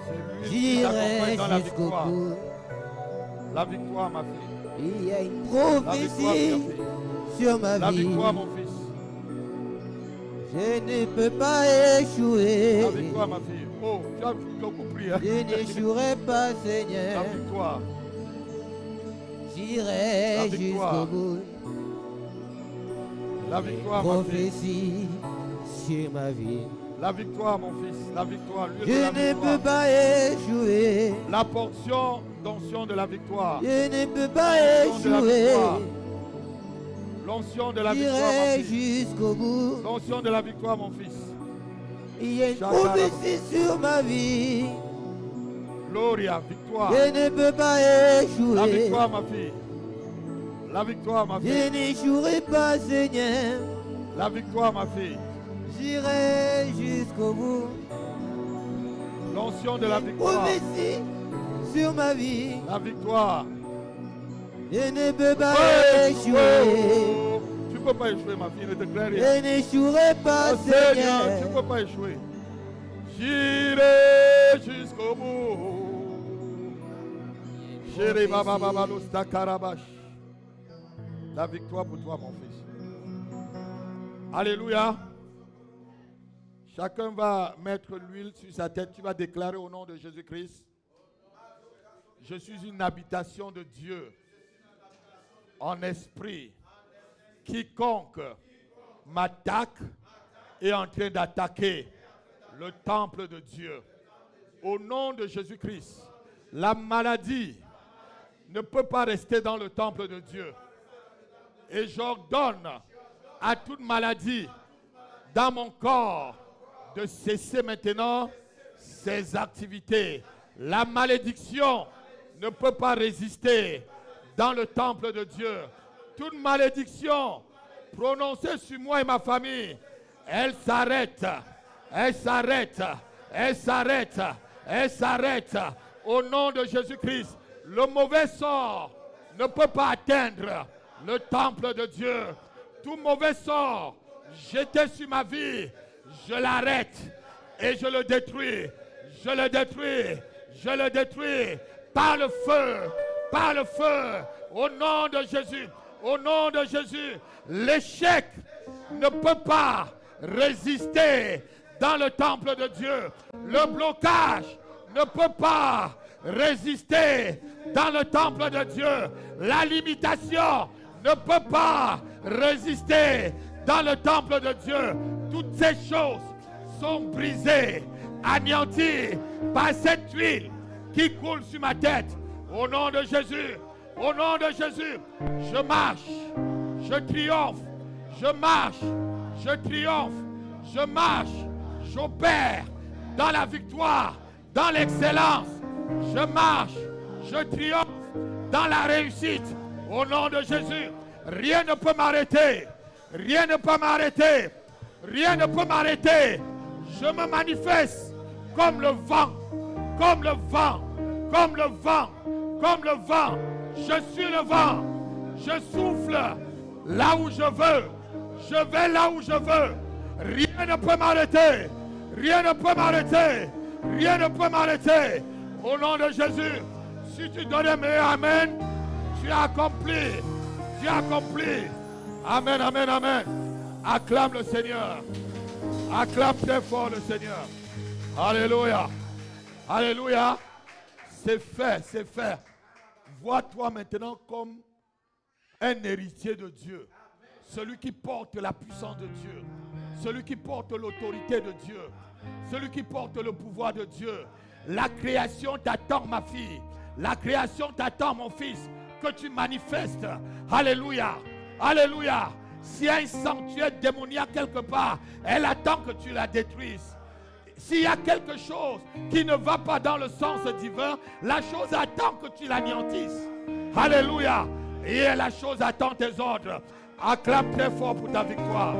C'est lui qui t'accompagne J'irai dans la jusqu'au victoire. bout. La victoire, ma fille. Il y a une La victoire, prophétie ma fille. sur ma La vie. victoire, mon fils. Je ne peux pas échouer. La victoire, ma fille. Oh, tu as beaucoup prié. Hein? Je n'échouerai pas, La Seigneur. victoire. J'irai La victoire. jusqu'au bout. La victoire, ma fille. Prophétie sur ma vie. La victoire, mon fils. La victoire. L'huile de Je la ne victoire. peux pas échouer. La portion d'onction de la victoire. Je ne peux pas L'onction de la échouer. victoire. L'onction de la victoire, J'irai mon fils. jusqu'au bout. L'onction de la victoire, mon fils. Il y a une Chakara. prophétie sur ma vie. Gloria, victoire. Je ne peux pas La échouer. victoire, ma fille. La victoire, ma Je fille. n'échouerai pas, Seigneur. La victoire, ma fille. J'irai jusqu'au bout. L'onction de la victoire. Prophétie sur ma vie. La victoire. Je ne peux pas Ouais, échouer. ouais. Tu ne peux pas échouer, ma fille. Ne te crée rien. Je n'échouerai pas, Oh, Seigneur, tu ne Seigneur. peux pas échouer. J'irai jusqu'au bout. Chéri Baba Baba Losta Karabash. La victoire pour toi, mon fils. Alléluia. Chacun va mettre l'huile sur sa tête. Tu vas déclarer au nom de Jésus-Christ. Je suis une habitation de Dieu en esprit. Quiconque m'attaque est en train d'attaquer le temple de Dieu. Au nom de Jésus-Christ, la maladie ne peut pas rester dans le temple de Dieu. Et j'ordonne à toute maladie dans mon corps de cesser maintenant ses activités. La malédiction ne peut pas résister dans le temple de Dieu. Toute malédiction prononcée sur moi et ma famille, elle s'arrête. Elle s'arrête. Elle s'arrête. Elle s'arrête. Au nom de Jésus-Christ, le mauvais sort ne peut pas atteindre le temple de Dieu. Tout mauvais sort jeté sur ma vie, je l'arrête et je le détruis. Je le détruis. Je le détruis par le feu. Par le feu. Au nom de Jésus. Au nom de Jésus. L'échec ne peut pas résister dans le temple de Dieu. Le blocage ne peut pas résister dans le temple de Dieu. La limitation ne peut pas résister dans le temple de Dieu. Toutes ces choses sont brisées, anéanties par cette huile qui coule sur ma tête. Au nom de Jésus, au nom de Jésus, je marche, je triomphe, je marche, je triomphe, je marche, j'opère dans la victoire, dans l'excellence. Je marche, je triomphe dans la réussite. Au nom de Jésus, rien ne peut m'arrêter. Rien ne peut m'arrêter. Rien ne peut m'arrêter. Je me manifeste comme le vent. Comme le vent. Comme le vent. Comme le vent. Je suis le vent. Je souffle là où je veux. Je vais là où je veux. Rien ne peut m'arrêter. Rien ne peut m'arrêter. Rien ne peut m'arrêter. Au nom de Jésus, si tu donnes un meilleur amen, tu as accompli. Tu as accompli. Amen, amen, amen. Acclame le Seigneur. Acclame très fort le Seigneur. Alléluia. Alléluia. C'est fait, c'est fait. Vois-toi maintenant comme un héritier de Dieu. Celui qui porte la puissance de Dieu. Celui qui porte l'autorité de Dieu. Celui qui porte le pouvoir de Dieu. La création t'attend, ma fille. La création t'attend, mon fils. Que tu manifestes. Alléluia. Alléluia. S'il y a un sanctuaire démoniaque quelque part, elle attend que tu la détruises. S'il y a quelque chose qui ne va pas dans le sens divin, la chose attend que tu l'anéantisses. Alléluia. Et la chose attend tes ordres. Acclame très fort pour ta victoire.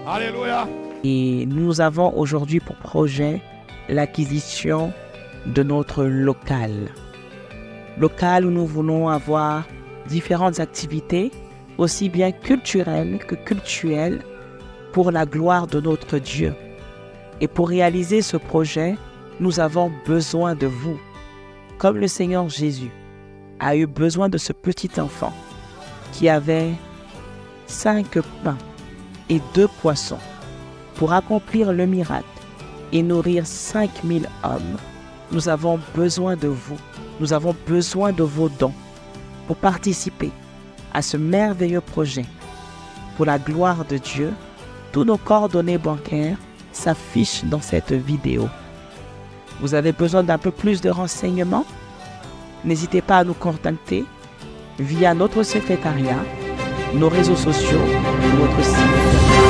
Alléluia. Et nous avons aujourd'hui pour projet l'acquisition de notre local. Local où nous voulons avoir différentes activités, aussi bien culturelles que cultuelles, pour la gloire de notre Dieu. Et pour réaliser ce projet, nous avons besoin de vous. Comme le Seigneur Jésus a eu besoin de ce petit enfant qui avait 5 pains et 2 poissons pour accomplir le miracle et nourrir 5000 hommes, nous avons besoin de vous. Nous avons besoin de vos dons pour participer à ce merveilleux projet. Pour la gloire de Dieu, tous nos coordonnées bancaires s'affichent dans cette vidéo. Vous avez besoin d'un peu plus de renseignements? N'hésitez pas à nous contacter via notre secrétariat, nos réseaux sociaux ou notre site.